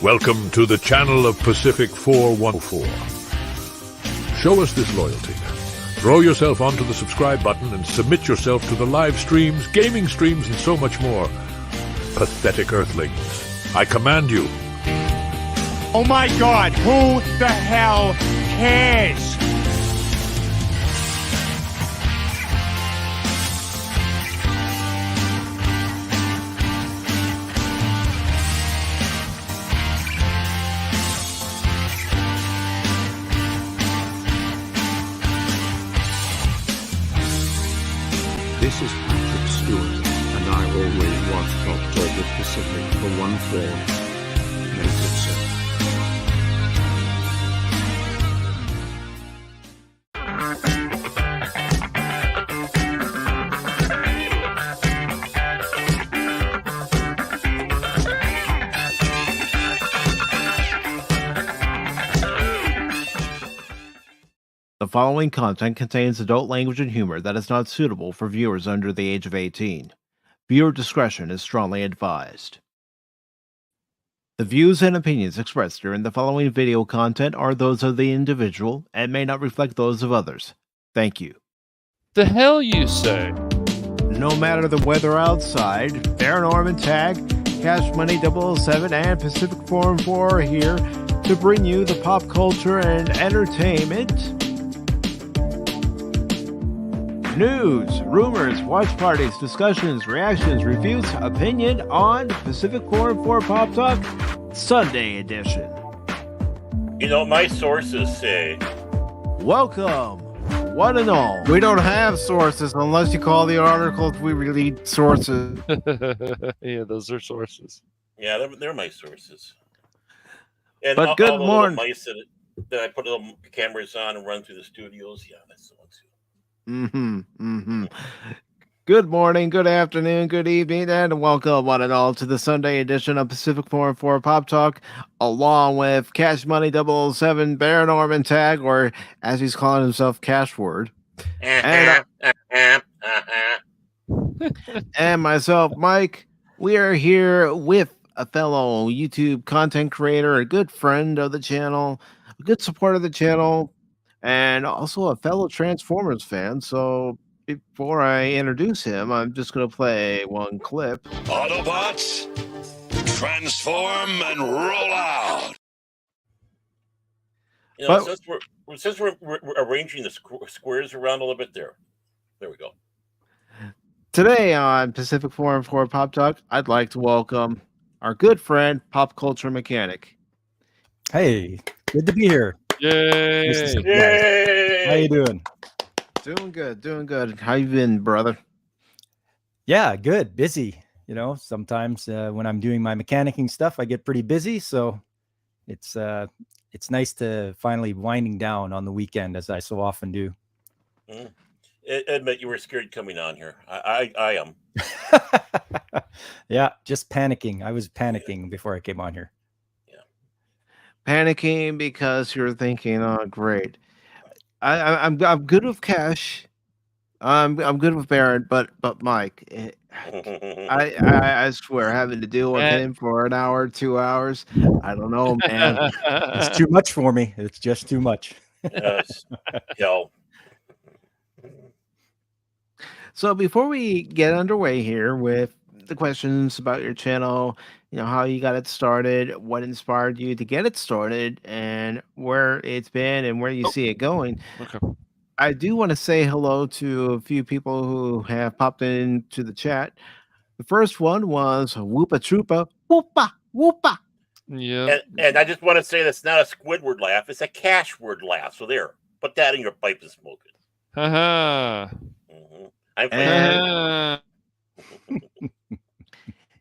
Welcome to the channel of PACIFIC414. Show us this loyalty. Throw yourself onto the subscribe button and submit yourself to the live streams, gaming streams, and so much more. Pathetic earthlings, I command you. Oh my God, who the hell cares? This is Patrick Stewart, and I always watch Pop Talk with PACIFIC414. Make it so. The following content contains adult language and humor that is not suitable for viewers under the age of 18. Viewer discretion is strongly advised. The views and opinions expressed during the following video content are those of the individual and may not reflect those of others. Thank you. The hell you say? No matter the weather outside, Orman Tagge, Cashmoney007 and PACIFIC414 are here to bring you the pop culture and entertainment, news, rumors, watch parties, discussions, reactions, reviews, opinion on PACIFIC414 Pop Talk Sunday edition. You know, my sources say... Welcome, one and all. We don't have sources unless you call the articles we read sources. Yeah, those are sources. Yeah, they're my sources. And but good morning. Mice that I put little cameras on and run through the studios. Yeah, that's the ones. Good morning, good afternoon, good evening, and welcome one and all to the Sunday edition of PACIFIC414 Pop Talk, along with Cashmoney007, Orman Tagge, or as he's calling himself, Cashword, and myself, Mike. We are here with a fellow YouTube content creator, a good friend of the channel, a good supporter of the channel, and also a fellow Transformers fan. So before I introduce him, I'm just going to play one clip. Autobots, transform and roll out. You know, since we're arranging the squares around a little bit there we go. Today on PACIFIC414 Pop Talk, I'd like to welcome our good friend, Pop Culture Mechanic. Hey, good to be here. Yay! Yay! How you doing? Doing good. How you been, brother? Yeah, good. Busy. You know, sometimes when I'm doing my mechanicking stuff, I get pretty busy. So it's nice to finally winding down on the weekend, as I so often do. Admit you were scared coming on here. I am. Yeah, just panicking. I was panicking before I came on here. Panicking because you're thinking, "Oh, great, I'm good with Cash, I'm good with Baron, but Mike, I swear, having to deal with him for an hour, 2 hours, I don't know, man. It's too much for me. It's just too much." Yes. Yo. So before we get underway here with the questions about your channel, you know, how you got it started, what inspired you to get it started, and where it's been and where you see it going. Okay. I do want to say hello to a few people who have popped into the chat. The first one was Whoopa Troopa, Whoopa, Whoopa. Yeah. And I just want to say that's not a Squidward laugh, it's a cash word laugh. So there, put that in your pipe and smoke it. Haha.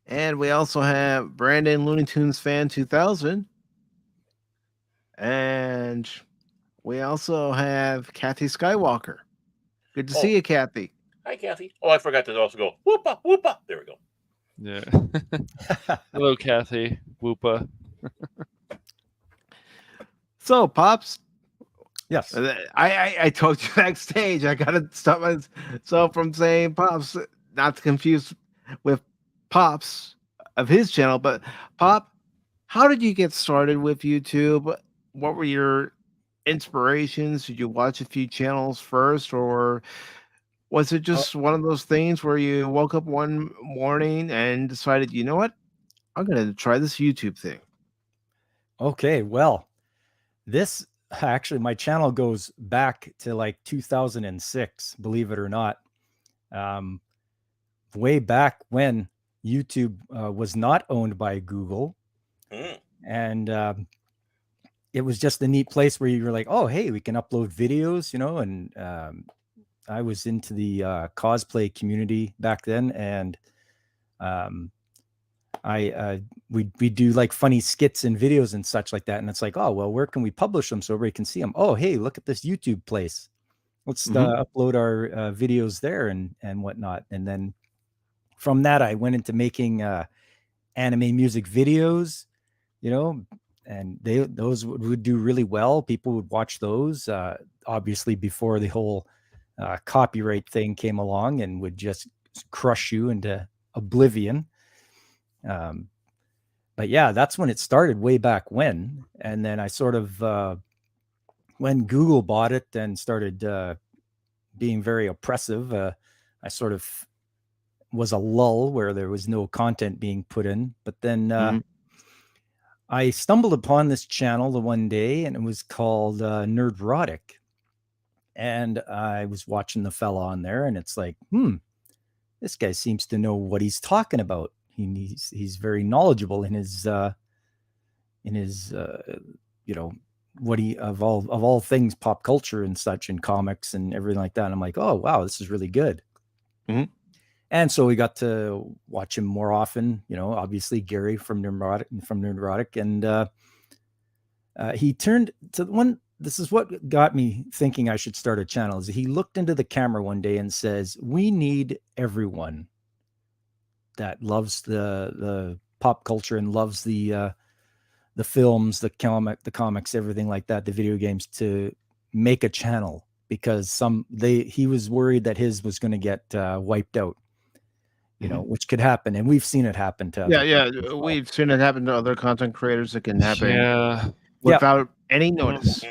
And we also have Brandon Looney Tunes Fan 2000. And we also have Kathy Skywalker. Good to see you, Kathy. Hi, Kathy. Oh, I forgot to also go, whoopa, whoopa. There we go. Yeah. Hello, Kathy. Whoopa. So, Pops. Yes. I told you backstage, I got to stop myself from saying Pops, not to confuse with Pops of his channel, but Pop, how did you get started with YouTube? What were your inspirations? Did you watch a few channels first, or was it just one of those things where you woke up one morning and decided, you know what, I'm going to try this YouTube thing? Okay, well, this actually, my channel goes back to like 2006, believe it or not. Way back when YouTube was not owned by Google. And it was just a neat place where you were like, oh, hey, we can upload videos, you know, and I was into the cosplay community back then. And we do like funny skits and videos and such like that. And it's like, oh, well, where can we publish them so everybody can see them? Oh, hey, look at this YouTube place. Let's upload our videos there and whatnot. And then from that, I went into making anime music videos, you know, and those would do really well. People would watch those, obviously before the whole copyright thing came along and would just crush you into oblivion. But yeah, that's when it started way back when. And then I sort of, when Google bought it and started being very oppressive, I sort of was a lull where there was no content being put in. But then I stumbled upon this channel the one day, and it was called Nerdrotic. And I was watching the fella on there, and it's like, this guy seems to know what he's talking about. He's very knowledgeable in his you know, what he of all things pop culture and such, and comics and everything like that. And I'm like, oh wow, this is really good. And so we got to watch him more often, you know, obviously Gary from Nerdrotic. And he turned to one. This is what got me thinking I should start a channel. Is he looked into the camera one day and says, we need everyone that loves the pop culture and loves the films, the comics, everything like that, the video games, to make a channel, because he was worried that his was going to get wiped out. You know, which could happen, and we've seen it happen to well. We've seen it happen to other content creators. It can happen without any notice.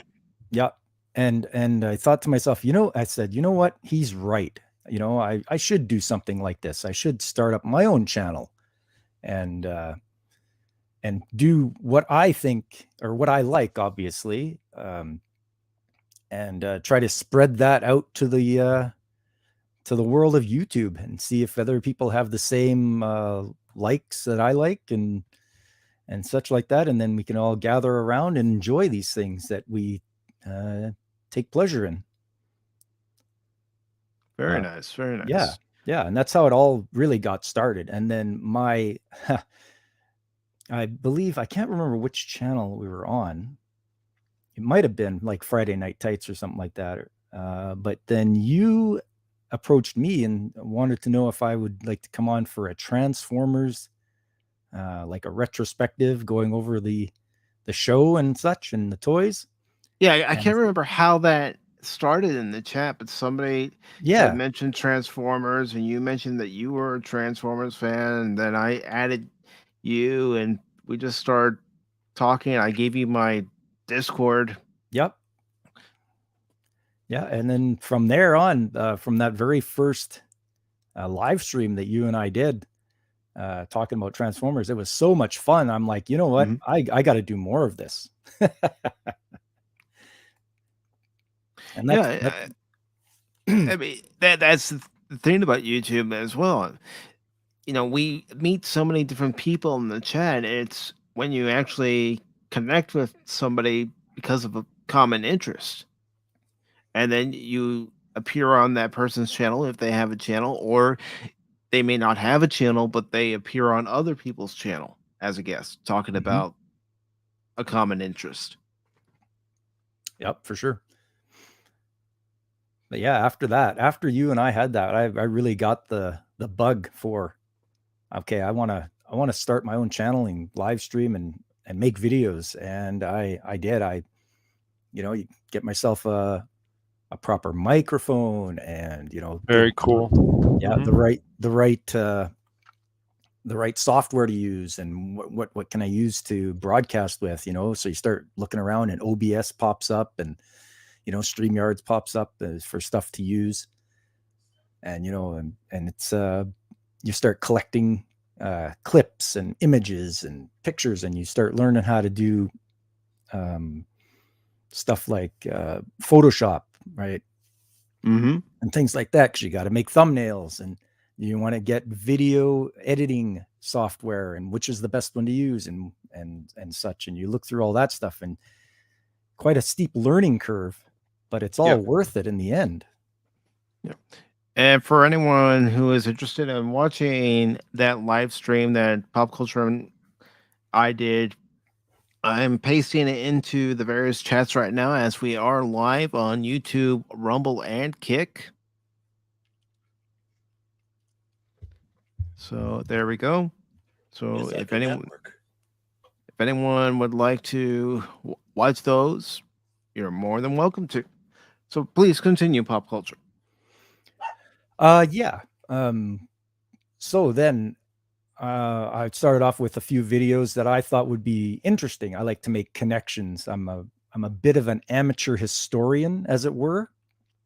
Yeah. And I thought to myself, I said, you know what? He's right. You know, I should do something like this. I should start up my own channel and do what I think or what I like, obviously, and try to spread that out to the world of YouTube and see if other people have the same likes that I like and such like that. And then we can all gather around and enjoy these things that we take pleasure in. Very nice. Very nice. Yeah. And that's how it all really got started. And then I believe, I can't remember which channel we were on. It might have been like Friday Night Tights or something like that. But then you approached me and wanted to know if I would like to come on for a Transformers, like a retrospective going over the show and such and the toys. Yeah, I can't remember how that started in the chat, but somebody had mentioned Transformers, and you mentioned that you were a Transformers fan, and then I added you, and we just started talking. I gave you my Discord. Yep. Yeah, and then from there on, from that very first live stream that you and I did, talking about Transformers, it was so much fun. I'm like, you know what? I got to do more of this. And I mean, that's the thing about YouTube as well. You know, we meet so many different people in the chat. It's when you actually connect with somebody because of a common interest. And then you appear on that person's channel if they have a channel, or they may not have a channel, but they appear on other people's channel as a guest, talking about a common interest. Yep, for sure. But yeah, after you and I had that, I really got the bug for, okay, I want to start my own channel and live stream and make videos. And I did. You get myself a proper microphone and, very cool. Yeah. The right the right software to use, and what can I use to broadcast with, so you start looking around and OBS pops up, and StreamYards pops up for stuff to use, and and it's you start collecting clips and images and pictures, and you start learning how to do stuff like Photoshop, right? Mm-hmm. And things like that, because you got to make thumbnails, and you want to get video editing software, and which is the best one to use, and such. And you look through all that stuff, and quite a steep learning curve, but it's all worth it in the end. Yeah. And for anyone who is interested in watching that live stream that Popculture and I did, I'm pasting it into the various chats right now as we are live on YouTube, Rumble, and Kick. So there we go. So if anyone would like to watch those, you're more than welcome to. So please continue, Popculture. Yeah. So then I started off with a few videos that I thought would be interesting. I like to make connections. I'm a bit of an amateur historian, as it were.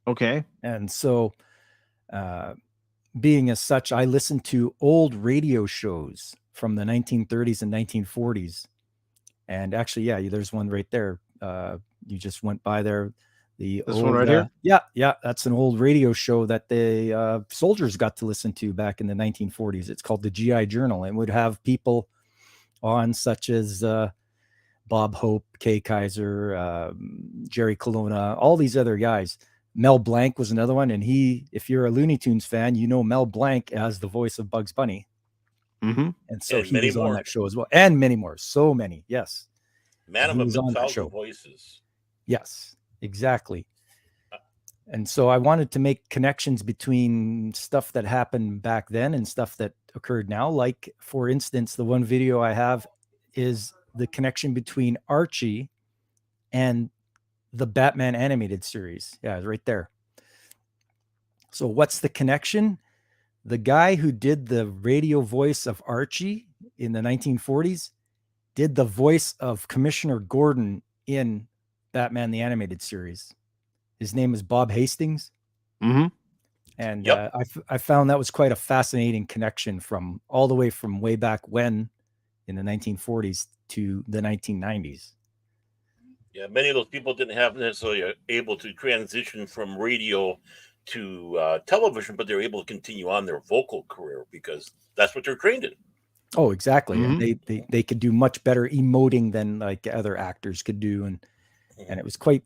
Okay. And so being as such, I listened to old radio shows from the 1930s and 1940s. And actually, yeah, there's one right there. You just went by there. This one right here? Yeah, that's an old radio show that the soldiers got to listen to back in the 1940s. It's called the GI Journal, and would have people on such as Bob Hope, Kay Kaiser, Jerry Colonna, all these other guys. Mel Blanc was another one, and if you're a Looney Tunes fan, Mel Blanc as the voice of Bugs Bunny. Mm-hmm. And so he was on that show as well, and many more, so many. Yes, man of a thousand voices. Yes. Exactly. And so I wanted to make connections between stuff that happened back then and stuff that occurred now. Like, for instance, the one video I have is the connection between Archie and the Batman animated series. Yeah, it's right there. So what's the connection? The guy who did the radio voice of Archie in the 1940s did the voice of Commissioner Gordon in Batman the Animated Series. His name is Bob Hastings. Mm-hmm. And I found that was quite a fascinating connection from all the way from way back when in the 1940s to the 1990s. Yeah, many of those people didn't have necessarily able to transition from radio to television, but they're able to continue on their vocal career because that's what they're trained in. Oh, exactly. Mm-hmm. And they could do much better emoting than like other actors could do, and it was quite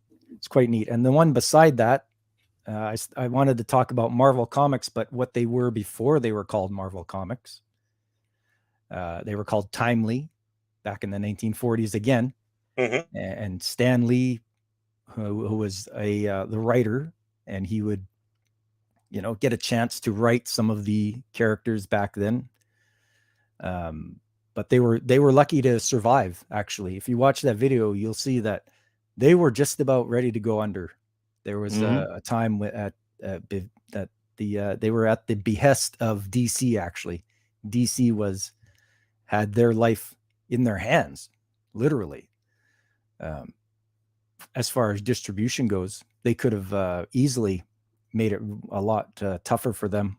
neat. And the one beside that, I wanted to talk about Marvel Comics, but what they were before they were called Marvel Comics. They were called Timely back in the 1940s again. Mm-hmm. And Stan Lee, who was the writer, and he would, get a chance to write some of the characters back then. But they were lucky to survive. Actually, if you watch that video, you'll see that they were just about ready to go under. There was a time that they were at the behest of DC. Actually, DC had their life in their hands, literally. As far as distribution goes, they could have easily made it a lot tougher for them.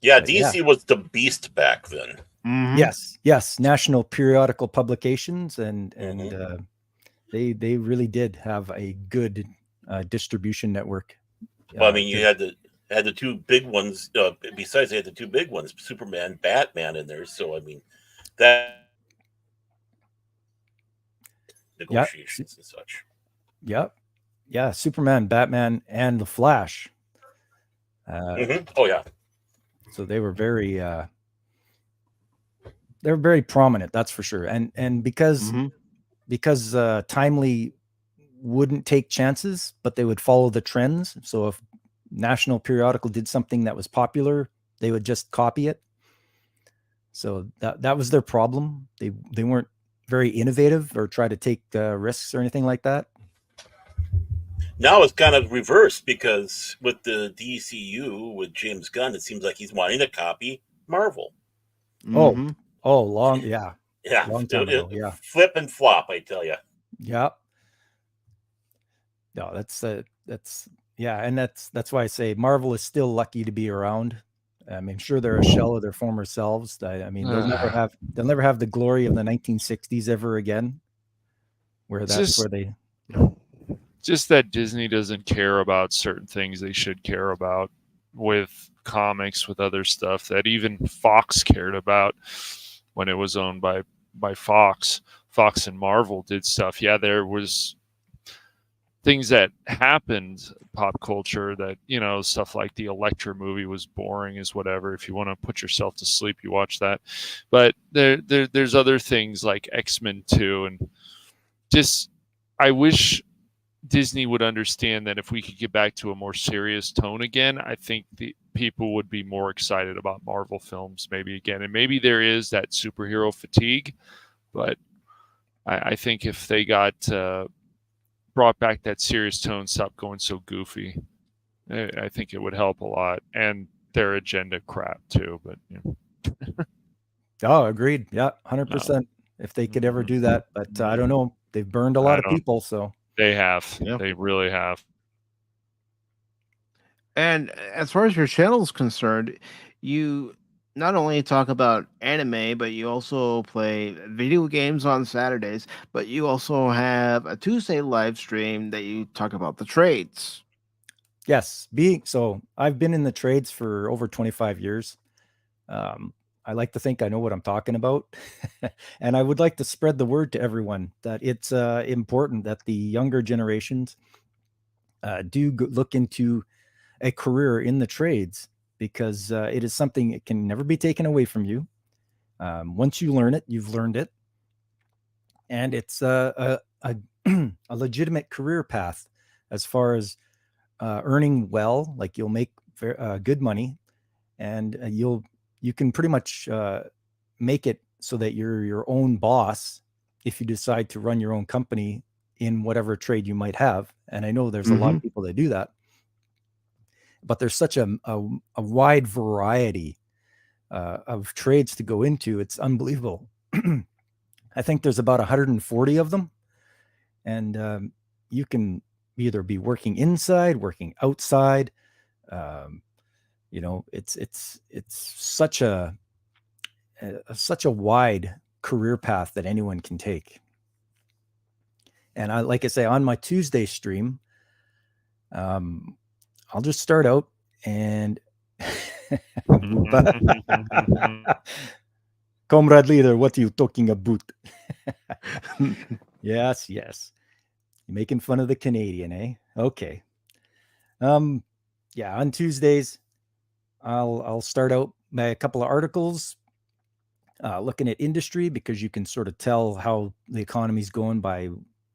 Yeah, DC was the beast back then. Mm-hmm. Yes. National Periodical Publications, and they really did have a good distribution network. Well, I mean, you had the two big ones. Besides, they had the two big ones, Superman, Batman, in there. So, I mean, that negotiations and such. Yep. Yeah, Superman, Batman, and the Flash. Oh yeah. So they were very prominent, that's for sure. And because Timely wouldn't take chances, but they would follow the trends. So if National Periodical did something that was popular, they would just copy it. So that was their problem. They weren't very innovative or try to take risks or anything like that. Now it's kind of reversed because with the DCU with James Gunn, it seems like he's wanting to copy Marvel. Mhm. Long Yeah, long time ago. Yeah. flip and flop, I tell you. Yeah. No, that's yeah, and that's why I say Marvel is still lucky to be around. I mean, sure they're a shell of their former selves. I mean, they'll never have the glory of the 1960s ever again, where that's Just where they, you know. just that Disney doesn't care about certain things they should care about with comics, with other stuff that even Fox cared about when it was owned by Fox. Fox and Marvel did stuff. Yeah, there was things that happened pop culture that, you know, stuff like the Elektra movie was boring as whatever. If you want to put yourself to sleep, you watch that. But there's other things like X-Men 2, and just I wish Disney would understand that if we could get back to a more serious tone again, I think the people would be more excited about Marvel films maybe again. And maybe there is that superhero fatigue, but I think if they got brought back that serious tone, stop going so goofy, I think it would help a lot. And their agenda crap too, but you know. Oh, agreed. Yeah, 100%. If they could ever do that, but I don't know. They've burned a lot of people, so They have. Yep. They really have. And as far as your channel is concerned, you not only talk about anime, but you also play video games on Saturdays, but you also have a Tuesday live stream that you talk about the trades. yes, so I've been in the trades for over 25 years. I like to think I know what I'm talking about. And I would like to spread the word to everyone that it's important that the younger generations look into a career in the trades, because it is something that can never be taken away from you. Once you learn it, you've learned it. And it's a legitimate career path as far as earning well. Like, you'll make good money, and you can pretty much make it so that you're your own boss if you decide to run your own company in whatever trade you might have. And I know there's a lot of people that do that, but there's such a wide variety of trades to go into. It's unbelievable. I think there's about 140 of them, and you can either be working inside, working outside. You know, it's such a wide career path that anyone can take. And like I say, on my Tuesday stream, I'll just start out and Comrade leader, what are you talking about? Yes. You're making fun of the Canadian, eh? Okay. Yeah, on Tuesdays, I'll start out by a couple of articles looking at industry, because you can sort of tell how the economy's going by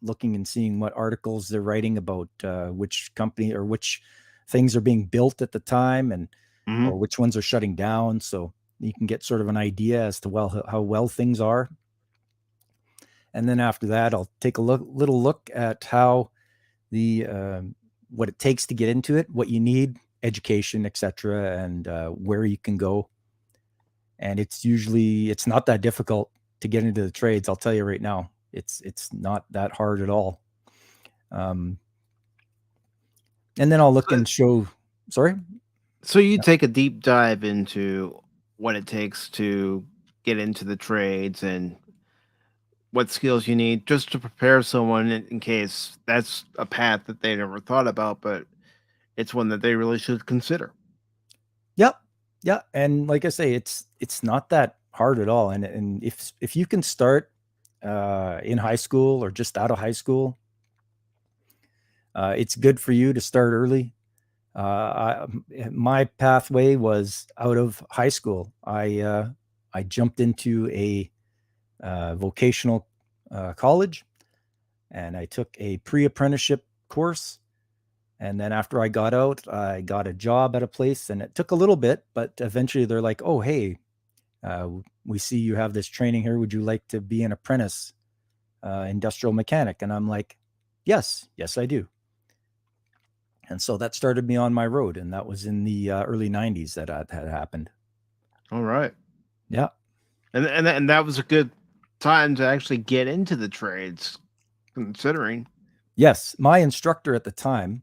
looking and seeing what articles they're writing about which company or which things are being built at the time, and or which ones are shutting down. So you can get sort of an idea as to how well things are. And then after that, I'll take a little look at how what it takes to get into it, what you need, education, etc., and where you can go. And it's not that difficult to get into the trades. I'll tell you right now, it's not that hard at all. And then I'll look and show. Sorry. So you take a deep dive into what it takes to get into the trades and what skills you need just to prepare someone in case that's a path that they never thought about, but it's one that they really should consider. Yep. Yeah. And like I say, it's not that hard at all. And if you can start in high school or just out of high school, it's good for you to start early. My pathway was out of high school. I jumped into a vocational college, and I took a pre-apprenticeship course. And then after I got out, I got a job at a place, and it took a little bit, but eventually they're like, "Oh, hey, we see you have this training here. Would you like to be an apprentice industrial mechanic?" And I'm like, yes, I do. And so that started me on my road, and that was in the early 90s that had happened. All right. Yeah. And that was a good time to actually get into the trades, considering. Yes, my instructor at the time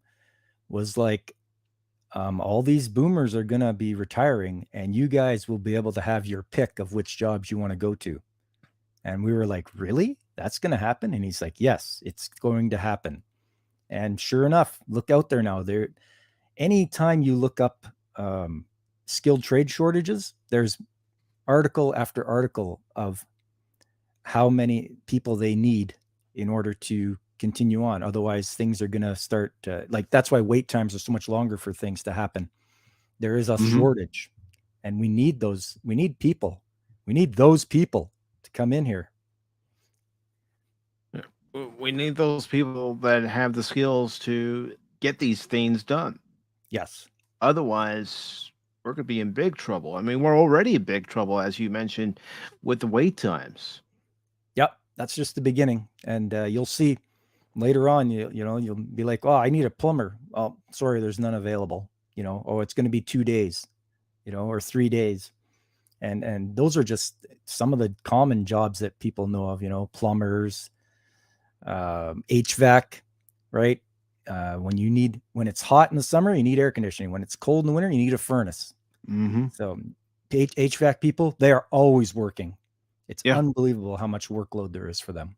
was like, all these boomers are going to be retiring, and you guys will be able to have your pick of which jobs you want to go to. And we were like, really? That's going to happen? And he's like, yes, it's going to happen. And sure enough, look out there now. Anytime you look up skilled trade shortages, there's article after article of how many people they need in order to continue on. Otherwise, things are going to start like, that's why wait times are so much longer for things to happen. There is a shortage, and we need people. We need those people to come in here. We need those people that have the skills to get these things done. Yes. Otherwise, we're going to be in big trouble. I mean, we're already in big trouble, as you mentioned, with the wait times. Yep. That's just the beginning. And you'll see later on, you'll be like, oh, I need a plumber. Oh, sorry, there's none available. Oh, it's going to be 2 days, or 3 days. And those are just some of the common jobs that people know of, plumbers, HVAC, right? When it's hot in the summer, you need air conditioning. When it's cold in the winter, you need a furnace. So HVAC people, they are always working. It's unbelievable how much workload there is for them.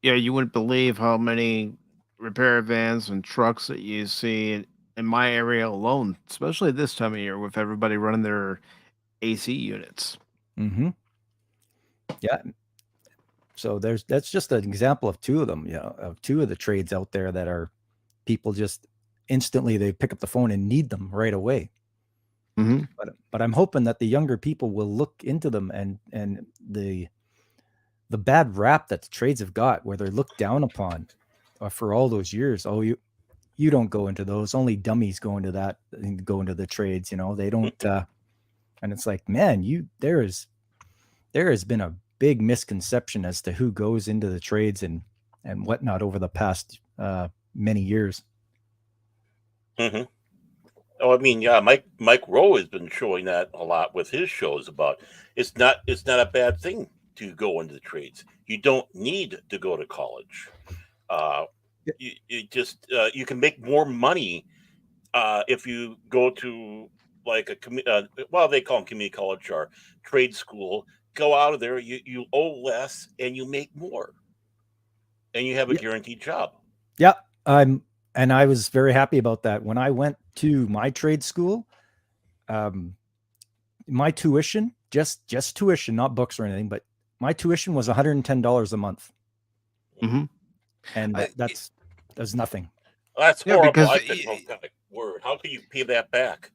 Yeah, you wouldn't believe how many repair vans and trucks that you see in my area alone, especially this time of year with everybody running their AC units. Yeah. So that's just an example of two of them, of two of the trades out there that are people just instantly, they pick up the phone and need them right away. But I'm hoping that the younger people will look into them, and the bad rap that the trades have got, where they're looked down upon for all those years. Oh, you don't go into those. Only dummies go into that, go into the trades. They don't. And it's like, man, there has been a big misconception as to who goes into the trades and whatnot over the past many years. Oh, I mean, yeah, Mike Rowe has been showing that a lot with his shows about it's not a bad thing to go into the trades. You don't need to go to college. You can make more money if you go to like they call them community college or trade school. Go out of there, you owe less and you make more, and you have a guaranteed job. Yeah, and I was very happy about that. When I went to my trade school, my tuition, just tuition, not books or anything, but my tuition was $110 a month. And that's nothing. That's horrible. Because word. How can you pay that back?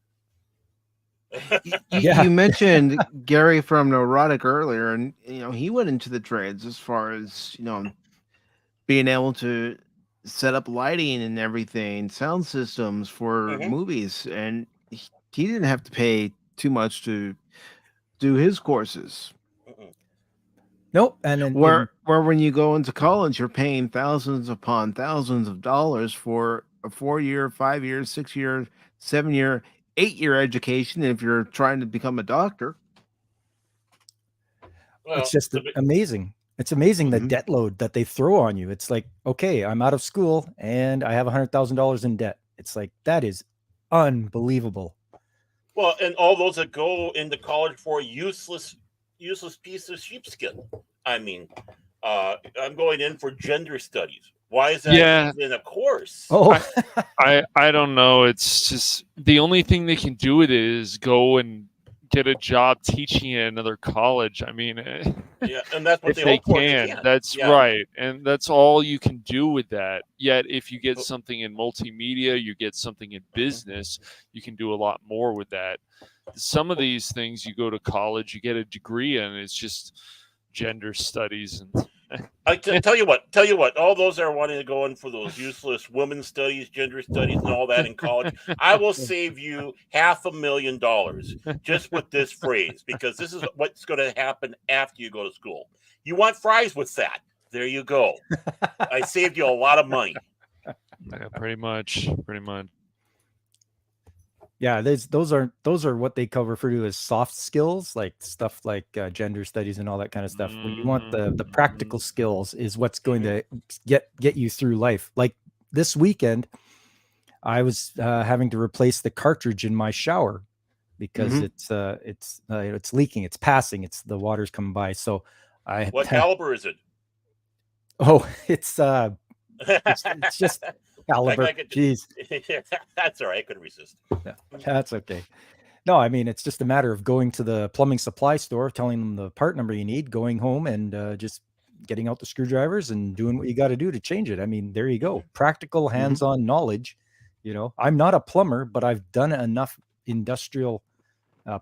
You mentioned Gary from Neurotic earlier, and he went into the trades as far as being able to set up lighting and everything, sound systems for movies, and he didn't have to pay too much to do his courses. Nope. And where when you go into college, you're paying thousands upon thousands of dollars for a 4-year, 5-year, 6-year, 7-year, 8-year education if you're trying to become a doctor. Well, it's just amazing. It's amazing the debt load that they throw on you. It's like, okay, I'm out of school and I have $100,000 in debt. It's like, that is unbelievable. Well, and all those that go into college for a useless piece of sheepskin. I mean, I'm going in for gender studies. Why is that in a course? Oh, I don't know. It's just the only thing they can do with it is go and get a job teaching at another college. I mean, yeah, and that's what if they can. They can. That's right, and that's all you can do with that. Yet, if you get something in multimedia, you get something in business, you can do a lot more with that. Some of these things, you go to college, you get a degree in, it's just gender studies and. I tell you what, all those that are wanting to go in for those useless women's studies, gender studies, and all that in college, I will save you $500,000 just with this phrase, because this is what's going to happen after you go to school. You want fries with that? There you go. I saved you a lot of money. Yeah, pretty much. Yeah, those are what they refer to as soft skills, like stuff like gender studies and all that kind of stuff. When you want the practical skills is what's going to get you through life. Like this weekend, I was having to replace the cartridge in my shower because it's leaking, it's passing, it's the water's coming by. So What caliber is it? oh, it's just caliber. Jeez. That's all right. I couldn't resist. Yeah, that's okay. No, I mean, it's just a matter of going to the plumbing supply store, telling them the part number you need, going home and just getting out the screwdrivers and doing what you got to do to change it. I mean, there you go. Practical hands-on knowledge. You know, I'm not a plumber, but I've done enough industrial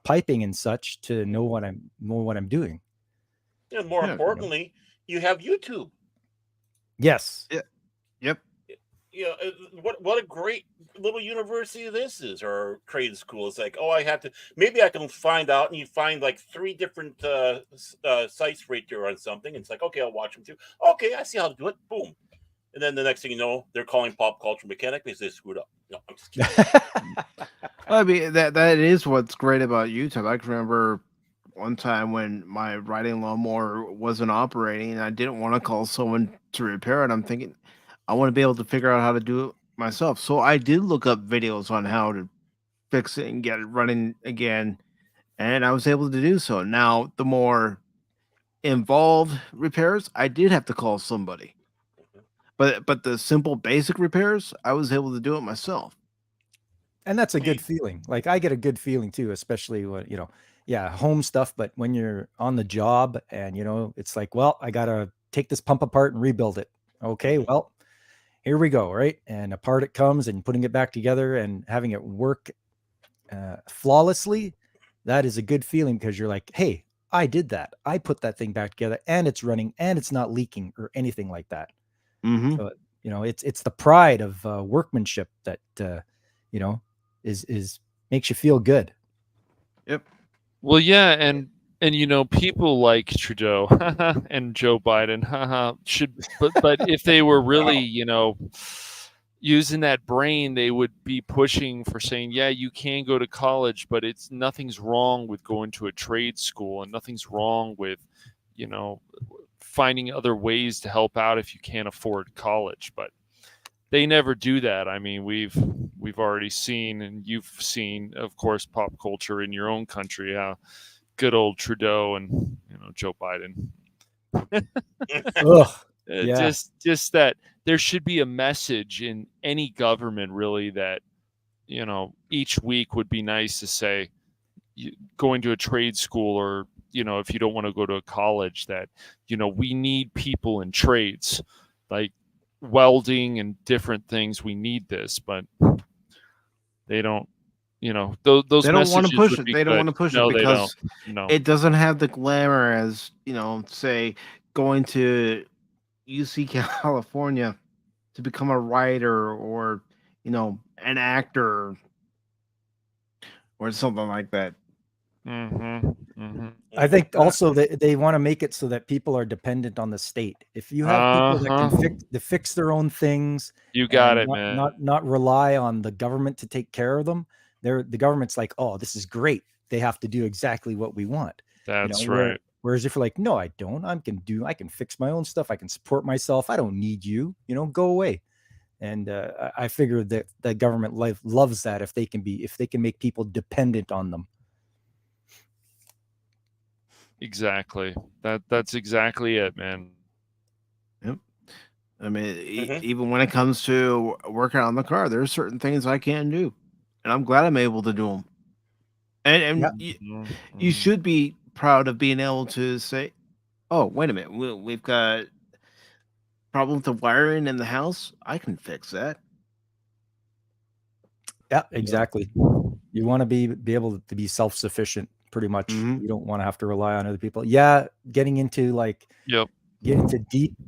piping and such to know what I'm doing. And more importantly, you have YouTube. Yes. Yeah. Yep. You know, what a great little university this is, or trade school. It's like, oh, maybe I can find out, and you find like 3 different sites right there on something. And it's like, okay, I'll watch them too. Okay, I see how to do it. Boom. And then the next thing you know, they're calling pop culture mechanic because they screwed up. No, I'm just kidding. I mean, that is what's great about YouTube. I can remember one time when my riding lawnmower wasn't operating and I didn't want to call someone to repair it. I'm thinking, I want to be able to figure out how to do it myself. So I did look up videos on how to fix it and get it running again. And I was able to do so. Now, the more involved repairs, I did have to call somebody. But the simple basic repairs, I was able to do it myself. And that's a good feeling. Like I get a good feeling too, especially when, home stuff. But when you're on the job and, it's like, well, I got to take this pump apart and rebuild it. Okay, well, here we go. Right. And apart it comes and putting it back together and having it work flawlessly. That is a good feeling because you're like, hey, I did that. I put that thing back together and it's running and it's not leaking or anything like that. So, it's the pride of workmanship that, is makes you feel good. Yep. Well, yeah. And people like Trudeau and Joe Biden should, but if they were really, using that brain, they would be pushing for saying, yeah, you can go to college, but nothing's wrong with going to a trade school and nothing's wrong with, finding other ways to help out if you can't afford college. But they never do that. I mean, we've already seen, and you've seen, of course, pop culture in your own country, how good old Trudeau and Joe Biden. Just that there should be a message in any government, really, that each week would be nice to say, going to a trade school or if you don't want to go to a college, that we need people in trades like welding and different things. We need this, but they don't. Those they don't want to push it. They don't want to push it because it doesn't have the glamour as say going to UC California to become a writer or an actor or something like that. I think also that they want to make it so that people are dependent on the state. If you have people that can fix their own things, you got it, man. Not rely on the government to take care of them. The government's like, oh, this is great. They have to do exactly what we want. That's right. Whereas if you're like, no, I don't. I can fix my own stuff. I can support myself. I don't need you. Go away. And I figure that the government loves that if they can make people dependent on them. Exactly. That's exactly it, man. Yep. I mean, even when it comes to working on the car, there's certain things I can't do, and I'm glad I'm able to do them. And you should be proud of being able to say, "Oh, wait a minute, we've got problem with the wiring in the house. I can fix that." Yeah, exactly. You want to be able to be self-sufficient. Pretty much. You don't want to have to rely on other people. Yeah, getting into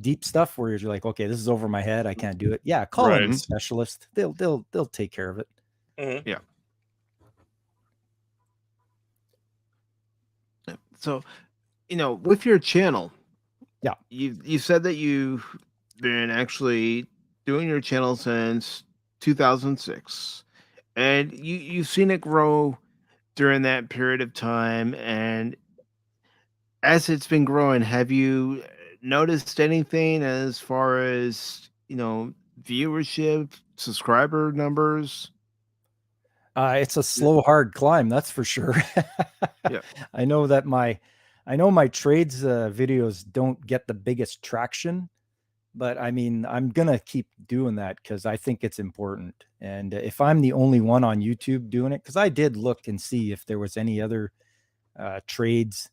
deep stuff where you're like, okay, this is over my head. I can't do it. Yeah, call in a specialist. They'll take care of it. Yeah. So, with your channel, you said that you've been actually doing your channel since 2006, And you've seen it grow during that period of time, and as it's been growing, have you noticed anything as far as, viewership, subscriber numbers? It's a slow, hard climb, that's for sure. Yeah. I know that I know my trades videos don't get the biggest traction, but I mean, I'm gonna keep doing that because I think it's important. And if I'm the only one on YouTube doing it, because I did look and see if there was any other trades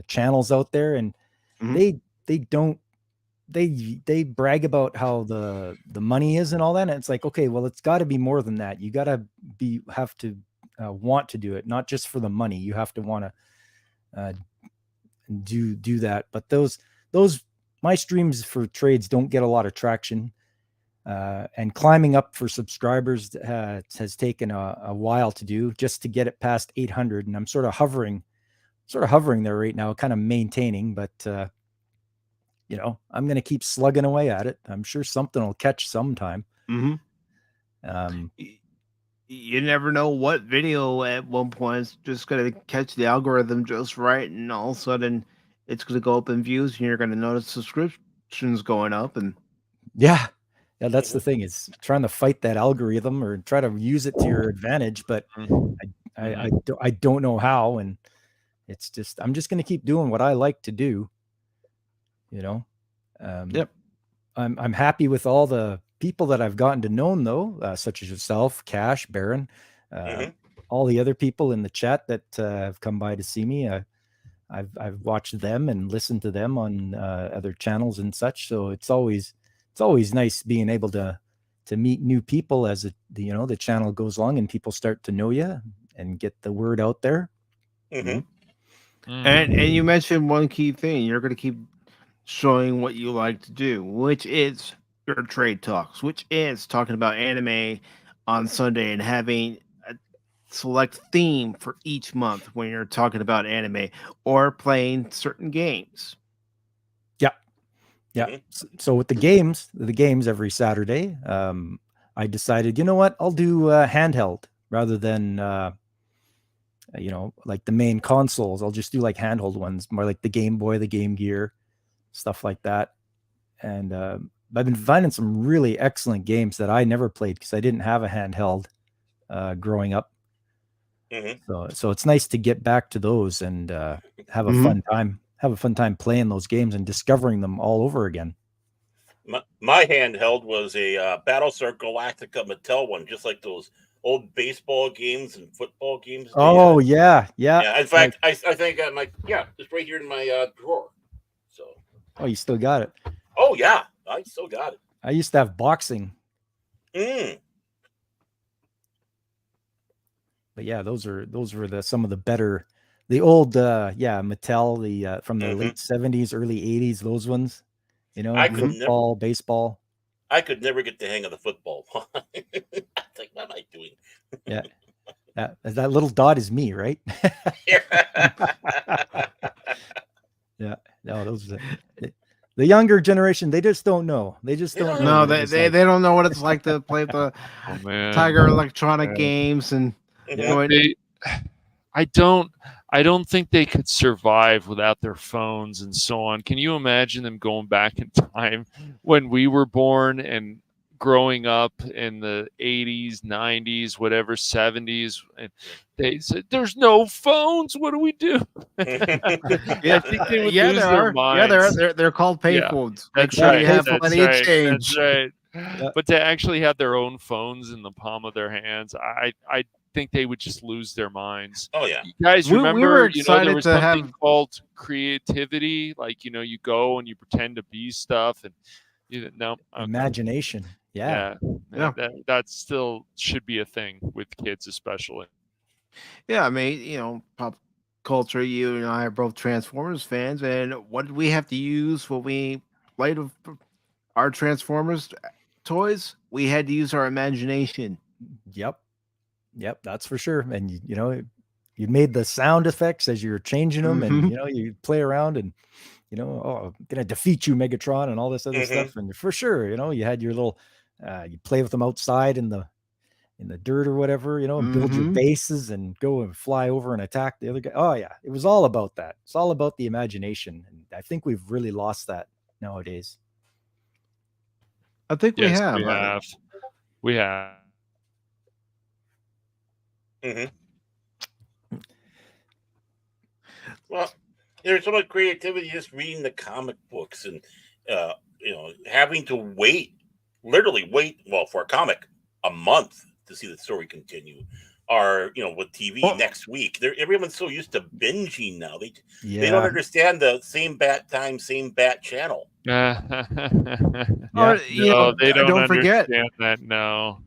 channels out there, and Mhm. they don't they brag about how the money is and all that, and it's like, okay, well, it's got to be more than that. You got to have to want to do it, not just for the money. You have to want to uh, do that. But those my streams for trades don't get a lot of traction, and climbing up for subscribers has taken a while to do, just to get it past 800, and I'm sort of hovering there right now, kind of maintaining. But I'm going to keep slugging away at it. I'm sure something will catch sometime. Mhm. Um, You never know what video at one point is just gonna catch the algorithm just right, and all of a sudden it's gonna go up in views, and you're gonna notice subscriptions going up, and yeah, that's the thing, is trying to fight that algorithm or try to use it to your advantage. But I don't know how, and it's just, I'm just going to keep doing what I like to do. Yep. I'm happy with all the people that I've gotten to know, though, such as yourself, Cash, Baron, all the other people in the chat that have come by to see me. I've watched them and listened to them on other channels and such. So it's always nice being able to meet new people as the channel goes along and people start to know you and get the word out there. And you mentioned one key thing. You're gonna keep showing what you like to do, which is your trade talks, which is talking about anime on Sunday and having a select theme for each month when you're talking about anime or playing certain games. Yeah. So with the games every Saturday, I decided, you know what, I'll do handheld rather than like the main consoles. I'll just do like handheld ones, more like the Game Boy, the Game Gear, stuff like that. And I've been finding some really excellent games that I never played because I didn't have a handheld growing up. So it's nice to get back to those and have a fun time. Have a fun time playing those games and discovering them all over again. My handheld was a Battlestar Galactica Mattel one, just like those old baseball games and football games. Oh yeah. In fact, I think I'm like, it's right here in my drawer. So. Oh, you still got it? Oh yeah, I still got it. I used to have boxing. But yeah, those were some of the better, the old Mattel, from the late 70s, early 80s, those ones. Football, baseball. I could never get the hang of the football one. I think, what am I doing? Yeah. That little dot is me, right? Yeah. No, those the younger generation, they just don't know. They just don't know. No, they don't know what it's like to play the Tiger Electronic games and I don't think they could survive without their phones and so on. Can you imagine them going back in time when we were born and growing up in the 80s, 90s, whatever, 70s, and they said, "There's no phones. What do we do?" I think they would lose their minds. They're called payphones. That's right. You have plenty of change. That's right. But to actually have their own phones in the palm of their hands, I think they would just lose their minds. Oh yeah, you guys remember? We were excited there was to something have called creativity. Like you go and you pretend to be stuff, and imagination. Yeah. That still should be a thing with kids, especially. Yeah, I mean, pop culture. You and I are both Transformers fans, and what did we have to use when we played with our Transformers toys? We had to use our imagination. Yep, that's for sure. And you made the sound effects as you're changing them, and you play around, and I'm gonna defeat you, Megatron, and all this other stuff. And for sure, you had your little, you play with them outside in the in the dirt or whatever, and build your bases and go and fly over and attack the other guy. Oh yeah, it was all about that. It's all about the imagination, and I think we've really lost that nowadays. I think we Yes, have. we have. We have. Well, there's so much creativity just reading the comic books and having to literally wait for a comic a month to see the story continue, or with TV next week. Everyone's so used to binging now. They don't understand the same bat time, same bat channel. Or, they don't forget that. No,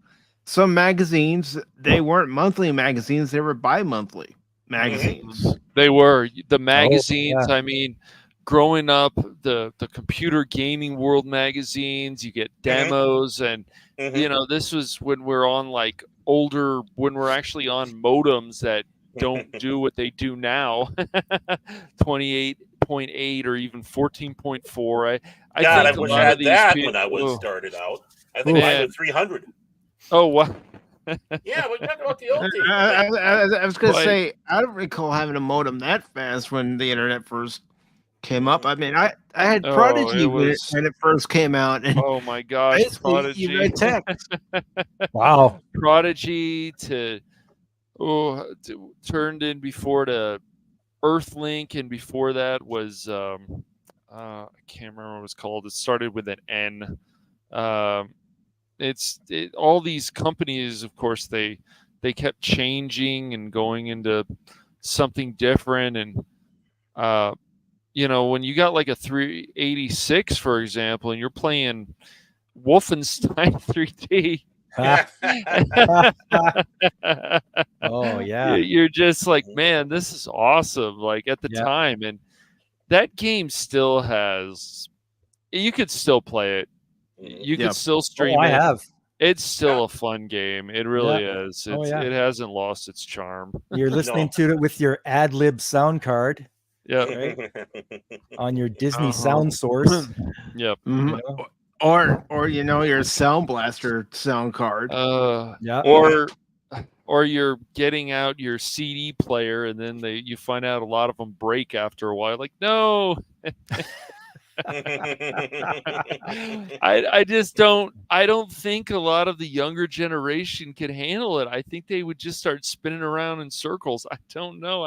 some magazines, they weren't monthly magazines; they were bi-monthly magazines. They were the magazines. I mean, growing up, the computer gaming world magazines, you get demos, and this was when we're on like older, when we're actually on modems that don't do what they do now. 28.8 or even 14.4. I wish I had that when I was started out. I think mine was 300. Oh wow. Yeah, we're talking about the old days. I was going to say, I don't recall having a modem that fast when the internet first came up. I mean, I had Prodigy when it first came out. And oh my gosh, Prodigy. You read text. Wow. Prodigy turned in before to Earthlink, and before that was I can't remember what it was called. It started with an N. All these companies, of course, they kept changing and going into something different. And when you got like a 386, for example, and you're playing Wolfenstein 3D, oh yeah, you're just like, man, this is awesome. Like at the time, and that game still has, you could still play it. You can still stream it. I have. It's still a fun game. It really is. It hasn't lost its charm. You're listening to it with your ad lib sound card. Yeah. Right? On your Disney sound source. Yep. Or your Sound Blaster sound card. Or you're getting out your CD player, and then you find out a lot of them break after a while. Like, no. I just don't think a lot of the younger generation could handle it. I think they would just start spinning around in circles. I don't know.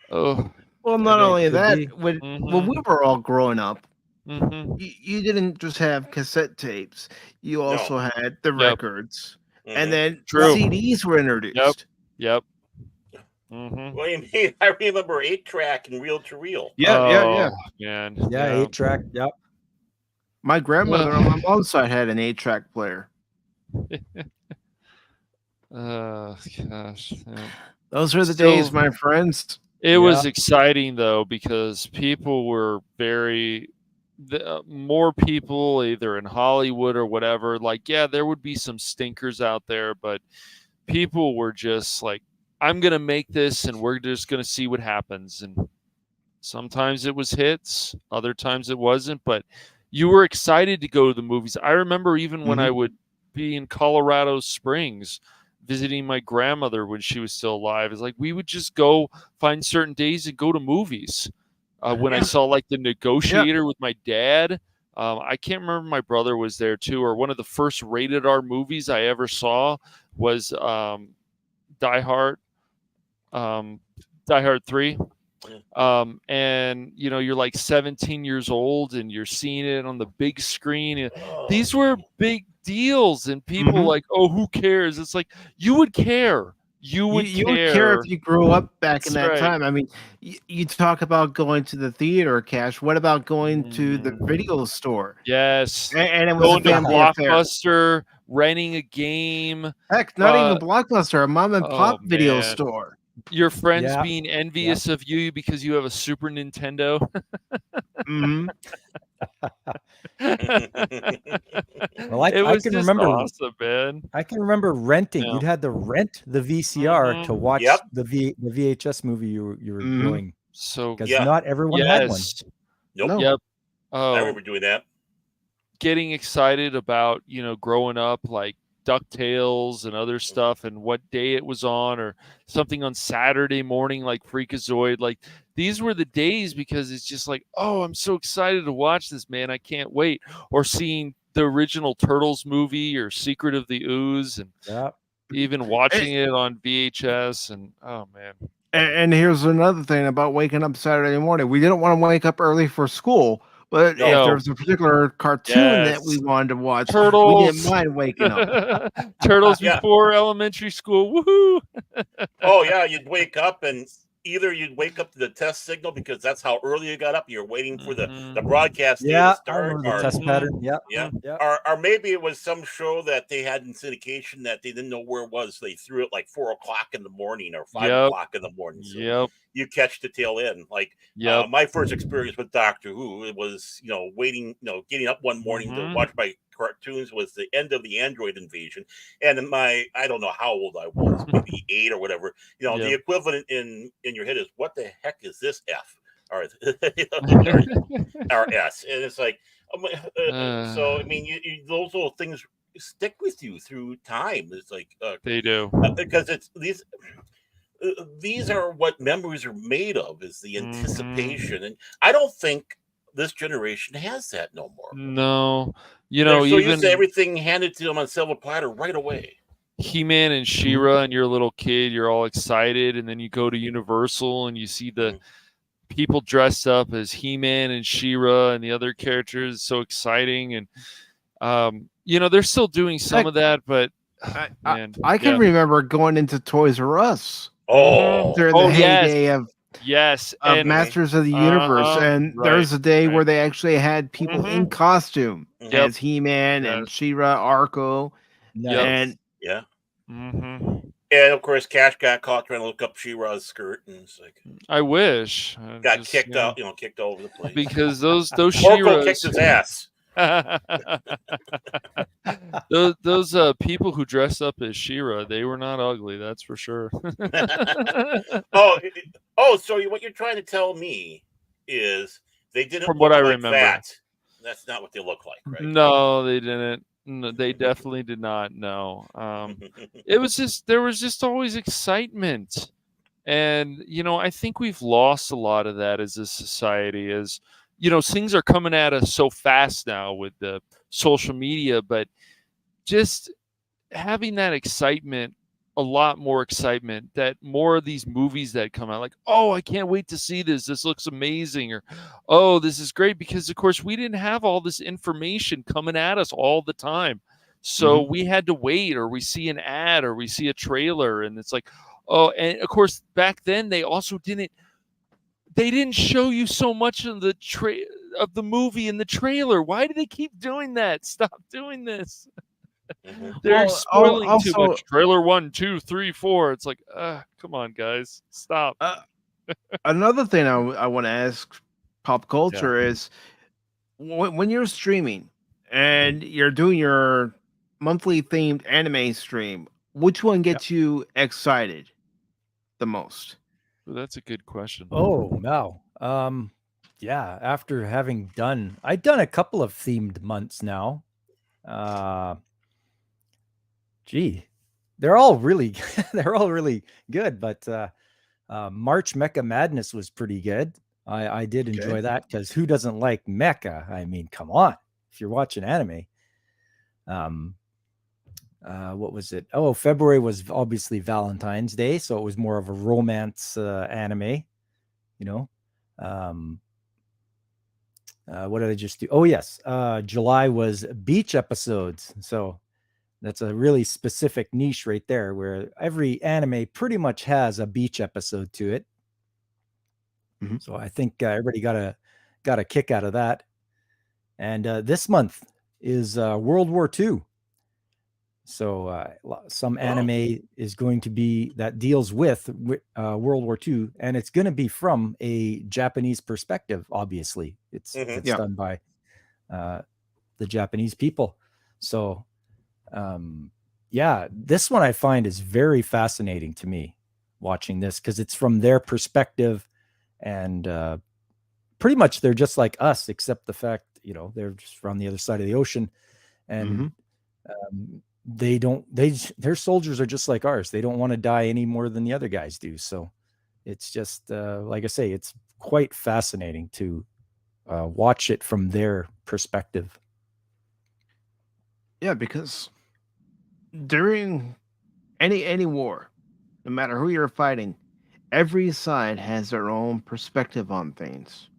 Well, not only that, when we were all growing up, you didn't just have cassette tapes. You also had the records, and then CDs were introduced. Yep. What do you mean? I remember 8-track and reel-to-reel. Yeah. Man. Yeah, 8-track. Yep. My grandmother on my mom's side had an 8-track player. Gosh. Yeah. Those were the days, my friends. It was exciting though, because people were more people either in Hollywood or whatever. Like, there would be some stinkers out there, but people were just like, I'm going to make this and we're just going to see what happens. And sometimes it was hits, other times it wasn't, but you were excited to go to the movies. I remember even when I would be in Colorado Springs visiting my grandmother when she was still alive. It's like we would just go find certain days and go to movies. When I saw like The Negotiator with my dad, I can't remember, my brother was there too, or one of the first rated R movies I ever saw was Die Hard. Die Hard 3. And you're like 17 years old and you're seeing it on the big screen, and these were big deals, and people like, oh, who cares? It's like, you would care. You would care if you grew up back in that time. I mean, you talk about going to the theater, Cash. What about going to the video store? Yes. And it was going to Blockbuster, renting a game. Heck, not even Blockbuster, a mom and pop video store. Your friends being envious of you because you have a Super Nintendo. Well, I can remember. Awesome, man. I can remember renting. You'd had to rent the VCR to watch the VHS movie you were doing. So because not everyone had one. Nope. Yep. I remember doing that. Getting excited about growing up, like DuckTales and other stuff and what day it was on, or something on Saturday morning like Freakazoid. Like, these were the days, because it's just like, oh, I'm so excited to watch this, man. I can't wait. Or seeing the original Turtles movie or Secret of the Ooze, and even watching it on VHS. And oh, man. And here's another thing about waking up Saturday morning. We didn't want to wake up early for school, but if there was a particular cartoon that we wanted to watch, Turtles. we didn't mind waking up. Turtles before elementary school. Woohoo! Oh, yeah. You'd wake up, and either you'd wake up to the test signal because that's how early you got up. You're waiting for the broadcast day to start. The test pattern. Yeah. Or maybe it was some show that they had in syndication that they didn't know where it was. They threw it like 4 o'clock in the morning or 5 o'clock in the morning. So you catch the tail end. Like my first experience with Doctor Who, it was, waiting, getting up one morning to watch my cartoons was the end of the Android invasion. And I don't know how old I was, maybe 8 or whatever. The equivalent in your head is, what the heck is this F? Or S? And it's like, so I mean, those little things stick with you through time. It's like they do, because it's these are what memories are made of, is the anticipation. And I don't think this generation has that no more. No, They're so even used to everything handed to them on silver platter right away. He-Man and She-Ra, and you're a little kid, you're all excited, and then you go to Universal and you see the people dressed up as He-Man and She-Ra and the other characters. So exciting. And they're still doing some of that, but I can remember going into Toys R Us during the heyday of Masters of the Universe, and there's a day where they actually had people in costume as He-Man and She-Ra, Arco, and and of course, Cash got caught trying to look up She-Ra's skirt, and it's like, I wish got kicked out, kicked all over the place, because those She-Ras kicked his ass. those people who dressed up as She-Ra, they were not ugly, that's for sure. So what you're trying to tell me is they didn't, from what I remember, that's not what they look like, right? No, they didn't. No, they definitely did not. No, there was just always excitement, and I think we've lost a lot of that as a society. As things are coming at us so fast now with the social media, but just having that excitement, a lot more excitement, that more of these movies that come out, like, oh, I can't wait to see this. This looks amazing. Or, oh, this is great, because of course we didn't have all this information coming at us all the time. So we had to wait, or we see an ad, or we see a trailer, and it's like, oh, and of course back then they also didn't show you so much of the of the movie in the trailer. Why do they keep doing that? Stop doing this. They're spoiling too much. Trailer 1, 2, 3, 4. It's like, come on, guys, stop. Another thing I want to ask Popculture is, when you're streaming and you're doing your monthly themed anime stream, which one gets you excited the most? Well, that's a good question. Oh, wow. After I've done a couple of themed months now. They're all really good, but March Mecha Madness was pretty good. I did enjoy that, because who doesn't like mecha? I mean, come on, if you're watching anime. What was it? Oh, February was obviously Valentine's Day, so it was more of a romance anime. What did I just do? Oh, yes. July was beach episodes. So that's a really specific niche right there, where every anime pretty much has a beach episode to it. So I think everybody got a kick out of that. And this month is World War II. So some anime is going to be that deals with World War II, and it's going to be from a Japanese perspective. Obviously, it's done by the Japanese people. So, this one I find is very fascinating to me, watching this, because it's from their perspective, and pretty much they're just like us, except the fact they're just from the other side of the ocean, and their soldiers are just like ours. They don't want to die any more than the other guys do. So it's just like I say, it's quite fascinating to watch it from their perspective. Yeah, because during any war, no matter who you're fighting, every side has their own perspective on things.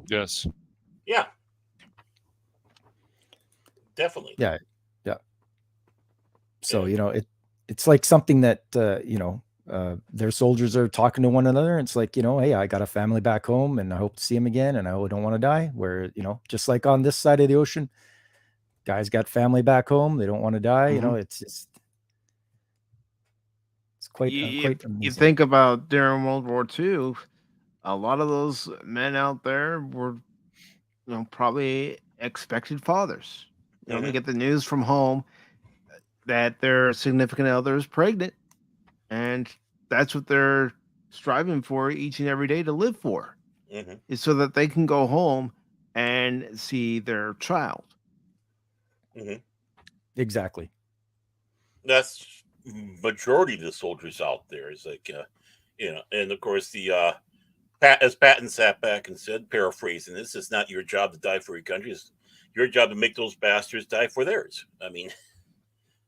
Yes. Yeah. Definitely. Yeah. So, it's like something that, their soldiers are talking to one another. And it's like, hey, I got a family back home and I hope to see him again. And I don't want to die. Where, just like on this side of the ocean, guys got family back home. They don't want to die. It's just, it's quite amazing. You think about during World War II, a lot of those men out there were, probably expected fathers. They get the news from home that their significant other is pregnant, and that's what they're striving for each and every day to live for, is so that they can go home and see their child. Exactly. That's majority of the soldiers out there. Is like, and of course as Patton sat back and said, paraphrasing, this is not your job to die for your country. It's your job to make those bastards die for theirs. I mean,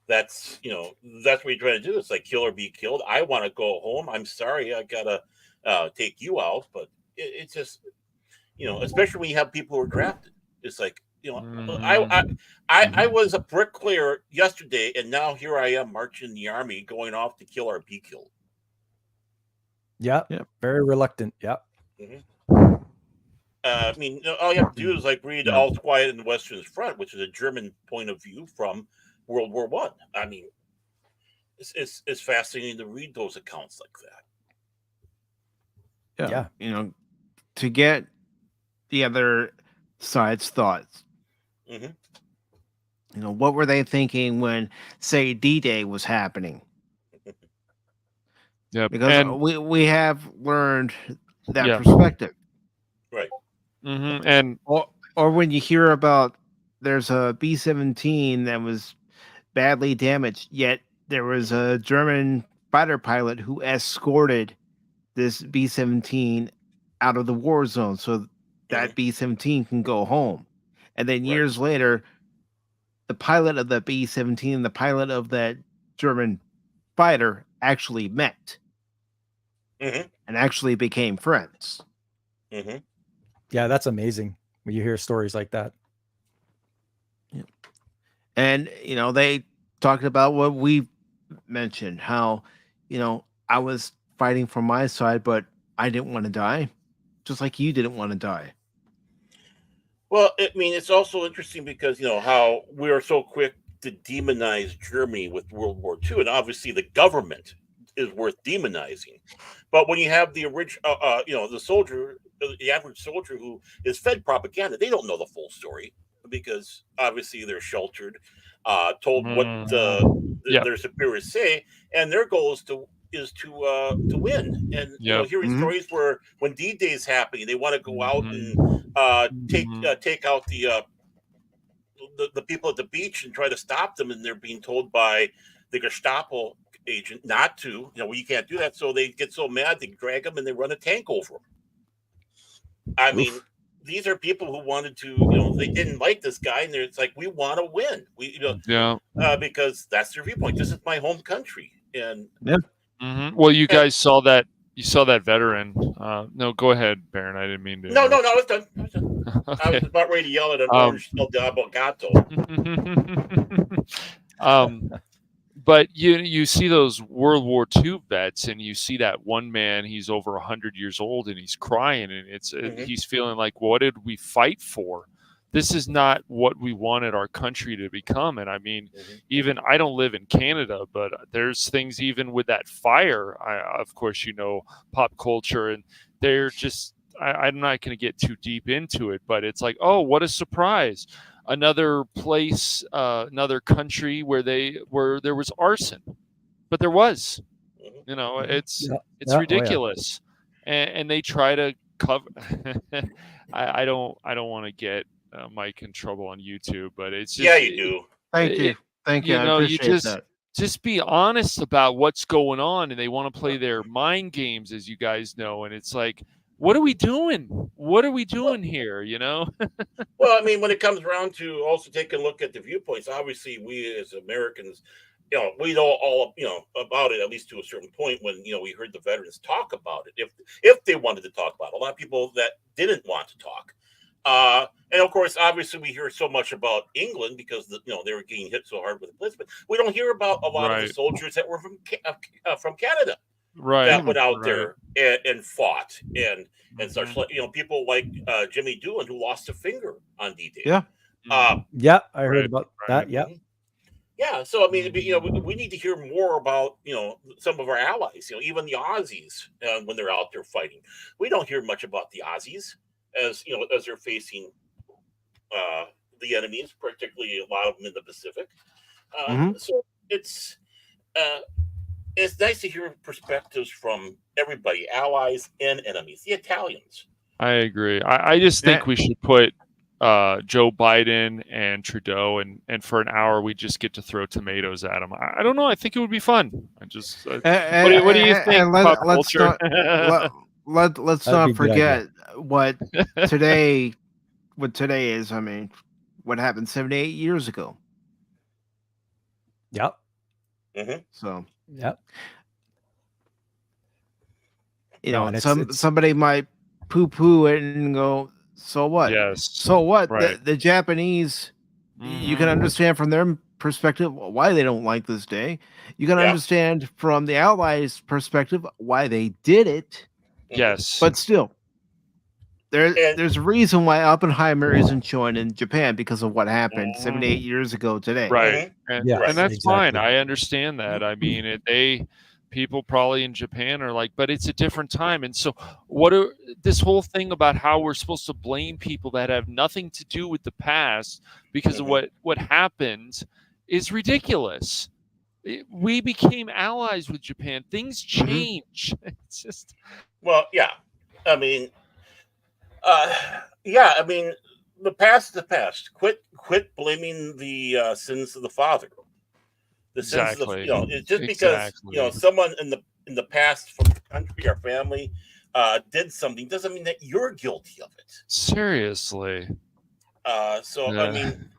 that's what you're trying to do. It's like kill or be killed. I want to go home. I'm sorry, I gotta take you out. But it's just, especially when you have people who are drafted. It's like, I was a bricklayer yesterday, and now here I am marching the army, going off to kill or be killed. Yeah. Very reluctant. Yeah. I mean, all you have to do is like read All Quiet in the Western Front, which is a German point of view from World War I. I mean, it's fascinating to read those accounts like that. Yeah. To get the other side's thoughts. What were they thinking when, say, D-Day was happening? Yeah, because we have learned that perspective, right? And or when you hear about there's a B-17 that was badly damaged, yet there was a German fighter pilot who escorted this B-17 out of the war zone so that B-17 can go home, and then years later, the pilot of the B-17 and the pilot of that German fighter actually met and actually became friends. Yeah, that's amazing when you hear stories like that. And they talked about what we mentioned, how I was fighting for my side, but I didn't want to die, just like you didn't want to die. Well, I mean, it's also interesting because how we are so quick to demonize Germany with World War II, and obviously the government is worth demonizing. But when you have the original, the soldier, the average soldier who is fed propaganda, they don't know the full story because obviously they're sheltered, told what their superiors say, and their goal is to win. And hearing stories where when D-Day is happening, they want to go out and take out the people at the beach and try to stop them, and they're being told by the Gestapo agent not to. You can't do that. So they get so mad they drag them and they run a tank over them. I mean, these are people who wanted to. They didn't like this guy, and it's like, we want to win. Because that's their viewpoint. This is my home country, and well, you guys saw that. You saw that veteran. No, go ahead, Baron. I didn't mean to. No, I was done. Okay. I was about ready to yell at Orange Del Gato. But you see those World War II vets, and you see that one man. He's over 100 years old, and he's crying, and he's feeling like, what did we fight for? This is not what we wanted our country to become. And I mean, even I don't live in Canada, but there's things even with that fire. Of course, Popculture, and they're just. I'm not going to get too deep into it, but it's like, oh, what a surprise. Another place, another country where there was arson, but there was, it's ridiculous. And they try to cover, I don't want to get Mike in trouble on YouTube, but it's just, you do. Thank you. Thank you. I you appreciate that. just be honest about what's going on, and they want to play their mind games, as you guys know, and it's like, what are we doing? What are we doing here? Well, I mean, when it comes around to also taking a look at the viewpoints, obviously we as Americans, we know all about it, at least to a certain point when we heard the veterans talk about it, if they wanted to talk about it. A lot of people that didn't want to talk. And of course, obviously, we hear so much about England because they were getting hit so hard with the Blitz, but we don't hear about a lot of the soldiers that were from Canada, that went out there and fought and such. People like Jimmy Doohan, who lost a finger on D-Day. Yeah. Yeah, I heard about that. Yeah. Yeah, so I mean, we need to hear more about some of our allies. Even the Aussies when they're out there fighting. We don't hear much about the Aussies as they're facing the enemies, particularly a lot of them in the Pacific. So it's nice to hear perspectives from everybody, allies and enemies, the Italians. I agree. I just think we should put Joe Biden and Trudeau, and for an hour we just get to throw tomatoes at them. I don't know. I think it would be fun. What do you think? Let's not forget what today is. I mean, what happened 78 years ago. Yep. So. Yep. Somebody might poo-poo it and go, so what? Yes. So what? Right. The Japanese, you can understand from their perspective why they don't like this day. You can understand from the Allies' perspective why they did it. Yes. But still, there's a reason why Oppenheimer isn't shown in Japan because of what happened 78 years ago today. Right. And that's fine. Exactly. I understand that. I mean, people probably in Japan are like, but it's a different time. And so this whole thing about how we're supposed to blame people that have nothing to do with the past because of what happened is ridiculous. We became allies with Japan. Things change. It's just. Well, yeah. I mean, I mean, the past is the past. Quit blaming the sins of the father. The sins of it's just because someone in the past from the country or family did something doesn't mean that you're guilty of it. Seriously. I mean,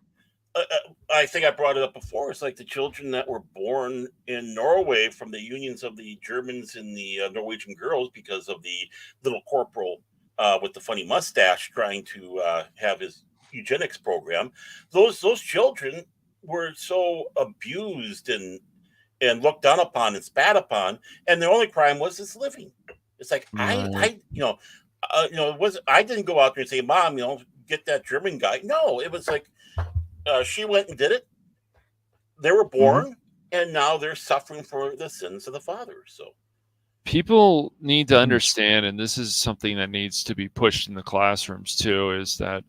I think I brought it up before. It's like the children that were born in Norway from the unions of the Germans and the Norwegian girls because of the little corporal with the funny mustache trying to have his eugenics program. Those children were so abused and looked down upon and spat upon, and the only crime was his living. It's like I didn't go out there and say, "Mom, get that German guy." No, it was like she went and did it. They were born, and now they're suffering for the sins of the father. So people need to understand, and this is something that needs to be pushed in the classrooms too, is that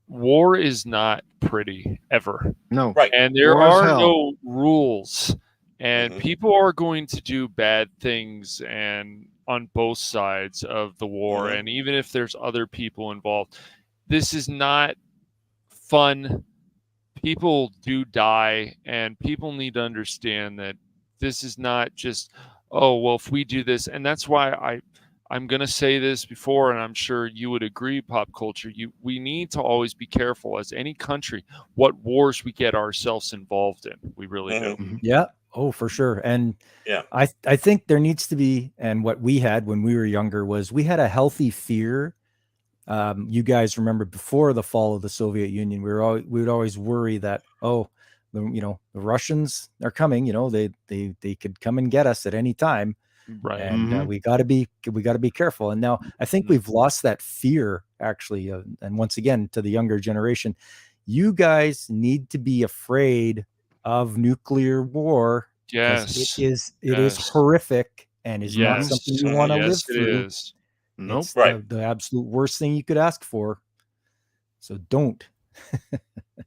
war is not pretty ever. No. Right. And there are no rules. And people are going to do bad things and on both sides of the war. And even if there's other people involved, this is not fun. People do die, and people need to understand that this is not just, oh, well, if we do this. And that's why I'm going to say this before, and I'm sure you would agree, Pop Culture. We need to always be careful as any country what wars we get ourselves involved in. We really do. Yeah. Oh, for sure. And I think there needs to be, and what we had when we were younger was we had a healthy fear. You guys remember before the fall of the Soviet Union, we would always worry that, the Russians are coming, they could come and get us at any time. Right. And we got to be careful. And now I think we've lost that fear, actually. And once again, to the younger generation, you guys need to be afraid of nuclear war. Yes. It is horrific and is not something you want to live through. It is. Nope. It's the absolute worst thing you could ask for. So don't.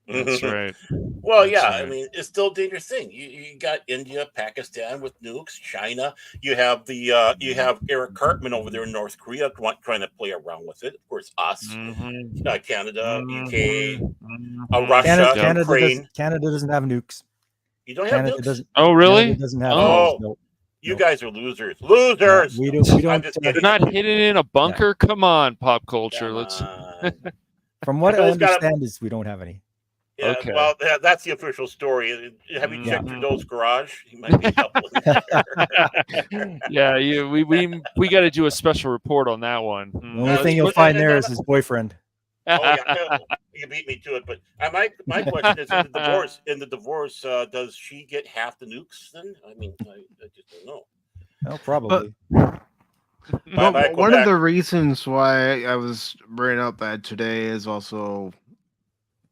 That's right. Well, I mean, it's still a dangerous thing. You got India, Pakistan with nukes, China. You have you have Eric Cartman over there in North Korea trying to play around with it. Of course, us, Canada, UK, Russia, Ukraine. Canada doesn't have nukes. You don't have Canada nukes? doesn't. Oh, really? Canada doesn't have Oh. nukes. No. You No. guys are losers. Losers. We No, don't. I'm just They're kidding. not hidden in a bunker. Come on, pop culture. Come Let's. on. From what I Bill's got a- understand, is we don't have any. Yeah, Okay. well, that's the official story. Have you checked your Mhm. Bill's garage? He might be a couple in there. Yeah, we got to do a special report on that one. The only thing you'll find there is his boyfriend. Oh yeah, you beat me to it. But my question is, in the divorce, does she get half the nukes? Then I mean, I just don't know. No, probably. But one of the reasons why I was bringing up that today is also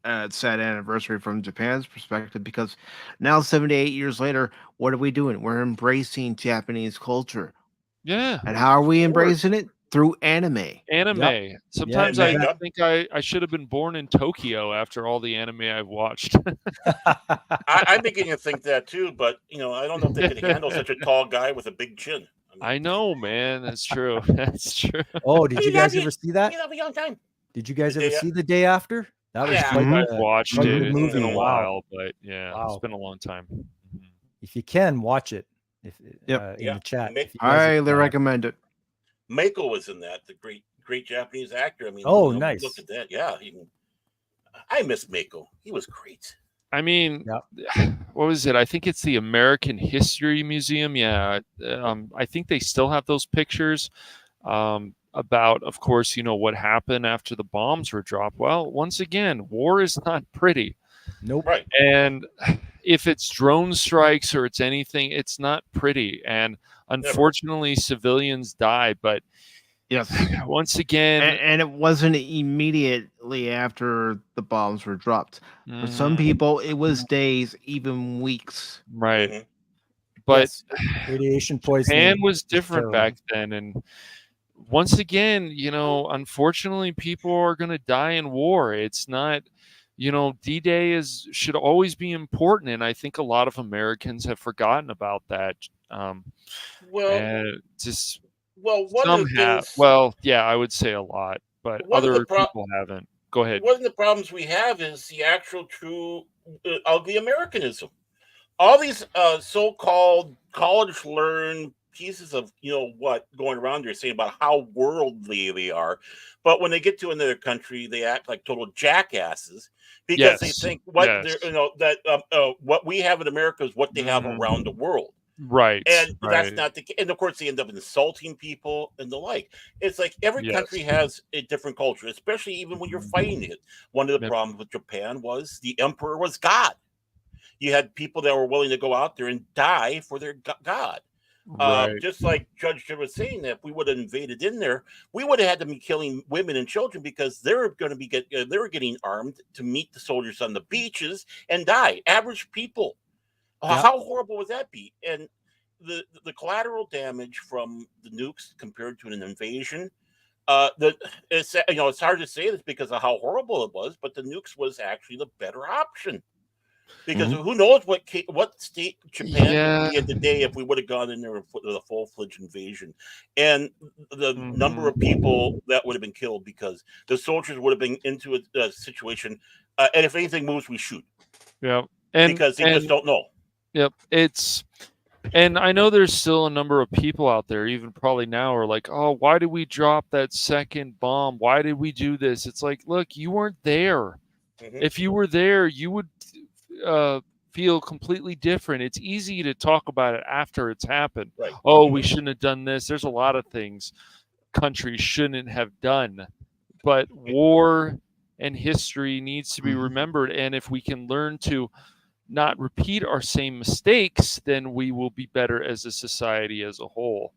a sad anniversary from Japan's perspective, because now 78 years later, what are we doing? We're embracing Japanese culture. Yeah. And how are we embracing it? Through anime. Anime. Sometimes Yeah, I think I should have been born in Tokyo after all the anime I've watched. I'm beginning to think that too, but I don't know if they could handle such a tall guy with a big chin. I know, man. That's true. That's true. Oh, did you guys ever see that? You have a young time. Did you guys The ever Day- see The Day After? That was Yeah. quite I've a- watched quite a it. good It's been a movie. while, but yeah, Wow. it's been a long time. Mhm. If you can, watch it. If Yep. in the chat. Ma- if you guys Highly can. recommend it. Mako was in that. The great Japanese actor. I mean, Oh, nice. Look at that. Yeah, I miss Mako. He was great. I mean, what was it? I think it's the American History Museum. Yeah, I think they still have those pictures about, of course, what happened after the bombs were dropped. Well, once again, war is not pretty. Nope. Right. And if it's drone strikes or it's anything, it's not pretty. And unfortunately, civilians die. But yes, once again, and it wasn't immediately after the bombs were dropped. For some people, it was days, even weeks. Right. Mhm. But Yes. Radiation poisoning. Japan was different terrible. back then. And once again, unfortunately, people are going to die in war. It's not, D-Day should always be important. And I think a lot of Americans have forgotten about that. Well, Just one some of the have. things. Well, yeah, I would say a lot, but One of the other people haven't. Go ahead. One of the problems we have is the actual true ugly Americanism. All these so-called college-learned pieces of going around there saying about how worldly they are, but when they get to another country, they act like total jackasses because they think that what we have in America is what they have around the world. Right. And that's not the case. And of course, they end up insulting people and the like. It's like every country has a different culture, especially even when you're fighting it. One of the problems with Japan was the emperor was God. You had people that were willing to go out there and die for their God. Right. Just like Judge Jim was saying, that if we would have invaded in there, we would have had to be killing women and children because they're going to be they were getting armed to meet the soldiers on the beaches and die. Average people. How horrible would that be? And the collateral damage from the nukes compared to an invasion, it's hard to say this because of how horrible it was, but the nukes was actually the better option. Because who knows what state Japan would be in today if we would have gone in there with a full-fledged invasion, and the number of people that would have been killed because the soldiers would have been into a situation, and if anything moves, we shoot. Yeah, because they just don't know. Yep, and I know there's still a number of people out there, even probably now, are like, oh, why did we drop that second bomb? Why did we do this? It's like, look, you weren't there. If you were there, you would feel completely different. It's easy to talk about it after it's happened. Right. Oh, we shouldn't have done this. There's a lot of things countries shouldn't have done. But war and history needs to be remembered. And if we can learn to not repeat our same mistakes, then we will be better as a society as a whole.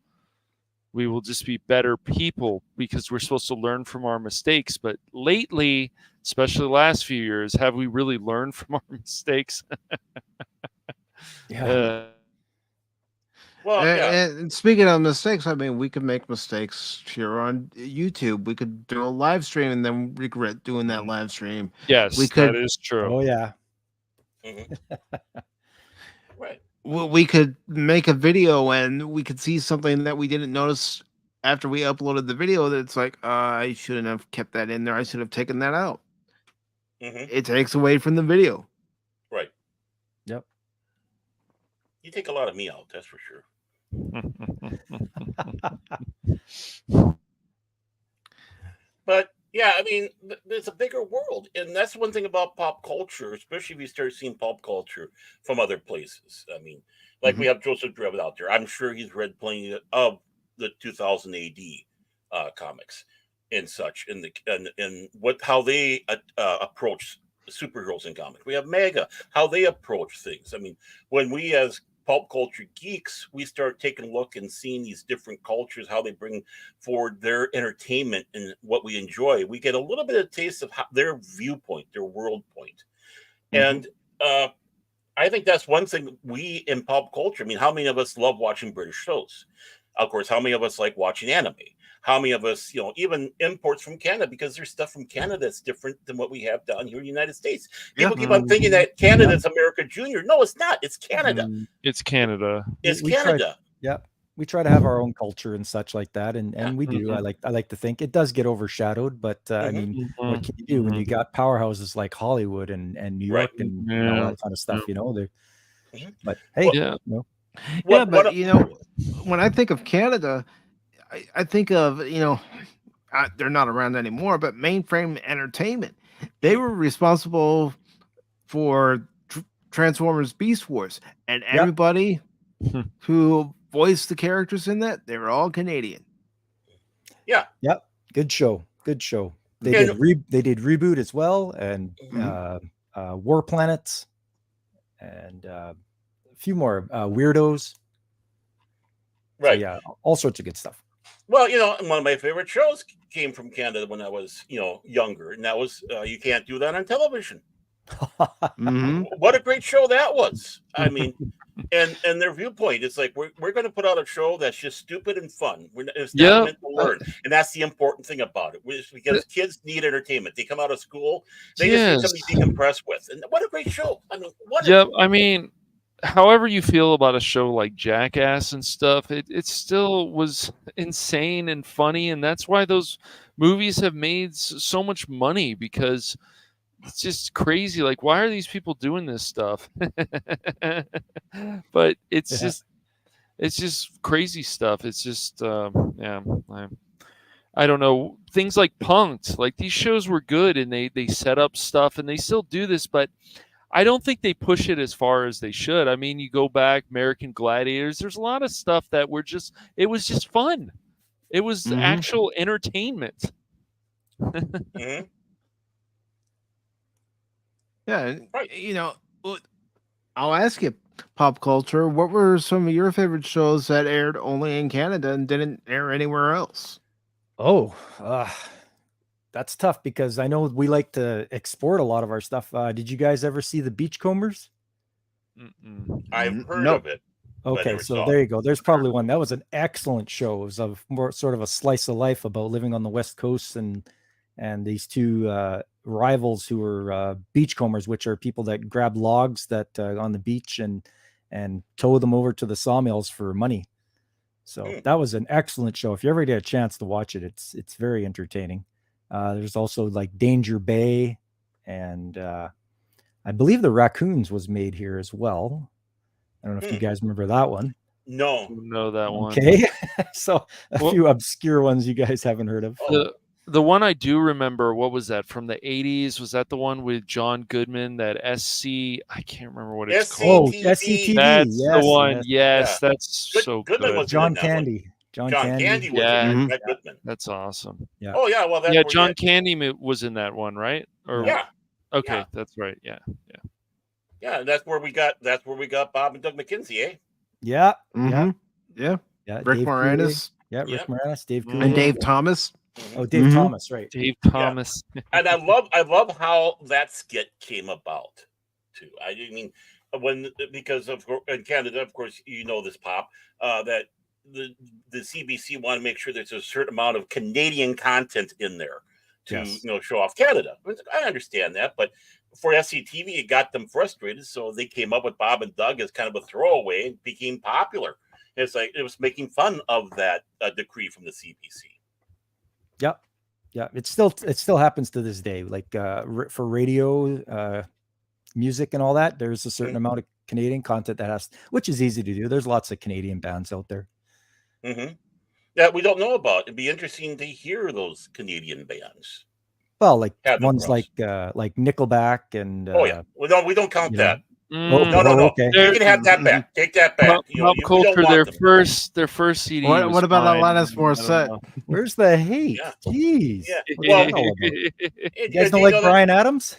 We will just be better people because we're supposed to learn from our mistakes. But lately, especially the last few years, have we really learned from our mistakes? And speaking of mistakes, I mean, we could make mistakes here on YouTube. We could do a live stream and then regret doing that live stream. Yes, we could. that is true. Oh, yeah. Right. We could make a video and we could see something that we didn't notice after we uploaded the video. That's like, I shouldn't have kept that in there. I should have taken that out. It takes away from the video. Right. Yep. You take a lot of me out, that's for sure. But yeah, I mean, there's a bigger world, and that's one thing about pop culture, especially if you start seeing pop culture from other places. I mean, like we have Joseph Drevin out there. I'm sure he's read plenty of the 2000 AD comics and such, and what how they approach superheroes in comics. We have Mega, how they approach things. I mean, when we as pulp culture geeks, we start taking a look and seeing these different cultures, how they bring forward their entertainment and what we enjoy. We get a little bit of taste of their viewpoint, their world point. And I think that's one thing we in pop culture. I mean, how many of us love watching British shows? Of course, how many of us like watching anime? How many of us, even imports from Canada, because there's stuff from Canada that's different than what we have down here in the United States. People keep on thinking that Canada is America Junior. No, it's not. It's Canada. It's Canada. It's Canada. We try to have our own culture and such like that, and we do. I like to think it does get overshadowed, but I mean, what can you do when you got powerhouses like Hollywood and New York and all that kind of stuff? But hey, but when I think of Canada, I think of they're not around anymore, but Mainframe Entertainment. They were responsible for Transformers Beast Wars, and everybody who voiced the characters in that, they were all Canadian. Good show. They did Reboot as well, and War Planets, and a few more Weirdos. Right. So, all sorts of good stuff. Well, one of my favorite shows came from Canada when I was, younger, and that was You Can't Do That on Television. What a great show that was. I mean, and their viewpoint, it's like we're going to put out a show that's just stupid and fun. It's not meant to learn, and that's the important thing about it. Because kids need entertainment. They come out of school, they just need something to decompress with. And what a great show! I mean, however you feel about a show like Jackass and stuff, it still was insane and funny, and that's why those movies have made so much money, because it's just crazy. Like, why are these people doing this stuff? But it's just crazy stuff. It's just I don't know. Things like Punk'd, like these shows were good, and they set up stuff, and they still do this, but I don't think they push it as far as they should. I mean, you go back, American Gladiators, there's a lot of stuff that it was just fun. It was actual entertainment. I'll ask you, Pop Culture, what were some of your favorite shows that aired only in Canada and didn't air anywhere else? That's tough, because I know we like to export a lot of our stuff. Did you guys ever see the Beachcombers? I've heard of it. Okay, so there you go. There's probably one. That was an excellent show. It was of more sort of a slice of life about living on the West Coast and these two rivals who were beachcombers, which are people that grab logs that on the beach and tow them over to the sawmills for money. So that was an excellent show. If you ever get a chance to watch it, it's very entertaining. There's also like Danger Bay, and I believe the Raccoons was made here as well. I don't know if you guys remember that one. No, know that one. Okay, so a few obscure ones you guys haven't heard of. The one I do remember, what was that, from the 80s? Was that the one with John Goodman, that SC? I can't remember what it's called. SCTV. That's the one. Yes, that's so Goodman good. was John Candy. John Candy was in Brett Goodman. That's awesome. Yeah. Oh yeah, well John Candy was in that one, right? Yeah. Okay, that's right. Yeah. Yeah, that's where we got Bob and Doug McKenzie, eh? Yeah. Yeah. Dave Rick Moranis. Cooley. Rick Moranis, Dave Cooley. And Dave Thomas. Oh, Dave Thomas, right? Dave Thomas. And I love how that skit came about too. I mean, because of in Canada, of course, this, Pop, that the CBC want to make sure there's a certain amount of Canadian content in there to show off Canada. I understand that, but for SCTV, it got them frustrated, so they came up with Bob and Doug as kind of a throwaway and became popular. It's like it was making fun of that decree from the CBC. Yeah, it still happens to this day. Like for radio, music, and all that, there's a certain amount of Canadian content that has, which is easy to do. There's lots of Canadian bands out there. Mm-hmm. That we don't know about. It'd be interesting to hear those Canadian bands. Well, like Have them ones for us. like Nickelback and Oh yeah, we don't count you know. that. Oh, No. okay. You can have that back. Take that back. Popculture, their first CD. What about fine. Alanis Morissette? Where's the hate? Yeah. Jeez. Yeah. What Well, the hell about it? You You guys don't like Bryan Adams?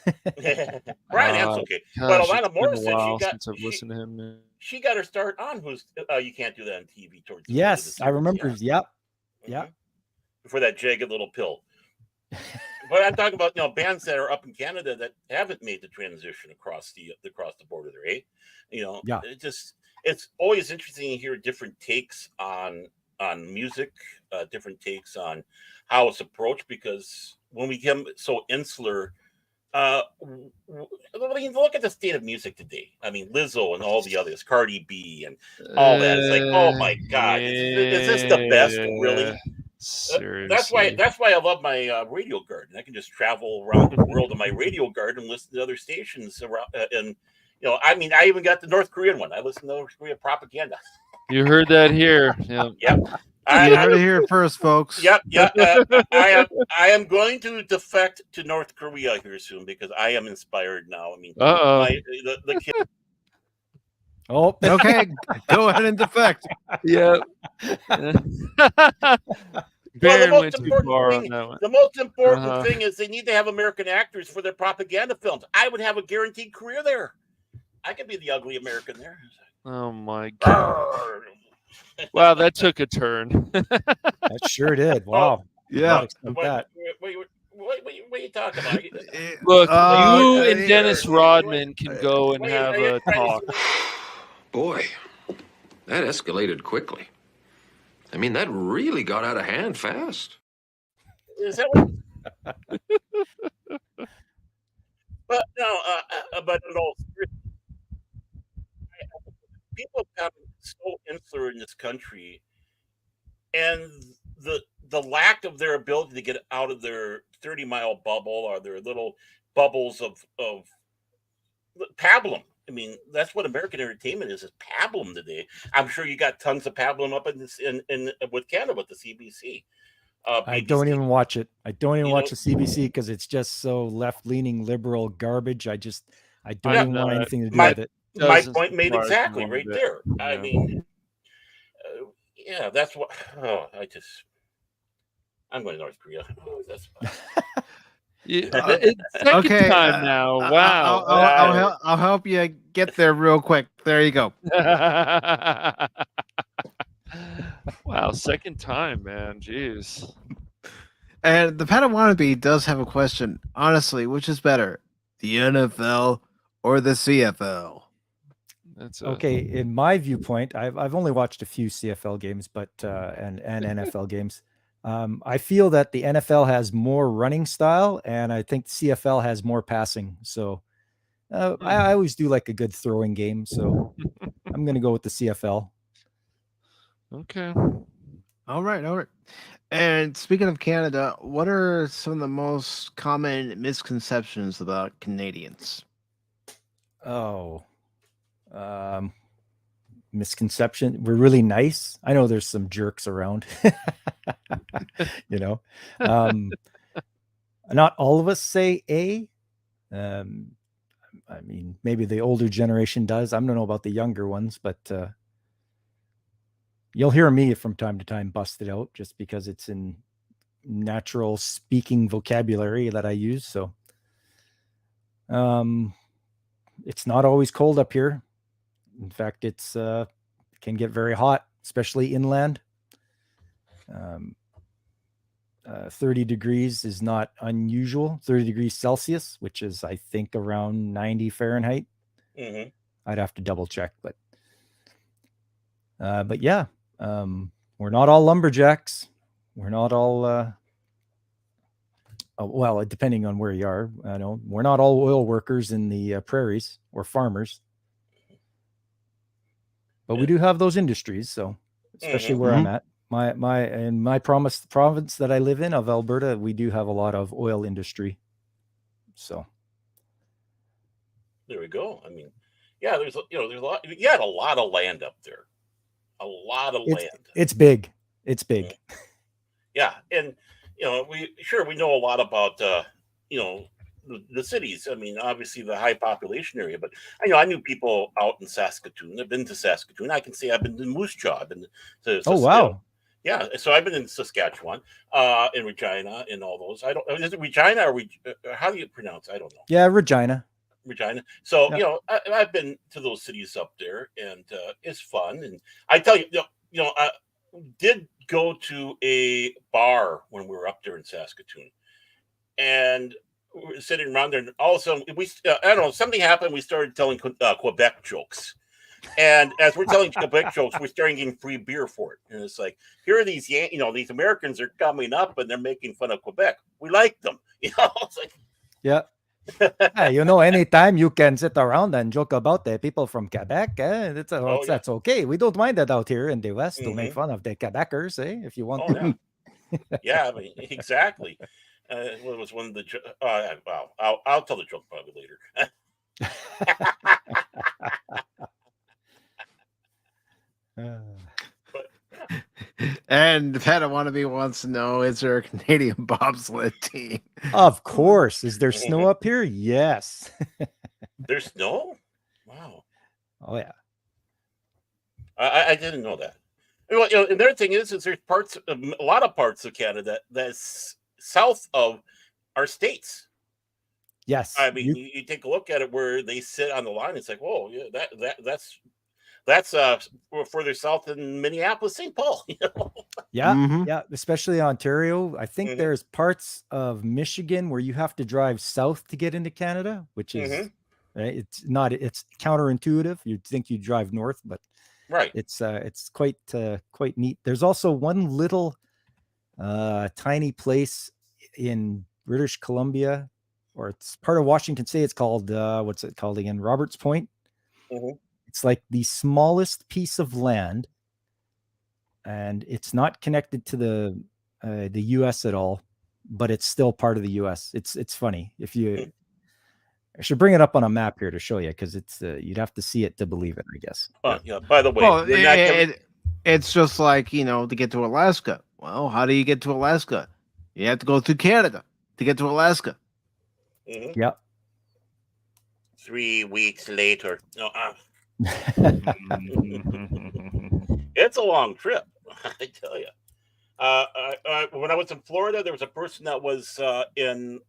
Brian, that's okay. Gosh, But it's Alanis been a Morissette, while since I've listened to him. she got her start on Who's. You can't do that on TV towards the end of the Yes, I series, remember. yeah. Yep. Yeah. For that jagged little pill. But I'm talking about bands that are up in Canada that haven't made the transition across the border there, eh? Yeah. It's always interesting to hear different takes on music, different takes on how it's approached, because when we become so insular, look at the state of music today. I mean, Lizzo and all the others, Cardi B and all that. It's like, oh my God, is this the best? Really? Seriously. That's why I love my radio garden. I can just travel around the world in my radio garden and listen to other stations around. And I mean, I even got the North Korean one. I listen to North Korea propaganda. You heard that here. Yeah. Yep. You heard it here first, folks. Yep. I am going to defect to North Korea here soon because I am inspired now. I mean, the kid. Oh, okay. Go ahead and defect. Yeah. Well, went too far on that one. the most important thing is they need to have American actors for their propaganda films. I would have a guaranteed career there. I could be the ugly American there. Oh my God. Wow, that took a turn. that sure did. Wow. Yeah. What are you talking about? Look, you and Dennis Rodman can go and have a talk. Boy, that escalated quickly. I mean, that really got out of hand fast. Is that what? But no, but no. People have gotten so insular in this country, and the lack of their ability to get out of their 30-mile bubble or their little bubbles of pablum. I mean, that's what American entertainment is pablum today. I'm sure you got tons of pablum up in with Canada with the CBC. I don't even watch it. I don't even watch the CBC because it's just so left-leaning liberal garbage. I don't even want anything to do with it. My point made exactly right there. Yeah. I mean, yeah, that's what. I'm going to North Korea. Oh, that's it's second time now. Wow. I'll help you get there real quick. There you go. Wow, second time, man. Jeez. And the Padawannabe does have a question. Honestly, which is better, the NFL or the CFL? Okay. In my viewpoint, I've only watched a few CFL games, but and NFL games. I feel that the NFL has more running style, and I think CFL has more passing. So I always do like a good throwing game. So I'm going to go with the CFL. Okay. All right. And speaking of Canada, what are some of the most common misconceptions about Canadians? Oh, misconception. We're really nice. I know there's some jerks around, not all of us say A. I mean, maybe the older generation does. I don't know about the younger ones, but you'll hear me from time to time bust it out just because it's in natural speaking vocabulary that I use. So it's not always cold up here. In fact, it's can get very hot, especially inland. 30 degrees is not unusual. 30 degrees Celsius, which is, I think, around 90 Fahrenheit. Mm-hmm. I'd have to double check, but yeah, we're not all lumberjacks. We're not all, well, depending on where you are, we're not all oil workers in the prairies or farmers. But we do have those industries, so especially where I'm at, my province that I live in of Alberta, we do have a lot of oil industry. So there we go. I mean, Yeah, there's there's a lot. You had a lot of land up there, a lot of land. It's big. It's big. Yeah, and we know a lot about the cities. I mean, obviously the high population area, but I knew people out in Saskatoon. I've been to Saskatoon. I can say I've been to Moose Jaw. I've been to Oh wow. yeah. So I've been in Saskatchewan, in Regina, and all those. I don't. Is it Regina or how do you pronounce it? I don't know. Yeah, Regina. Regina. So Yeah. I've been to those cities up there, and it's fun. And I tell you, I did go to a bar when we were up there in Saskatoon, and we were sitting around there, and all of a sudden I don't know, something happened. We started telling Quebec jokes. And as we're telling Quebec jokes, we're starting getting free beer for it. And it's like, here are these, these Americans are coming up and they're making fun of Quebec. We like them. It's like, Yeah. Anytime you can sit around and joke about the people from Quebec, that's okay. We don't mind that out here in the West to make fun of the Quebecers, if you want to. Yeah. Yeah, I mean, exactly. What was one of the I'll tell the joke probably later. And Pet, I want to be wants to know, is there a Canadian bobsled team? Of course. Is there snow up here? Yes. There's snow? Wow. Oh yeah. I didn't know that. Well, another thing is there's a lot of parts of Canada that's south of our states. Yes. I mean, you take a look at it where they sit on the line. It's like, whoa, yeah, that's further south than Minneapolis, St. Paul. Yeah, yeah, especially Ontario. I think there's parts of Michigan where you have to drive south to get into Canada, which is right. It's counterintuitive. You'd think you drive north, but right. It's quite neat. There's also one little tiny place in British Columbia, or it's part of Washington State. It's called what's it called again? Roberts Point. It's like the smallest piece of land, and it's not connected to the U.S. at all, but it's still part of the U.S. It's funny. I should bring it up on a map here to show you, because it's you'd have to see it to believe it, I guess. Yeah. By the way, it's just like to get to Alaska. Well, how do you get to Alaska? You have to go through Canada to get to Alaska. Yep. 3 weeks later. No. It's a long trip, I tell you. When I was in Florida, there was a person that was we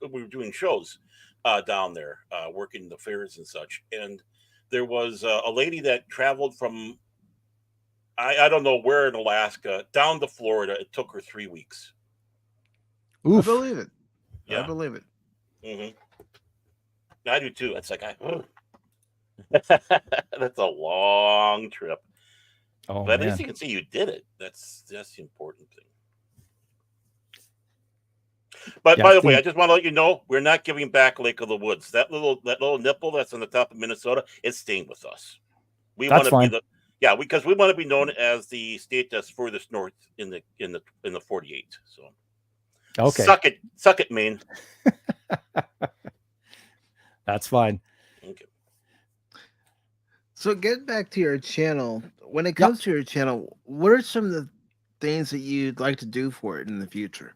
were doing shows down there, working the fairs and such. And there was a lady that traveled from, I don't know where in Alaska, down to Florida. It took her 3 weeks. Oof. I believe it. Yeah. I believe it. I do too. It's like, that's a long trip. Oh, but at least you can see you did it. That's the important thing. But by the way, I just want to let you know, we're not giving back Lake of the Woods. That little nipple that's on the top of Minnesota, it's staying with us. We want to be because we want to be known as the state that's furthest north in the 48. So okay, suck it, Maine. That's fine. Okay. So get back to your channel. When it comes to your channel, what are some of the things that you'd like to do for it in the future?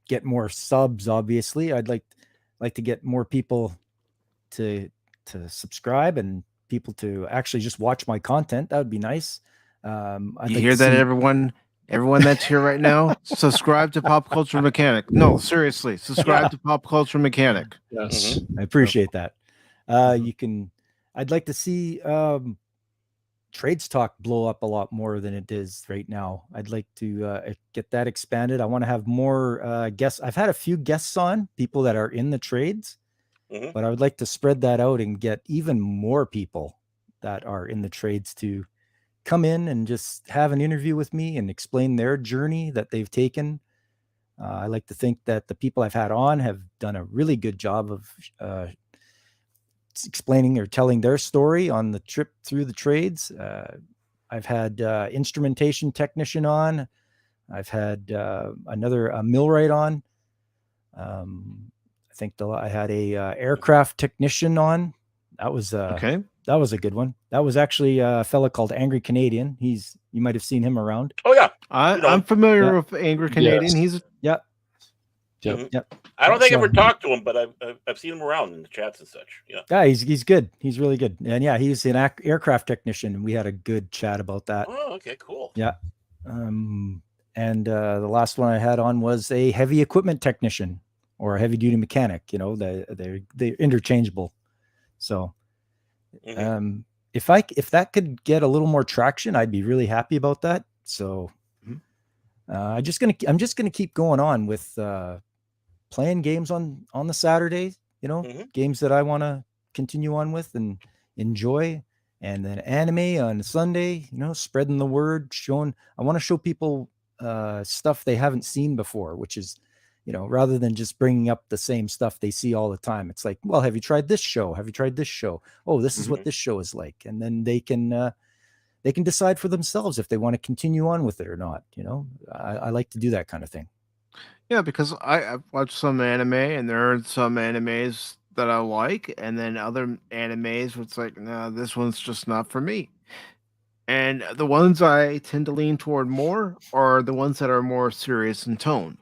Get more subs. Obviously, I'd like to get more people to subscribe and people to actually just watch my content. That would be nice. You hear that, everyone? Everyone that's here right now, subscribe to Pop Culture Mechanic. No, seriously, subscribe to Pop Culture Mechanic. Yes, I appreciate that. I'd like to see Trades Talk blow up a lot more than it is right now. I'd like to get that expanded. I want to have more guests. I've had a few guests on, people that are in the trades, but I would like to spread that out and get even more people that are in the trades to come in and just have an interview with me and explain their journey that they've taken. I like to think that the people I've had on have done a really good job of explaining or telling their story on the trip through the trades. I've had instrumentation technician on. I've had another millwright on. I think I had a aircraft technician on. That was Okay. That was a good one. That was actually a fella called Angry Canadian. You might have seen him around. Oh yeah, I'm familiar Yeah. with Angry Canadian. Yes. He's Yep. Yep. Yep. I don't think I So- ever talked to him, but I've seen him around in the chats and such. Yeah. Yeah, he's good. He's really good. And yeah, he's an aircraft technician, and we had a good chat about that. Oh, okay, cool. Yeah. And the last one I had on was a heavy equipment technician or a heavy duty mechanic. You know, they're interchangeable. So, Mhm. if that could get a little more traction, I'd be really happy about that. So, I'm just gonna keep going on with playing games on the Saturdays. You know, games that I want to continue on with and enjoy. And then anime on Sunday, you know, spreading the word, I want to show people stuff they haven't seen before, which is, you know, rather than just bringing up the same stuff they see all the time. It's like, well, have you tried this show? Have you tried this show? Oh, this is what this show is like. And then they can decide for themselves if they want to continue on with it or not. You know, I like to do that kind of thing. Yeah, because I've watched some anime, and there are some animes that I like, and then other animes where it's like, no, this one's just not for me. And the ones I tend to lean toward more are the ones that are more serious in tone.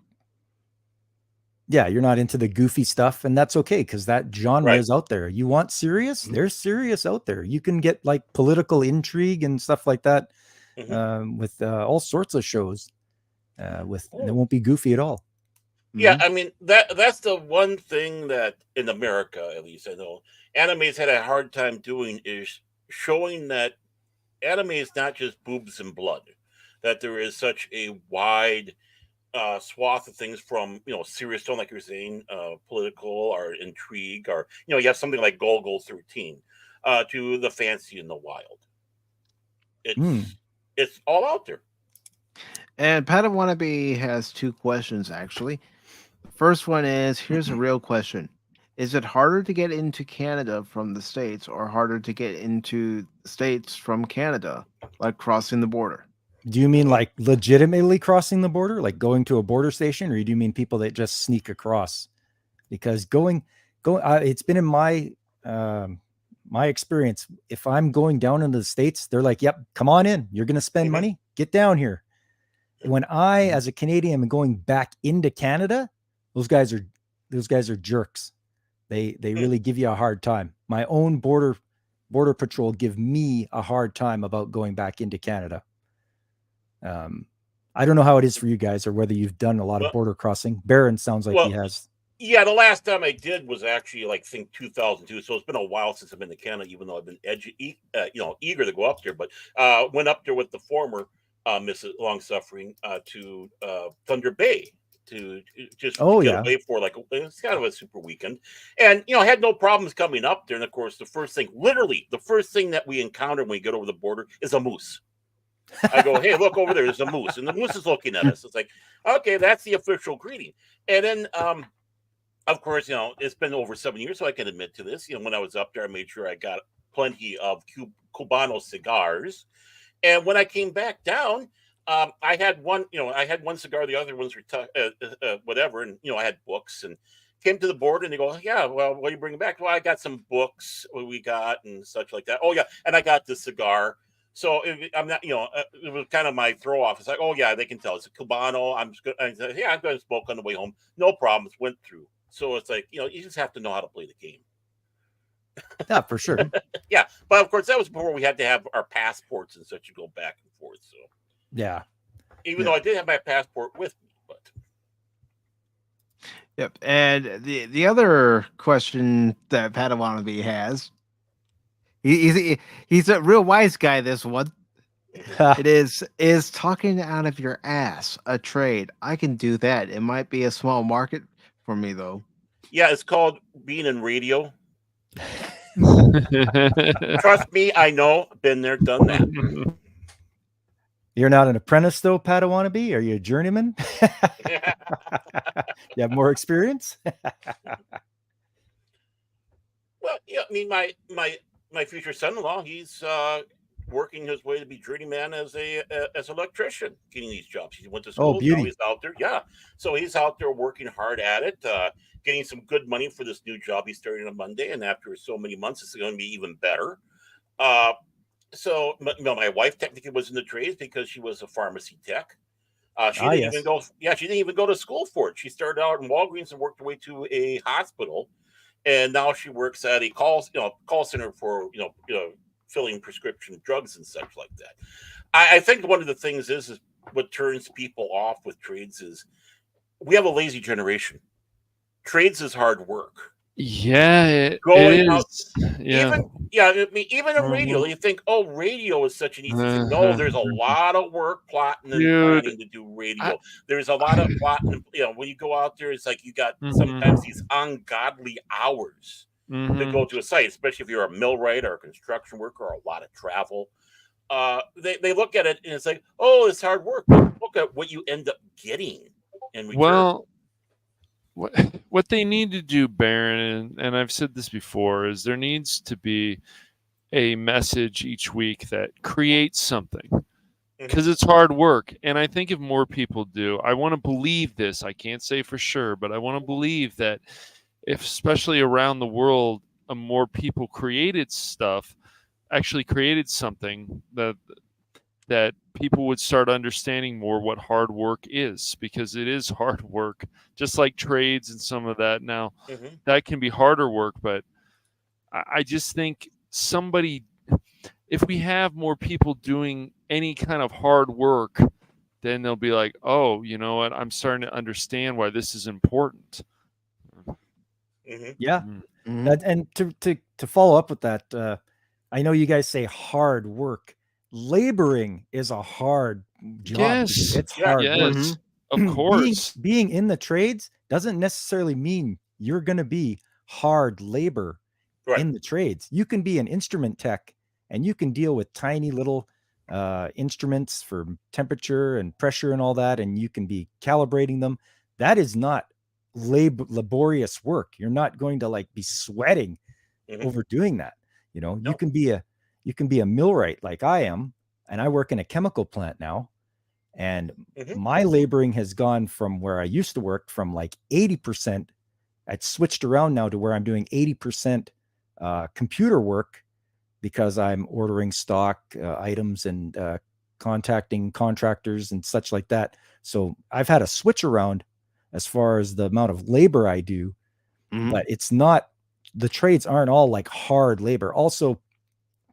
Yeah, you're not into the goofy stuff, and that's okay because that genre Right. is out there. You want serious? There's serious out there. You can get like political intrigue and stuff like that with all sorts of shows. And it won't be goofy at all. Yeah, I mean that's the one thing that in America, at least I know, anime's had a hard time doing is showing that anime is not just boobs and blood, that there is such a wide swath of things from serious tone, like you're saying, political or intrigue, or you have something like Golgo 13, to the fancy and the wild. It's all out there. And Padawannabe has two questions, actually. The first one is, here's a real question. Is it harder to get into Canada from the States or harder to get into the States from Canada, like crossing the border? Do you mean like legitimately crossing the border, like going to a border station, or do you mean people that just sneak across? Because it's been in my experience. If I'm going down into the States, they're like, "Yep, come on in. You're going to spend money. Get down here." When I, as a Canadian, am going back into Canada, those guys are jerks. They really give you a hard time. My own border patrol give me a hard time about going back into Canada. I don't know how it is for you guys, or whether you've done a lot of border crossing. Barron sounds like he has. Yeah, the last time I did was actually like 2002. So it's been a while since I've been to Canada, even though I've been eager to go up there. But went up there with the former Mrs. Long Suffering to Thunder Bay to just get away for it's kind of a super weekend, and I had no problems coming up there. And of course, the first thing that we encounter when we get over the border is a moose. I go, hey, look over there, there's a moose, and the moose is looking at us. It's like, okay, that's the official greeting. And then of course, it's been over 7 years, so I can admit to this. When I was up there, I made sure I got plenty of Cubano cigars. And when I came back down, I had one cigar. The other ones were whatever. And, I had books and came to the border and they go, yeah, well, what are you bringing back? Well, I got some books we got and such like that. Oh, yeah. And I got the cigar. So I'm not, it was kind of my throw off. It's like, oh, yeah, they can tell it's a Cubano. I'm going to smoke on the way home. No problems. Went through. So it's like, you just have to know how to play the game. Yeah, for sure. Yeah. But of course, that was before we had to have our passports and such to go back and forth. So, yeah. Even though I did have my passport with me, but. Yep. And the other question that Padawannabe has, he's a real wise guy, this one. It is talking out of your ass a trade. I can do that. It might be a small market for me, though. Yeah, it's called being in radio. Trust me, I know. Been there, done that. You're not an apprentice, though, Padawannabe? Are you a journeyman? You have more experience? Well, yeah, I mean, my future son-in-law, he's working his way to be journeyman as an electrician, getting these jobs. He went to Oh, school. Now beauty. he's out there. Yeah, so he's out there working hard at it, getting some good money for this new job he's starting on Monday. And after so many months, it's going to be even better. So my wife technically was in the trades because she was a pharmacy tech. She didn't even Yes. go. Yeah, she didn't even go to school for it. She started out in Walgreens and worked her way to a hospital, and now she works at a call center for filling prescription drugs and such like that. I think one of the things is what turns people off with trades is we have a lazy generation. Trades is hard work. Yeah, it Going out, is. Yeah. even in radio, you think, oh, radio is such an easy thing. No, there's a Uh-huh. lot of work, plotting and Dude, planning to do I, radio. There's a lot of plotting. When you go out there, it's like you got sometimes these ungodly hours to go to a site, especially if you're a millwright or a construction worker or a lot of travel. They look at it and it's like, oh, it's hard work. But look at what you end up getting in return. well, what they need to do, Baron, and I've said this before, is there needs to be a message each week that creates something, because it's hard work. And I think if more people do, I want to believe this. I can't say for sure, but I want to believe that if, especially around the world, more people created stuff, actually created something that people would start understanding more what hard work is, because it is hard work, just like trades and some of that. Now, that can be harder work, but I just think if we have more people doing any kind of hard work, then they'll be like, oh, you know what? I'm starting to understand why this is important. Yeah. And to follow up with that, I know you guys say hard work. Laboring is a hard job. Yes. It's hard work. Yes. Of course. Being in the trades doesn't necessarily mean you're going to be hard labor in the trades. You can be an instrument tech and you can deal with tiny little instruments for temperature and pressure and all that, and you can be calibrating them. That is not laborious work. You're not going to like be sweating over doing that. You can be a millwright like I am, and I work in a chemical plant now. And my laboring has gone from where I used to work from like 80%. I'd switched around now to where I'm doing 80% computer work, because I'm ordering stock items and contacting contractors and such like that. So I've had a switch around as far as the amount of labor I do, but it's not, the trades aren't all like hard labor. Also,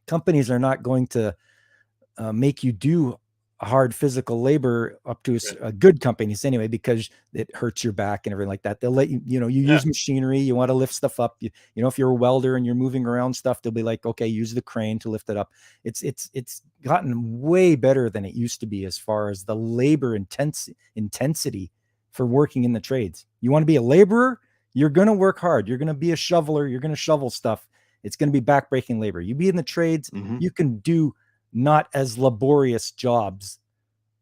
companies are not going to make you do hard physical labor up to good companies anyway, because it hurts your back and everything like that. They'll let you, use machinery. You want to lift stuff up. If you're a welder and you're moving around stuff, they'll be like, okay, use the crane to lift it up. It's gotten way better than it used to be as far as the labor intensity for working in the trades. You want to be a laborer, you're going to work hard. You're going to be a shoveler. You're going to shovel stuff. It's going to be backbreaking labor. You be in the trades, you can do not as laborious jobs.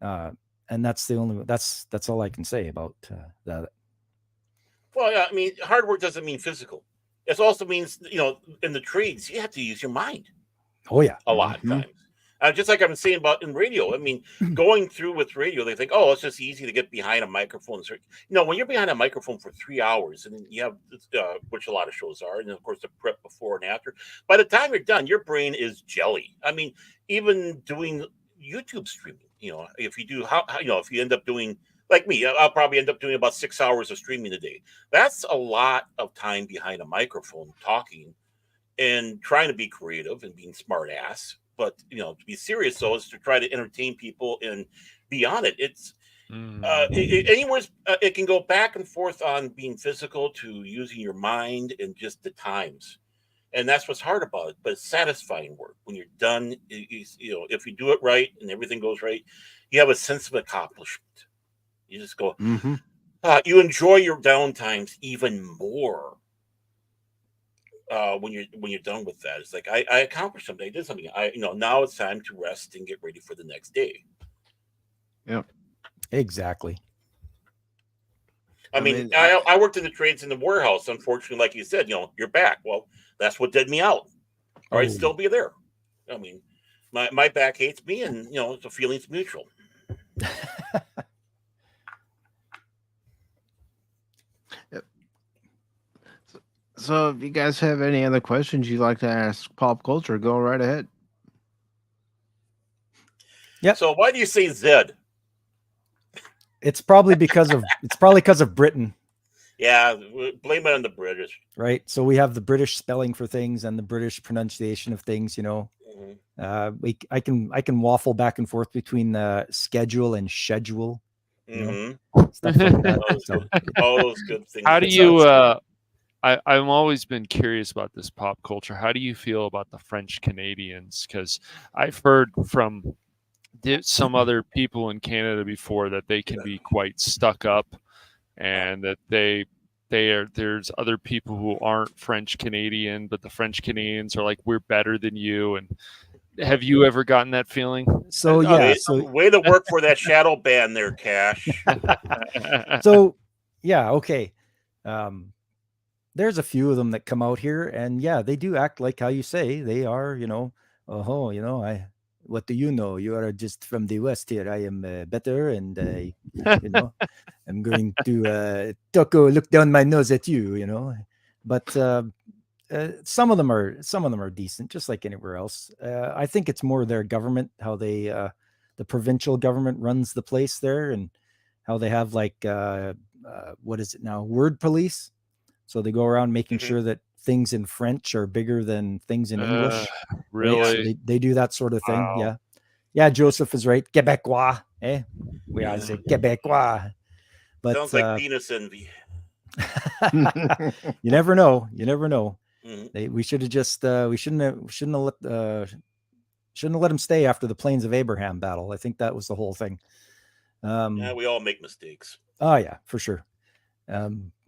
And that's all I can say about that. Well, yeah, I mean, hard work doesn't mean physical. It also means, in the trades, you have to use your mind. Oh, yeah. A lot of times. Just like I'm saying about in radio. I mean, going through with radio, they think, oh, it's just easy to get behind a microphone. When you're behind a microphone for 3 hours, and you have, which a lot of shows are, and of course the prep before and after, by the time you're done, your brain is jelly. I mean, even doing YouTube streaming, if you do, if you end up doing, like me, I'll probably end up doing about 6 hours of streaming a day. That's a lot of time behind a microphone talking and trying to be creative and being smart ass. But to be serious, though, is to try to entertain people and be on it. It's it can go back and forth on being physical to using your mind and just the times, and that's what's hard about it. But it's satisfying work when you're done. If you do it right and everything goes right, you have a sense of accomplishment. You just go. You enjoy your downtimes even more. When you're done with that, it's like I accomplished something. I did something. Now it's time to rest and get ready for the next day. Yeah, exactly. I mean, I worked in the trades in the warehouse. Unfortunately, like you said, you're back. Well, that's what did me out. Or I'd still be there. I mean, My back hates me, and the feeling's mutual. So if you guys have any other questions you'd like to ask Pop Culture, go right ahead. Yep. So why do you say Zed? It's probably because of Britain. Yeah, blame it on the British. Right. So we have the British spelling for things and the British pronunciation of things, I can waffle back and forth between schedule and schedule. Stuff like that. All those good things. How do you I've always been curious about this pop culture. How do you feel about the French Canadians? Because I've heard from some other people in Canada before that they can be quite stuck up, and that there's other people who aren't French Canadian, but the French Canadians are like, we're better than you. And have you ever gotten that feeling? So way to work for that shadow band there, Cash. So yeah, okay. There's a few of them that come out here, and yeah, they do act like how you say they are. What do you know? You are just from the West here. I am better, and I'm going to look down my nose at you. But some of them are decent, just like anywhere else. I think it's more their government, how they the provincial government runs the place there, and how they have like what is it now? Word police. So they go around making sure that things in French are bigger than things in English. Really? Right? So they do that sort of thing. Wow. Yeah. Yeah, Joseph is right. Québécois. We ought to say Québécois. But sounds like penis envy. You never know. Mm-hmm. We should have just we shouldn't have let them stay after the Plains of Abraham battle. I think that was the whole thing. Yeah, we all make mistakes. Oh yeah, for sure.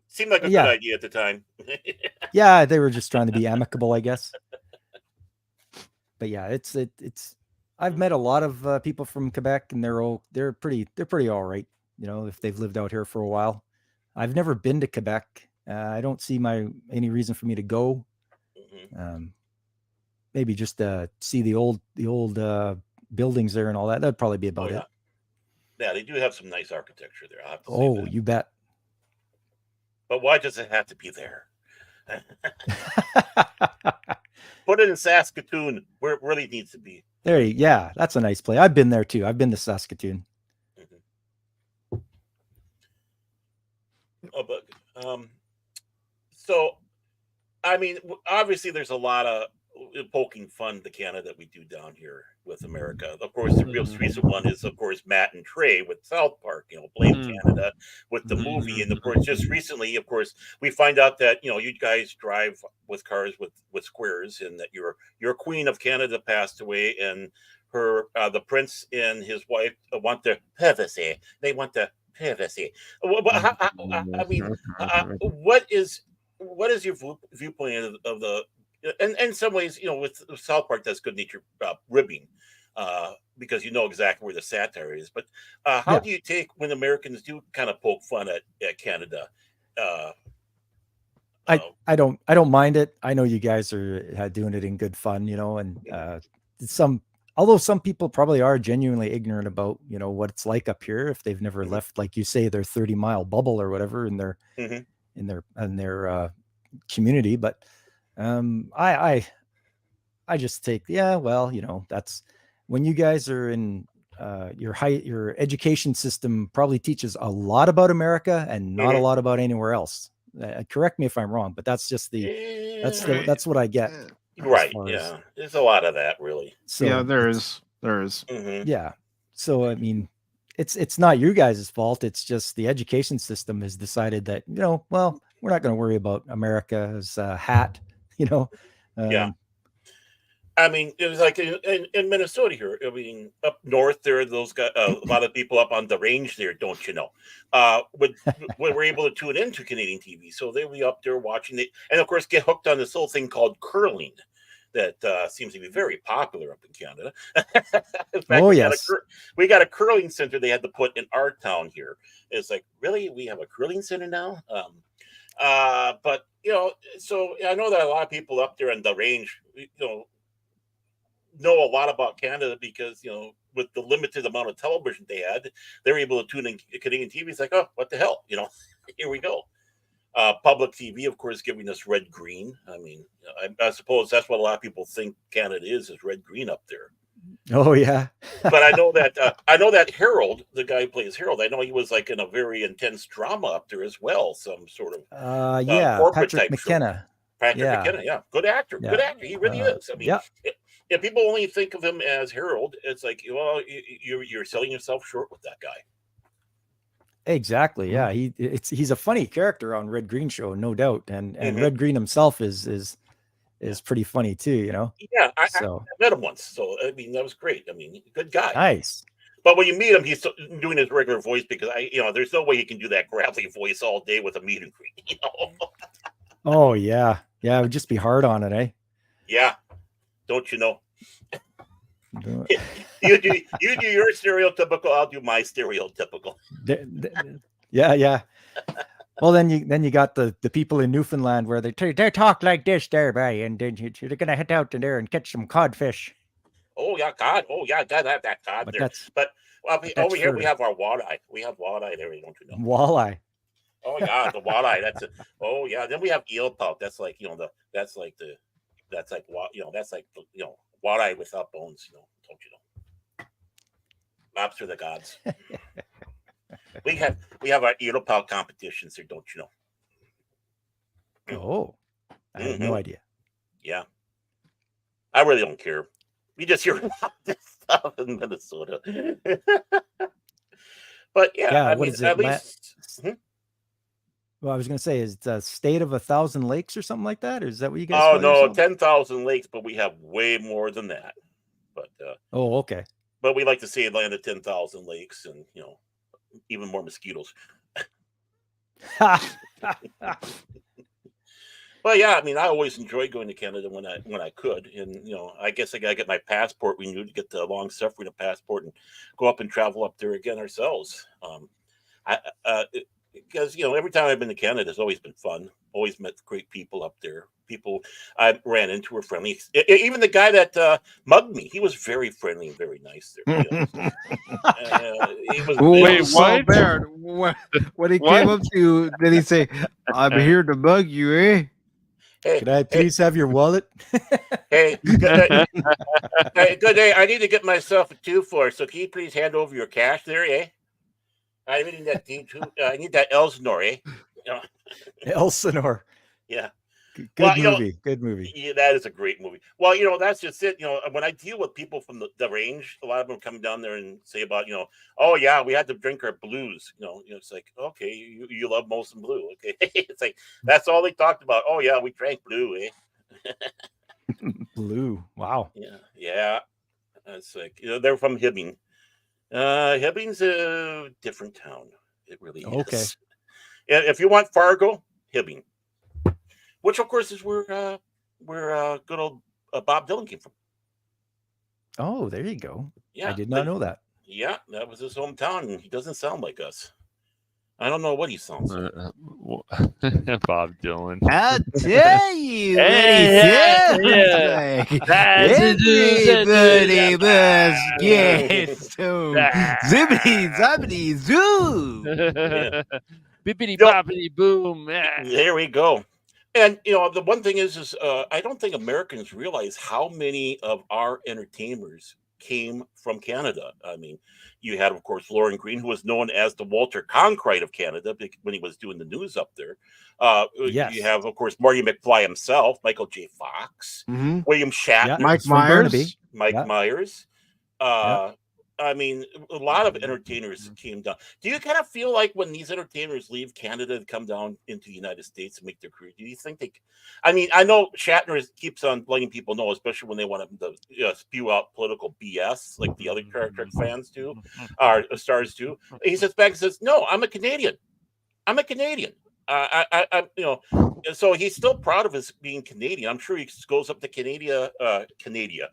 Seemed like a good idea at the time. Yeah, they were just trying to be amicable, I guess. But yeah, it's. I've met a lot of people from Quebec, and they're pretty all right. If they've lived out here for a while. I've never been to Quebec. I don't see any reason for me to go. Mm-hmm. Maybe just see the old buildings there and all that. That'd probably be about it. Yeah, they do have some nice architecture there. I'll have to say that. You bet. But why does it have to be there? Put it in Saskatoon, where it really needs to be. Yeah, that's a nice place. I've been there too. I've been to Saskatoon. Mm-hmm. So, I mean, obviously, there's a lot of poking fun to Canada that we do down here with America. Of course, the real recent one is, of course, Matt and Trey with South Park. Blame Canada with the movie, and of course, just recently, of course, we find out that you guys drive with cars with squares, and that your Queen of Canada passed away, and the prince and his wife want their privacy. They want the privacy. I mean, what is your viewpoint of the? And in some ways, with South Park, that's good nature ribbing, because exactly where the satire is. But how do you take when Americans do kind of poke fun at Canada? I don't mind it. I know you guys are doing it in good fun, and although some people probably are genuinely ignorant about what it's like up here if they've never left, like you say, their 30-mile bubble or whatever in their community, but. I just take, that's when you guys are in your education system probably teaches a lot about America and not a lot about anywhere else. Correct me if I'm wrong, but that's just that's what I get. Right. Yeah. There's a lot of that, really. So yeah, there is. Mm-hmm. Yeah. So, I mean, it's not you guys' fault. It's just the education system has decided that, well, we're not going to worry about America's hat. Yeah. I mean, it was like in Minnesota here. I mean, up north there, those guys, a lot of people up on the range there, don't you know? Were able to tune into Canadian TV, so they were up there watching it, and of course, get hooked on this little thing called curling that seems to be very popular up in Canada. In fact, yes, we got a curling center they had to put in our town here. It's like, really, we have a curling center now? But so I know that a lot of people up there in the range, know a lot about Canada because, with the limited amount of television they had, they're able to tune in Canadian TV. It's like, oh, what the hell? Here we go. Public TV, of course, giving us red green. I mean, I suppose that's what a lot of people think Canada is red green up there. Oh yeah. But I know that Harold, the guy who plays Harold, I know he was like in a very intense drama up there as well. Some sort of corporate Patrick type McKenna. Show. Patrick McKenna, yeah, good actor. Yeah. Good actor. He really is. I mean, if people only think of him as Harold, it's like, well, you're selling yourself short with that guy. Exactly. Yeah. He's a funny character on Red Green Show, no doubt. And Red Green himself is pretty funny too, Yeah, I So met him once. So I mean, that was great. I mean, good guy. nice. But when you meet him, he's doing his regular voice because there's no way he can do that gravelly voice all day with a meet and greet. Oh yeah. Yeah. It would just be hard on it, eh? Yeah. Don't you know? You do your stereotypical, I'll do my stereotypical. Yeah. Well, then you got the people in Newfoundland where they talk like this there, right? And then you're gonna head out in there and catch some codfish. Oh yeah, cod. Oh yeah, gotta have that cod there. But over here we have our walleye. We have walleye there, don't you know? Walleye. Oh yeah, the walleye. That's it. Oh yeah. Then we have eel pout. That's like walleye without bones. Don't you know? Lobster the gods. we have our eel pout competitions here, don't you know? Oh, I had no idea. Yeah, I really don't care. We just hear about this stuff in Minnesota. But yeah, what is it? At least. Well, I was going to say, is it a state of 1,000 lakes or something like that? Or is that what you guys? Oh no, 10,000 lakes, but we have way more than that. But oh, okay. But we like to say Atlanta 10,000 lakes, and even more mosquitoes. But yeah, I mean, I always enjoyed going to Canada when I could, and I guess I gotta get my passport renewed to get the long suffering of passport and go up and travel up there again ourselves. Because every time I've been to Canada, it's always been fun. Always met great people up there. People I ran into were friendly. Even the guy that mugged me, he was very friendly and very nice there. He was. Wait, what? Baird, when he came up to you, did he say, "I'm here to mug you, eh?" Hey, can I please have your wallet? Hey, good day. I need to get myself a 2-4. So can you please hand over your cash there, eh? I need that I need that Elsinore, eh? Elsinore. Yeah. Good movie. Good movie. Yeah, that is a great movie. Well, that's just it. When I deal with people from the range, a lot of them come down there and say about, oh yeah, we had to drink our blues. It's like, okay, you love Molson Blue. Okay. It's like, that's all they talked about. Oh yeah, we drank blue, eh? Blue. Wow. Yeah. Yeah. It's like, they're from Hibbing. Hibbing's a different town. It really is. Okay. If you want Fargo, Hibbing. Which, of course, is where good old Bob Dylan came from. Oh, there you go. Yeah, I did not know that. Yeah, that was his hometown, and he doesn't sound like us. I don't know what he sounds like. Bob Dylan. I'll tell you everybody must get some zippity zoppity zoo. Bippity boppity boom. There we go. And the one thing is I don't think Americans realize how many of our entertainers came from Canada. I mean, you had, of course, Lauren Green, who was known as the Walter Cronkite of Canada when he was doing the news up there. Yes. You have, of course, Marty McFly himself, Michael J. Fox, William Shatner, Mike Myers. Myers. I mean, a lot of entertainers came down. Do you kind of feel like when these entertainers leave Canada to come down into the United States and make their career, do you think I mean, I know Shatner keeps on letting people know, especially when they want him to spew out political BS like the other Trek fans do, or stars do. He sits back and says, "No, I'm a Canadian. I'm a Canadian." So he's still proud of his being Canadian. I'm sure he goes up to Canada. Canada.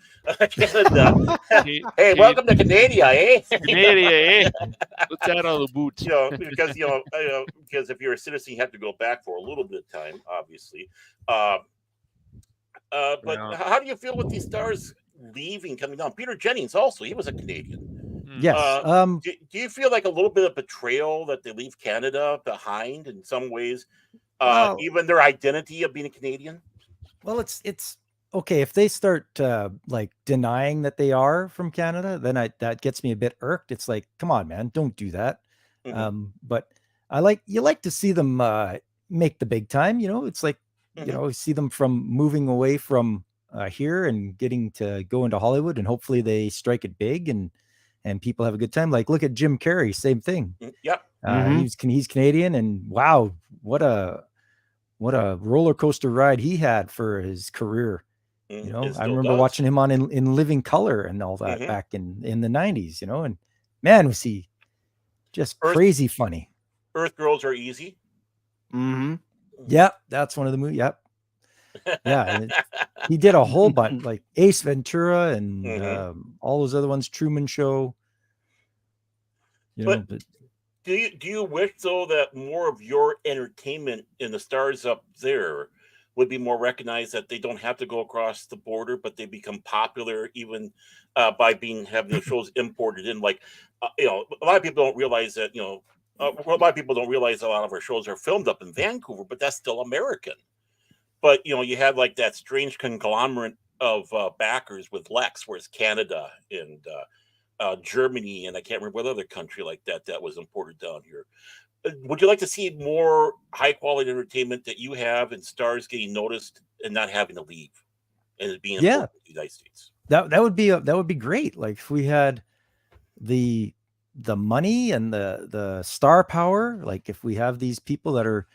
Hey, welcome to Canada, eh? Canada, eh? What's that on the boot? Because if you're a citizen, you have to go back for a little bit of time, obviously. But how do you feel with these stars leaving, coming down. Peter Jennings also, he was a Canadian. Yes. Do you feel like a little bit of betrayal that they leave Canada behind in some ways? Well, Even their identity of being a Canadian? well, it's okay if they start like denying that they are from Canada, then that gets me a bit irked. It's like, come on, man, don't do that. But you like to see them make the big time. It's like see them from moving away from here and getting to go into Hollywood, and hopefully they strike it big and people have a good time. Like, look at Jim Carrey, same thing. Yep. He's Canadian, and wow, what a roller coaster ride he had for his career. I remember watching him on in Living Color and all that back in the 90s, and man, was he just crazy funny. Earth Girls Are Easy. Yeah, that's one of the movies. Yep. Yeah, and he did a whole bunch, like Ace Ventura and all those other ones, Truman Show. But do you wish though that more of your entertainment in the stars up there would be more recognized, that they don't have to go across the border, but they become popular even by having the shows imported in? Like, a lot of people don't realize that, a lot of people don't realize a lot of our shows are filmed up in Vancouver, but that's still American. But, you had like that strange conglomerate of backers with Lex, whereas Canada and Germany, and I can't remember what other country like that was imported down here. Would you like to see more high quality entertainment that you have and stars getting noticed and not having to leave and it being important in the United States? That would be great. Like, if we had the money and the star power, like if we have these people that are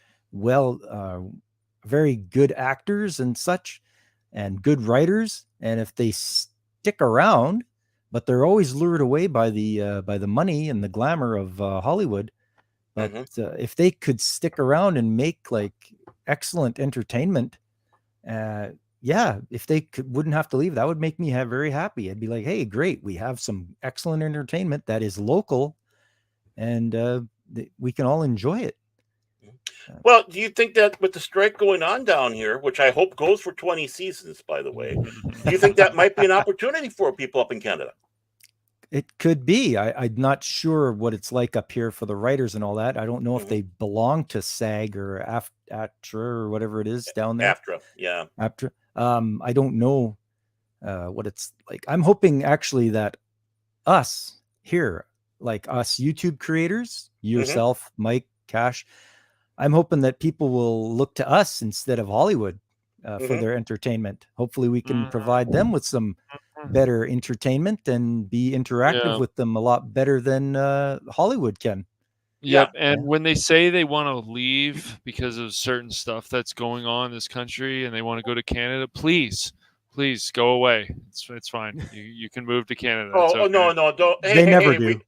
very good actors and such, and good writers, and if they stick around, but they're always lured away by the money and the glamour of Hollywood. But if they could stick around and make like excellent entertainment, if they wouldn't have to leave, that would make me very happy. I'd be like, hey, great, we have some excellent entertainment that is local, and we can all enjoy it. Well, do you think that with the strike going on down here, which I hope goes for 20 seasons, by the way, do you think that might be an opportunity for people up in Canada? It could be. I'm not sure what it's like up here for the writers and all that. I don't know if they belong to SAG or AFTRA or whatever it is down there. AFTRA, yeah. AFTRA. I don't know what it's like. I'm hoping actually that us here, like us YouTube creators, yourself, Mike, Cash, I'm hoping that people will look to us instead of Hollywood for their entertainment. Hopefully we can provide them with some better entertainment and be interactive with them a lot better than Hollywood can. Yep. And when they say they want to leave because of certain stuff that's going on in this country and they want to go to Canada, please go away. It's fine. You can move to Canada. No, don't. They never do.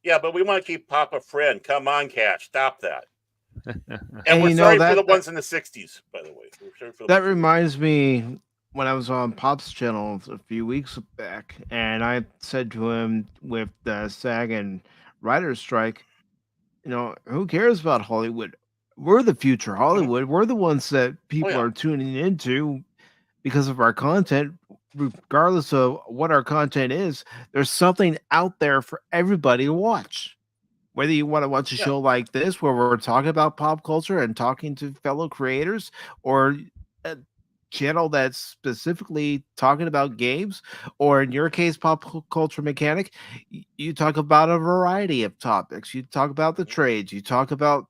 But we want to keep Papa friend. Come on, Cash. Stop that. And we're sorry for the ones in the 60s, by the way. That reminds me, when I was on Pop's channel a few weeks back, and I said to him, with the SAG and writer's strike, who cares about Hollywood? We're the future Hollywood. We're the ones that people are tuning into because of our content. Regardless of what our content is, there's something out there for everybody to watch. Whether you want to watch a show like this, where we're talking about pop culture and talking to fellow creators, or a channel that's specifically talking about games, or in your case, Pop Culture Mechanic, you talk about a variety of topics. You talk about the trades. You talk about,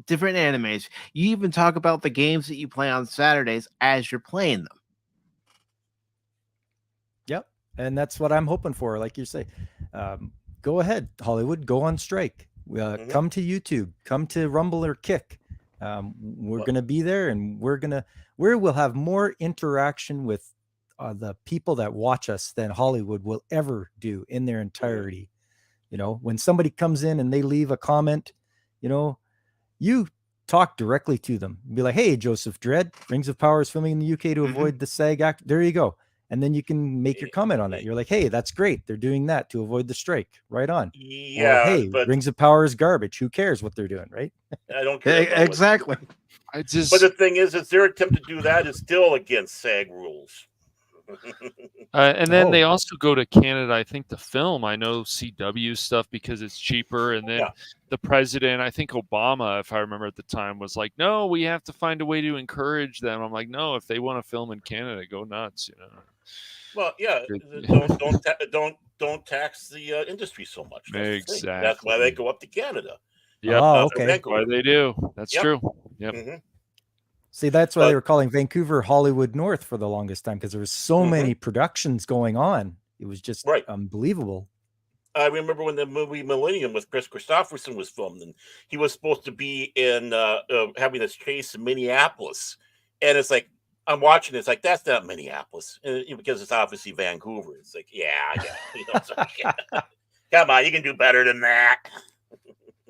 different animes. You even talk about the games that you play on Saturdays as you're playing them. Yep. And that's what I'm hoping for. Like you say, go ahead, Hollywood, go on strike. Come to YouTube, come to Rumble or Kick. We're going to be there, and we'll have more interaction with the people that watch us than Hollywood will ever do in their entirety. When somebody comes in and they leave a comment, you talk directly to them. Be like, hey, Joseph Dredd, Rings of Power is filming in the UK to avoid the SAG act. There you go. And then you can make your comment on that. You're like, hey, that's great. They're doing that to avoid the strike. Right on. Yeah. Or, hey, Rings of Power is garbage. Who cares what they're doing, right? I don't care. Exactly. But the thing is their attempt to do that is still against SAG rules. And then they Oh. also go to Canada, I think, to film. I know CW stuff because it's cheaper. And then Yeah. the president, I think Obama, if I remember at the time, was like, "No, we have to find a way to encourage them." I'm like, "No, if they want to film in Canada, go nuts." Well, yeah, don't tax the industry so much. That's the thing. That's why they Exactly. go up to Canada. Yep, Oh, for okay. that's why Vancouver. they do. That's Yep. true. Yep. hmm See, that's why they But were calling Vancouver Hollywood North for the longest time, because there was so hmm many productions going on. It was just right. unbelievable. I remember when the movie Millennium with Chris Christopherson was filmed, and he was supposed to be in having this chase in Minneapolis, and it's like I'm watching. It's like that's not Minneapolis, because it's obviously Vancouver. It's like yeah, it's like, come on, you can do better than that.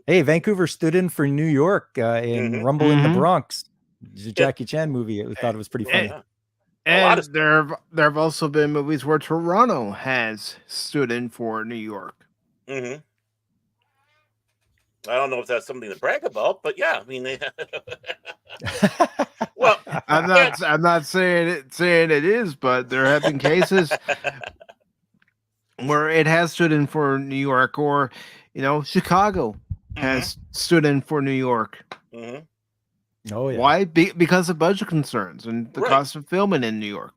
Hey, Vancouver stood in for New York in hmm Rumble in the Mhm. Bronx, the Jackie Chan movie. I thought it was pretty funny. Yeah. A lot And of there have also been movies where Toronto has stood in for New York. hmm I don't know if that's something to brag about, but yeah, I mean, well, I'm yeah. not saying it is, but there have been cases where it has stood in for New York, or Chicago has stood in for New York. hmm Oh yeah. Why? Because of budget concerns and the Right. cost of filming in New York.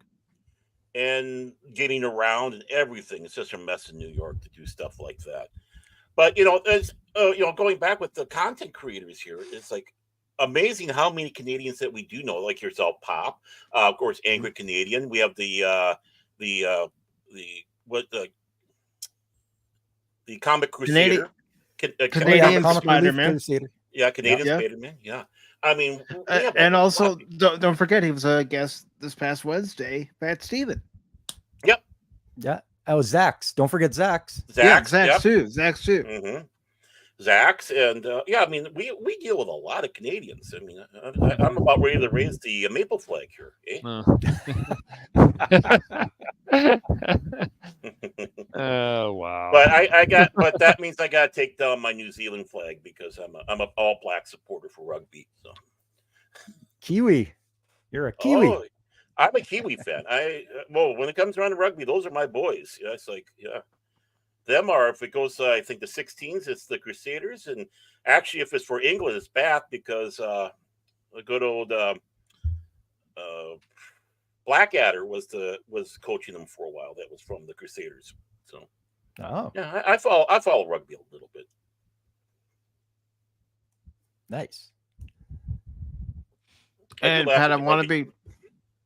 And getting around and everything. It's just a mess in New York to do stuff like that. But it's going back with the content creators here, it's like amazing how many Canadians that we do know, like yourself, Pop, of course, Angry Canadian. We have the Comic Crusader, Canadian Comic Relief Spider-Man. Crusader. yeah, Canadian Yeah. Spider-Man. Yeah, I mean, we have And a also, lot. don't forget, he was a guest this past Wednesday, Pat Steven. Yep, Yeah. Oh, Zach's. Don't forget Zach's. Zach's, Zach's too. hmm Zach's, and yeah, I mean, we deal with a lot of Canadians. I mean, I'm about ready to raise the maple flag here. Eh? Oh wow. But that means I got to take down my New Zealand flag because I'm a all black supporter for rugby. So Kiwi. You're a Kiwi. Oh, I'm a Kiwi fan. When it comes around to rugby, those are my boys. Yeah, it's like them are, if it goes, I think the 16s, it's the Crusaders, and actually, if it's for England, it's Bath because a good old Blackadder was coaching them for a while. That was from the Crusaders. So Oh, yeah, I follow rugby a little bit. nice. And Pat, I want to be.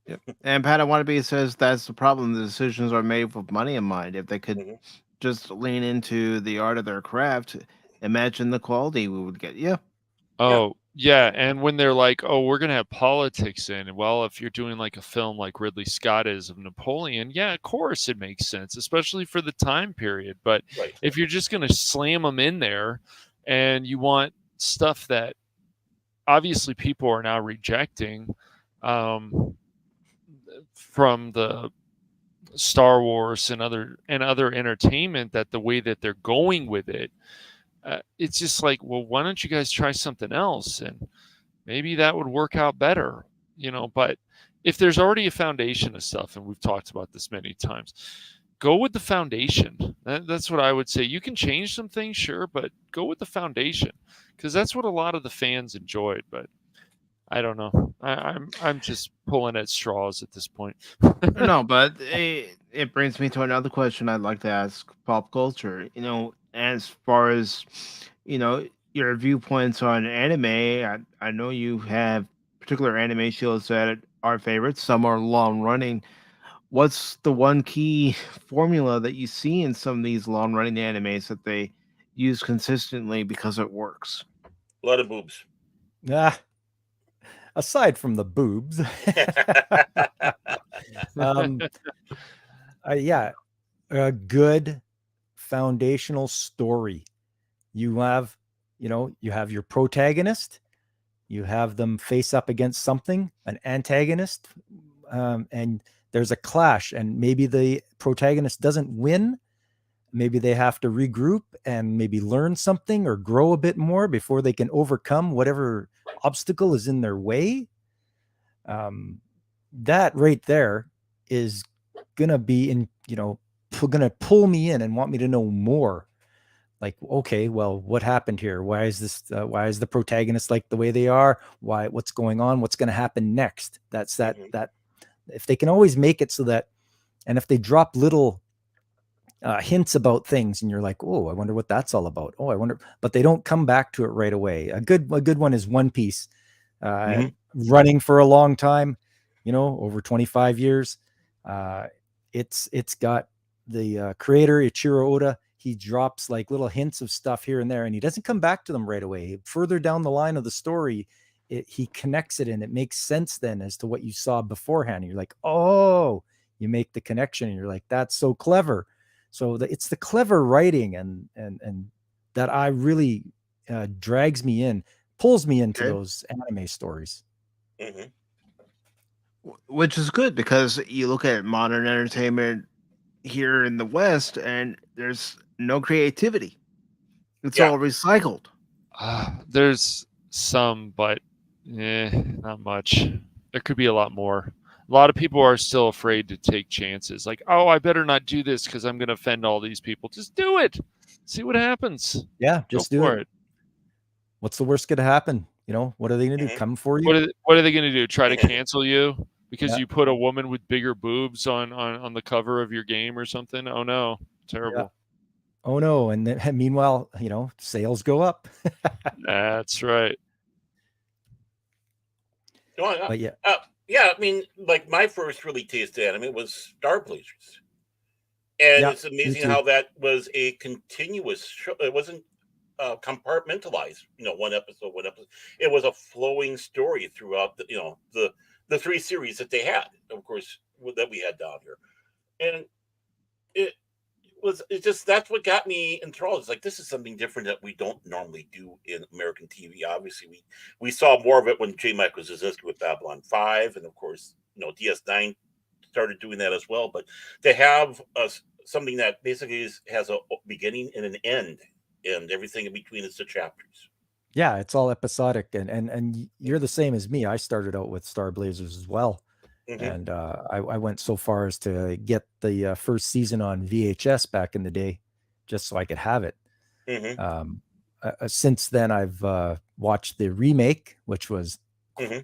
Yep. And Pat, I want to be says that's the problem. The decisions are made with money in mind. If they could just lean into the art of their craft, imagine the quality we would get. Yeah. Oh, yeah. And when they're like, oh, we're going to have politics in, well, if you're doing like a film like Ridley Scott is of Napoleon, yeah, of course it makes sense, especially for the time period. But Right. if you're just going to slam them in there and you want stuff that obviously people are now rejecting from the Star Wars and other entertainment, that the way that they're going with it, it's just like, well, why don't you guys try something else, and maybe that would work out better, But if there's already a foundation of stuff, and we've talked about this many times, go with the foundation. That's what I would say. You can change some things, sure, but go with the foundation, because that's what a lot of the fans enjoyed. But I don't know. I'm just pulling at straws at this point. No, but it brings me to another question I'd like to ask Pop Culture. As far as your viewpoints on anime, I know you have particular anime shows that are favorites. Some are long running. What's the one key formula that you see in some of these long running animes that they use consistently because it works? A lot of boobs. Aside from the boobs, a good foundational story. You have your protagonist, you have them face up against something, an antagonist, and there's a clash, and maybe the protagonist doesn't win. Maybe they have to regroup and maybe learn something or grow a bit more before they can overcome whatever obstacle is in their way. That right there is gonna be gonna pull me in and want me to know more. Like, okay, well, what happened here? Why is this? Why is the protagonist like the way they are? What's going on? What's going to happen next? That's that. If they can always make it so that, and if they drop little hints about things, and you're like, oh, I wonder what that's all about. Oh, I wonder, but they don't come back to it right away. A good one is One Piece, running for a long time, over 25 years. It's got the creator Ichiro Oda. He drops like little hints of stuff here and there, and he doesn't come back to them right away. Further down the line of the story, he connects it, and it makes sense then as to what you saw beforehand. You're like, oh, you make the connection, and you're like, that's so clever. So it's the clever writing and that I really drags me in, pulls me into those anime stories. Which is good, because you look at modern entertainment here in the West, and there's no creativity. It's all recycled. There's some, but not much. There could be a lot more. A lot of people are still afraid to take chances. Like, oh, I better not do this because I'm going to offend all these people. Just do it. See what happens. Yeah, just do it. What's the worst going to happen? What are they going to do? Come for you? What are they going to do? Try to cancel you because you put a woman with bigger boobs on the cover of your game or something? Oh, no. Terrible. Yeah. Oh, no. And then, meanwhile, sales go up. That's right. But yeah. Yeah, I mean, like my first really taste of anime was Star Blazers. And it's amazing how that was a continuous show. It wasn't compartmentalized, one episode. It was a flowing story throughout the 3 series that they had, of course, that we had down here. And that's what got me enthralled. It's like, this is something different that we don't normally do in American TV. Obviously, we saw more of it when J. Michael Straczynski with Babylon 5, and of course, DS9 started doing that as well. But to have something that basically has a beginning and an end, and everything in between is the chapters. Yeah, it's all episodic, and you're the same as me. I started out with Star Blazers as well. And I went so far as to get the first season on VHS back in the day, just so I could have it. Since then, I've watched the remake, which was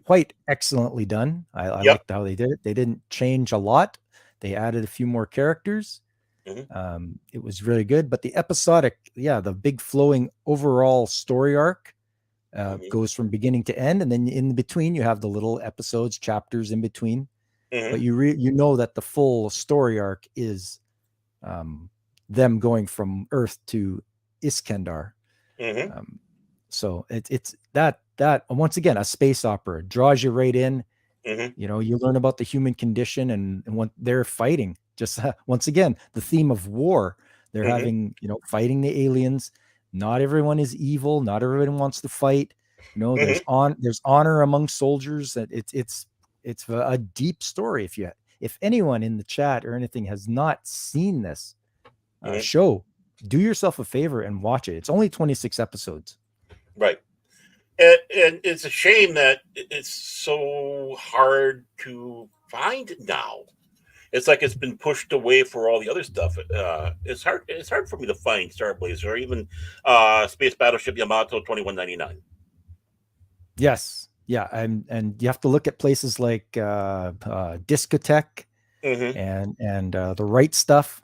quite excellently done. I liked how they did it. They didn't change a lot. They added a few more characters. It was really good. But the episodic, the big flowing overall story arc goes from beginning to end. And then in between, you have the little episodes, chapters in between. But you know that the full story arc is them going from Earth to Iskandar. So it's that once again, a space opera draws you right in. You learn about the human condition and what they're fighting. Just once again, the theme of war. They're having fighting the aliens. Not everyone is evil. Not everyone wants to fight. There's honor among soldiers. It's a deep story. If anyone in the chat or anything has not seen this show, do yourself a favor and watch it. It's only 26 episodes. Right. And it's a shame that it's so hard to find now. It's like it's been pushed away for all the other stuff. It's hard for me to find Star Blazer or even Space Battleship Yamato 2199. Yes. Yeah, and you have to look at places like Discotheque and the Right Stuff.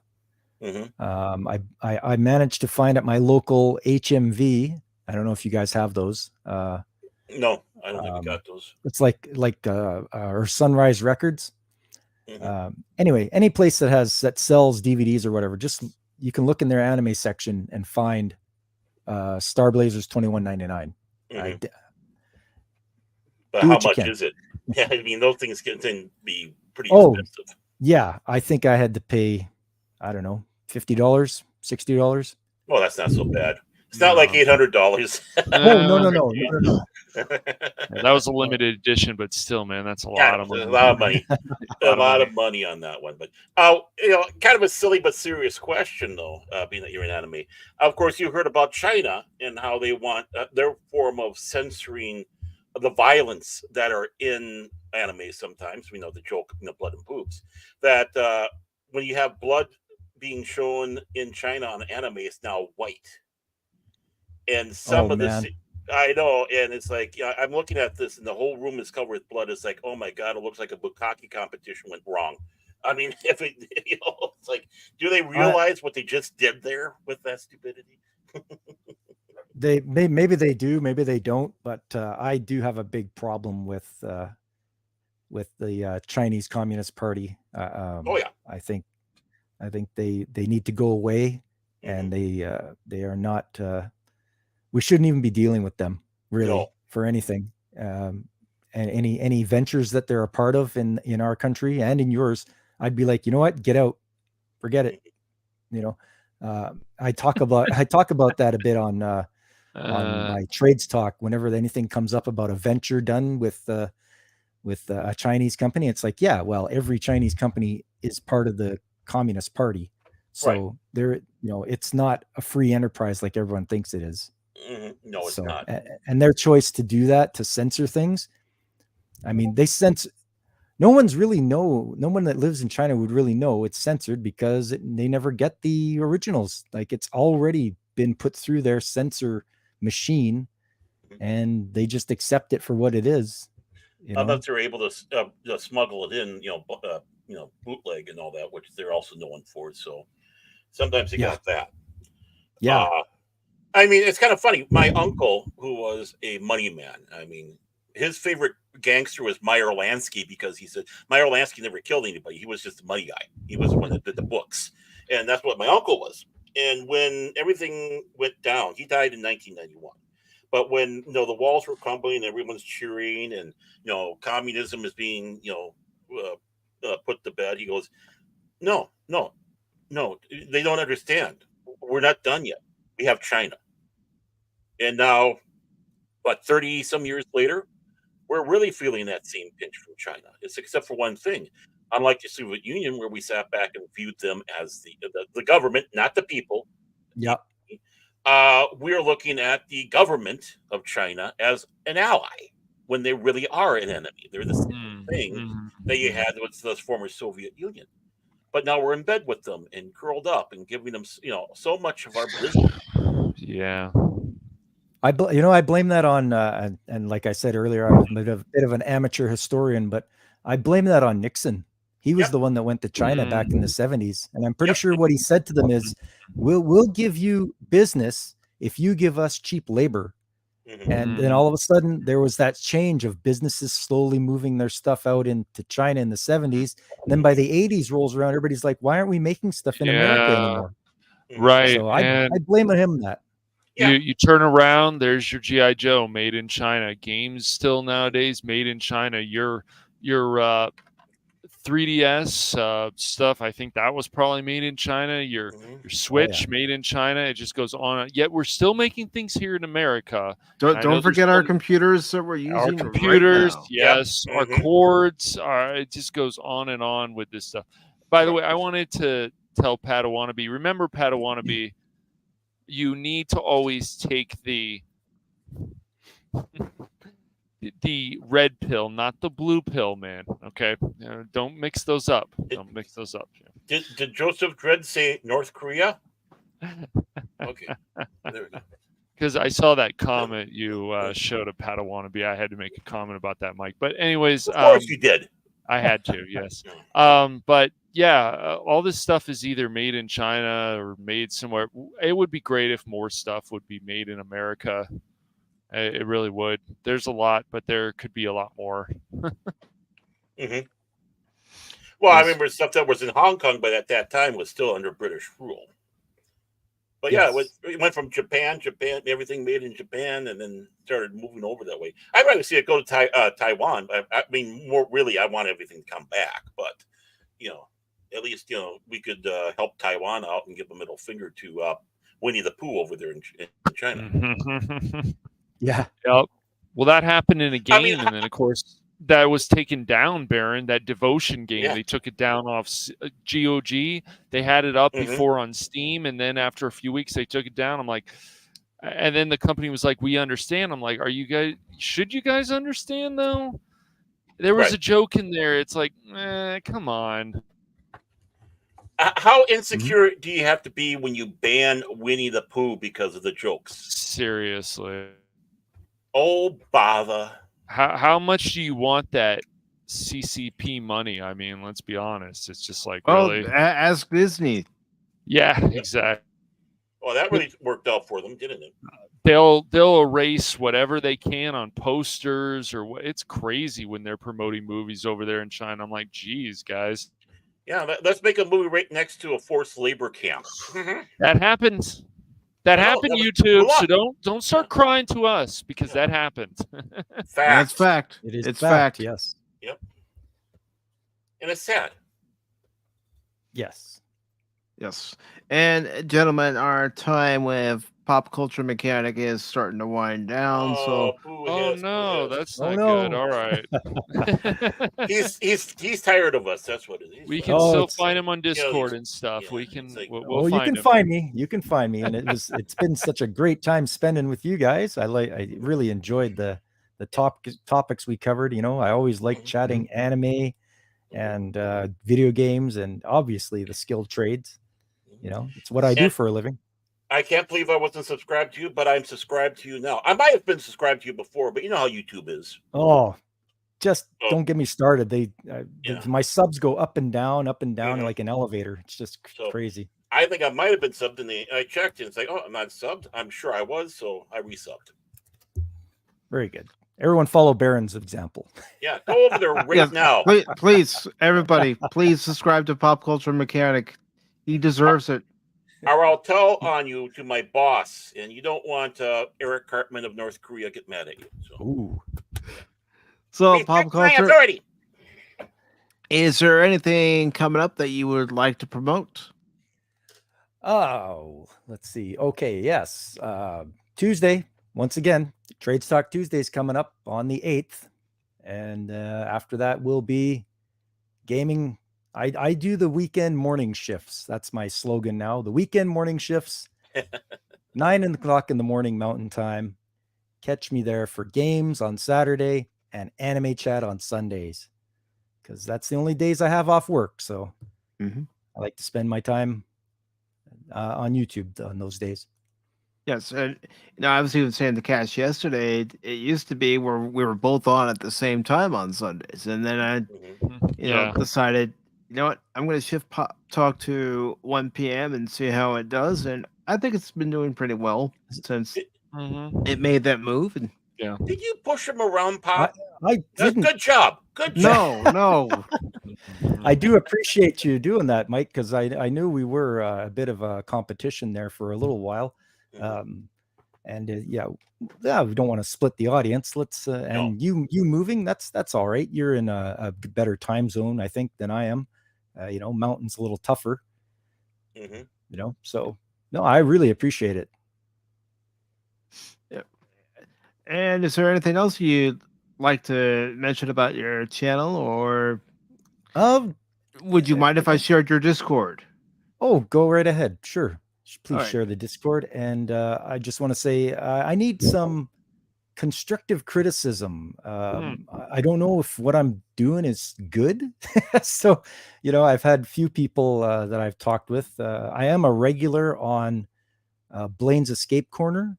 I managed to find at my local HMV. I don't know if you guys have those. No, I don't think we got those. It's like or Sunrise Records. Anyway, any place that sells DVDs or whatever, just you can look in their anime section and find Star Blazers 2199. But how much is it? Yeah, I mean, those things can be pretty expensive. Yeah, I think I had to pay, I don't know, $50, $60. Well, that's not so bad. It's not like $800. No. That was a limited edition, but still, man, that's a lot of money. A lot of money. A lot of money on that one. But kind of a silly but serious question, though, being that you're in anime. Of course, you heard about China and how they want their form of censoring the violence that are in anime. Sometimes we know the joke, blood and boobs. That when you have blood being shown in China on anime, it's now white. And some of this, I know, and it's like, yeah, I'm looking at this, and the whole room is covered with blood. It's like, oh my god, it looks like a bukkake competition went wrong. I mean, if it, it's like, do they realize what they just did there with that stupidity? Maybe they do, maybe they don't, but I do have a big problem with the Chinese Communist Party. Oh yeah, I think they need to go away, and they are not. We shouldn't even be dealing with them really for anything. And any ventures that they're a part of in our country and in yours, I'd be like, you know what, get out, forget it. I talk about that a bit on my trades talk. Whenever anything comes up about a venture done with a Chinese company, it's like, yeah, well, every Chinese company is part of the Communist Party, so they're, it's not a free enterprise like everyone thinks it is. No, it's not. And their choice to do that, to censor things, I mean, they censor. No one that lives in China would really know it's censored, because they never get the originals. Like, it's already been put through their censor machine, and they just accept it for what it is. Unless they're able to smuggle it in, bootleg and all that, which they're also known for. So sometimes they got that. Yeah. I mean, it's kind of funny. My uncle, who was a money man, I mean, his favorite gangster was Meyer Lansky, because he said Meyer Lansky never killed anybody. He was just a money guy. He was the one that did the books. And that's what my uncle was. And when everything went down, he died in 1991. But when, the walls were crumbling and everyone's cheering, and, communism is being, put to bed, he goes, no, they don't understand. We're not done yet. We have China. And now, 30 some years later, we're really feeling that same pinch from China. It's except for one thing. Unlike the Soviet Union, where we sat back and viewed them as the government, not the people. Yeah. We're looking at the government of China as an ally, when they really are an enemy. They're the same thing that you had with the former Soviet Union. But now we're in bed with them and curled up and giving them, so much of our business. Yeah. I blame that on, and like I said earlier, I'm a bit of an amateur historian, but I blame that on Nixon. He was the one that went to China back in the 70s, and I'm pretty sure what he said to them is, "We'll give you business if you give us cheap labor." And then all of a sudden, there was that change of businesses slowly moving their stuff out into China in the 70s. And then by the 80s rolls around, everybody's like, "Why aren't we making stuff in America anymore?" Right. So I blame him that. You turn around, there's your G.I. Joe made in China. Games still nowadays made in China. Your 3DS stuff, I think that was probably made in China. Your Switch made in China. It just goes on. Yet we're still making things here in America. Don't forget our computers that we're using. Our computers, right now. yes. Our cords. It just goes on and on with this stuff. By the way, I wanted to tell Padawannabe, remember Padawannabe, you need to always take the red pill, not the blue pill, man. Okay, don't mix those up. Don't mix those up. Did Joseph Dredd say North Korea? Okay, there we go. Because I saw that comment you showed of Padawannabe, I had to make a comment about that, Mike. But anyways, of course you did. I had to, yes. But yeah, all this stuff is either made in China or made somewhere. It would be great if more stuff would be made in America. It really would. There's a lot, but there could be a lot more. Well, I remember stuff that was in Hong Kong, but at that time was still under British rule. But yeah, it went from Japan, everything made in Japan, and then started moving over that way. I'd rather see it go to Taiwan. I mean, more really, I want everything to come back. But, at least, we could help Taiwan out and give a middle finger to Winnie the Pooh over there in China. Yeah. Yep. Well, that happened in a game, and then, of course, that was taken down, Baron. That Devotion game, they took it down off GOG. They had it up before on Steam, and then after a few weeks, they took it down. I'm like, and then the company was like, "We understand." I'm like, should you guys understand though? There was a joke in there. It's like, come on. How insecure do you have to be when you ban Winnie the Pooh because of the jokes? Seriously. Oh, bother. How much do you want that CCP money? I mean, let's be honest. It's just like, Well, really? ask Disney. Yeah, exactly. Well, that really worked out for them, didn't it? They'll erase whatever they can on posters or what. It's crazy when they're promoting movies over there in China. I'm like, geez, guys. Yeah, let's make a movie right next to a forced labor camp. That happens. That happened, YouTube. So don't start crying to us because that happened. That's fact. It is it's fact. Yes. Yep. And it's sad. Yes. Yes. And gentlemen, our time with Pop Culture Mechanic is starting to wind down. Oh no, that's not no. good. All right. he's tired of us. That's what it is. We can still find him on Discord and stuff. We can. We'll you find can him. find me. You can find me, and it's been such a great time spending with you guys. I really enjoyed the topics we covered. You know, I always like chatting anime and video games, and obviously the skilled trades. You know, it's what I do for a living. I can't believe I wasn't subscribed to you, but I'm subscribed to you now. I might have been subscribed to you before, but you know how YouTube is. Oh, just don't get me started. My subs go up and down like an elevator. It's just crazy. I think I might have been subbed, and I checked, and it's like, oh, I'm not subbed. I'm sure I was, so I resubbed. Very good. Everyone follow Baron's example. Yeah, go over there right now. Please, everybody, please subscribe to Pop Culture Mechanic. He deserves it. Or I'll tell on you to my boss, and you don't want Eric Cartman of North Korea get mad at you. So Pop Culture, is there anything coming up that you would like to promote? Oh, let's see. Okay, yes. Tuesday, once again, Trade Stock Tuesday is coming up on the 8th. And after that will be gaming. I do the weekend morning shifts. That's my slogan now. The weekend morning shifts, 9 o'clock in the morning Mountain Time. Catch me there for games on Saturday and anime chat on Sundays, because that's the only days I have off work. So I like to spend my time on YouTube on those days. Yes, and I was even saying to Cash yesterday, it used to be where we were both on at the same time on Sundays, and then I, decided, you know what, I'm going to shift Pop Talk to 1 p.m. and see how it does, and I think it's been doing pretty well since it made that move. And did you push him around, Pop? I didn't. Good job. Good job. No. I do appreciate you doing that, Mike, because I knew we were a bit of a competition there for a little while. And we don't want to split the audience. Let's and you moving, that's all right. You're in a better time zone, I think, than I am. Mountain's a little tougher. So no, I really appreciate it. Yeah. And is there anything else you'd like to mention about your channel, or would you mind if I shared your Discord? Oh, go right ahead. Sure. Please share the Discord. And I just want to say I need some constructive criticism. I don't know if what I'm doing is good. So, I've had few people that I've talked with. I am a regular on Blaine's Escape Corner.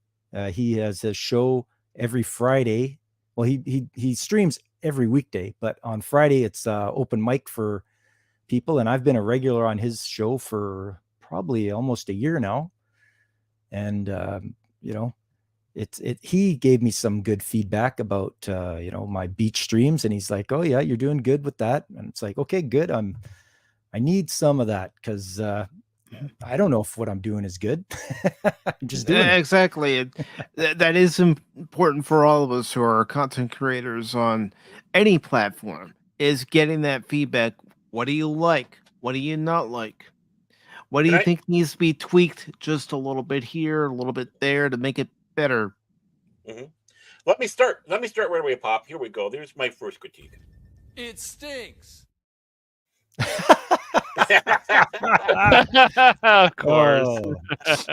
He has a show every Friday. Well, he streams every weekday, but on Friday it's open mic for people. And I've been a regular on his show for probably almost a year now. And, he gave me some good feedback about, my beach streams, and he's like, oh yeah, you're doing good with that. And it's like, okay, good. I need some of that, because I don't know if what I'm doing is good. I'm just doing it. Exactly. That is important for all of us who are content creators on any platform, is getting that feedback. What do you like? What do you not like? What do you think needs to be tweaked just a little bit here, a little bit there to make it better? Let me start right away, Pop. Here we go. There's my first critique. It stinks. Of course.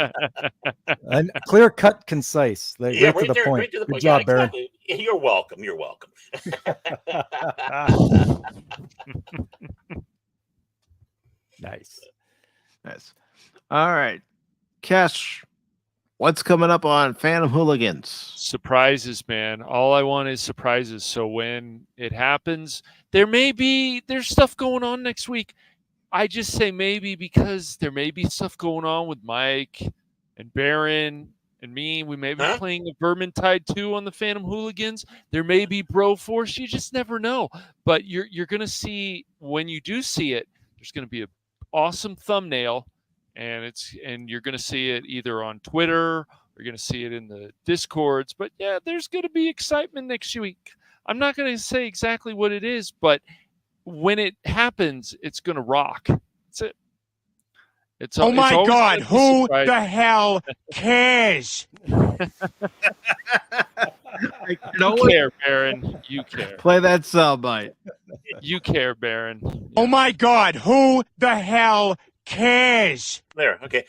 And clear cut, concise. Right to the point. Right to the Good point. job, Baron. Exactly. You're welcome. You're welcome. Nice. Nice. All right. Cash, what's coming up on Phantom Hooligans? Surprises, man. All I want is surprises. So when it happens, there's stuff going on next week. I just say maybe because there may be stuff going on with Mike and Baron and me. We may be playing a Vermintide 2 on the Phantom Hooligans. There may be Broforce. You just never know. But you're going to see, when you do see it, there's going to be an awesome thumbnail, and you're going to see it either on Twitter, or you're going to see it in the Discords. But yeah, there's going to be excitement next week. I'm not going to say exactly what it is, but when it happens, it's going to rock. That's it. Oh my God, who the hell cares? You care, Baron. You care. Play that soundbite. You care, Baron. Oh my God, who the hell cares? There, okay.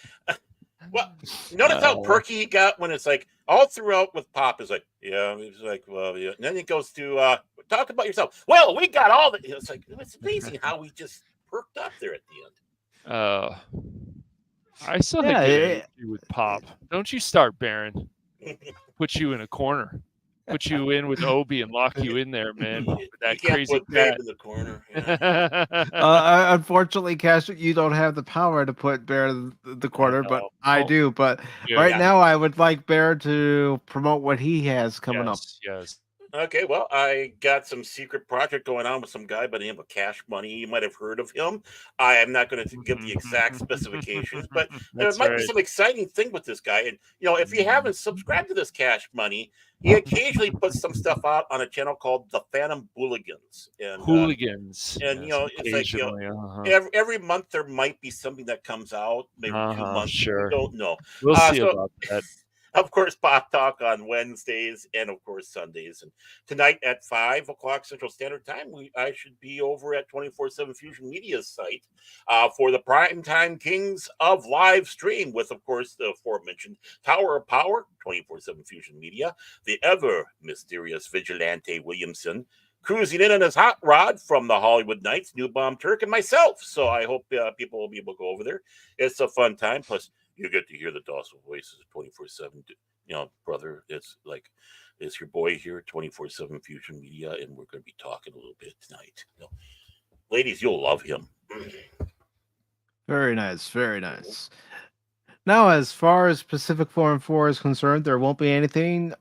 Well, notice how perky he got when it's like all throughout with Pop is like, yeah, he's like, well, yeah. And then it goes to talk about yourself. Well, we got all the. It's like it's amazing how we just perked up there at the end. I still think they with Pop. Don't you start, Baron. Put you in a corner. Put you in with Obi and lock you in there, man. With that crazy cat in the corner. Yeah. Unfortunately, Cash, you don't have the power to put Bear in the corner, but I do. But right now, I would like Bear to promote what he has coming up. Yes. Okay, well, I got some secret project going on with some guy by the name of Cash Money. You might have heard of him. I am not going to give the exact specifications, but there might be some exciting thing with this guy. And, if you haven't subscribed to this Cash Money, he occasionally puts some stuff out on a channel called The Phantom Hooligans. And, Hooligans. And, it's like, every month there might be something that comes out, maybe 2 months. Sure. We don't know. We'll see about that. Of course, Pop Talk on Wednesdays and, of course, Sundays. And tonight at 5 o'clock Central Standard Time, I should be over at 24/7 Fusion Media's site for the Primetime Kings of Live Stream with, of course, the aforementioned Tower of Power, 24/7 Fusion Media, the ever-mysterious Vigilante Williamson, cruising in on his hot rod from the Hollywood Knights, New Bomb Turk, and myself. So I hope people will be able to go over there. It's a fun time. Plus, you get to hear the docile voices 24/7. Brother, it's your boy here, 24/7 Fusion Media, and we're going to be talking a little bit tonight. Ladies, you'll love him. Very nice, very nice. Now, as far as PACIFIC414 is concerned, there won't be anything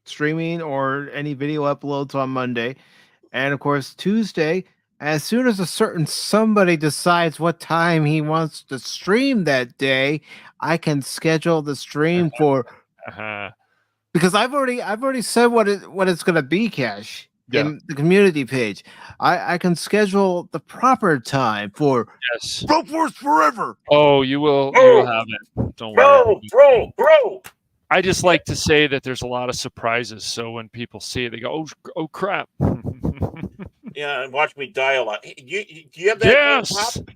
streaming or any video uploads on Monday. And of course, Tuesday, as soon as a certain somebody decides what time he wants to stream that day, I can schedule the stream for because I've already said what it's going to be, Cash, in the community page. I can schedule the proper time for Broforce Forever. Oh, you will have it. Don't worry. Bro. I just like to say that there's a lot of surprises. So when people see it, they go, oh crap. Yeah, and watch me die a lot. Do you have that game, Pop?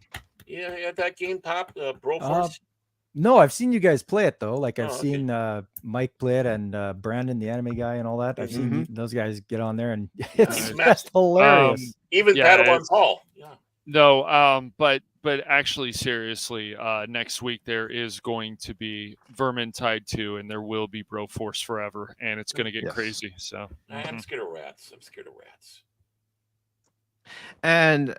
Yeah, you have that game, Pop, Broforce? No, I've seen you guys play it, though. Like, I've seen Mike play it and Brandon, the anime guy, and all that. I've seen those guys get on there, and it's just hilarious. Even Padawan Paul. Yeah. No, but actually, seriously, next week there is going to be Vermintide 2, and there will be Broforce Forever, and it's going to get crazy. So I'm scared of rats. And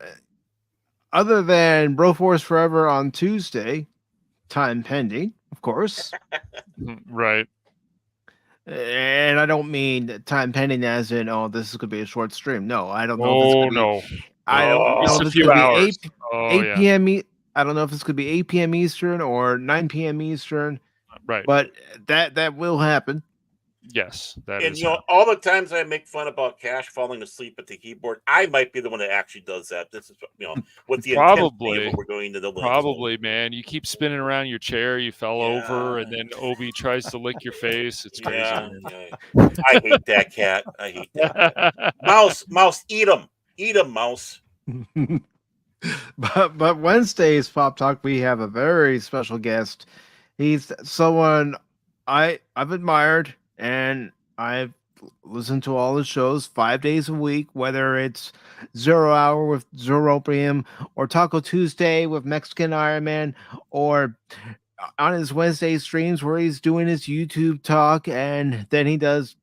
other than Broforce Forever on Tuesday, time pending, of course. Right. And I don't mean time pending as in, this is going to be a short stream. No, I don't know. I don't know if it's going to be 8 p.m. I don't know if it's going to be 8 p.m. Eastern or 9 p.m. Eastern. Right. But that will happen. Yes. And all the times I make fun about Cash falling asleep at the keyboard, I might be the one that actually does that. This is what the probably we're going to the probably, man. You keep spinning around your chair, you fell over, and then Obi tries to lick your face. It's crazy. Yeah. I hate that cat. I hate that. Mouse, eat him, mouse. But Wednesday's Pop Talk, we have a very special guest. He's someone I've admired and I've listen to all the shows 5 days a week, whether it's 0 Hour with Zeropium or Taco Tuesday with Mexican Iron Man, or on his Wednesday streams where he's doing his YouTube talk, and then he does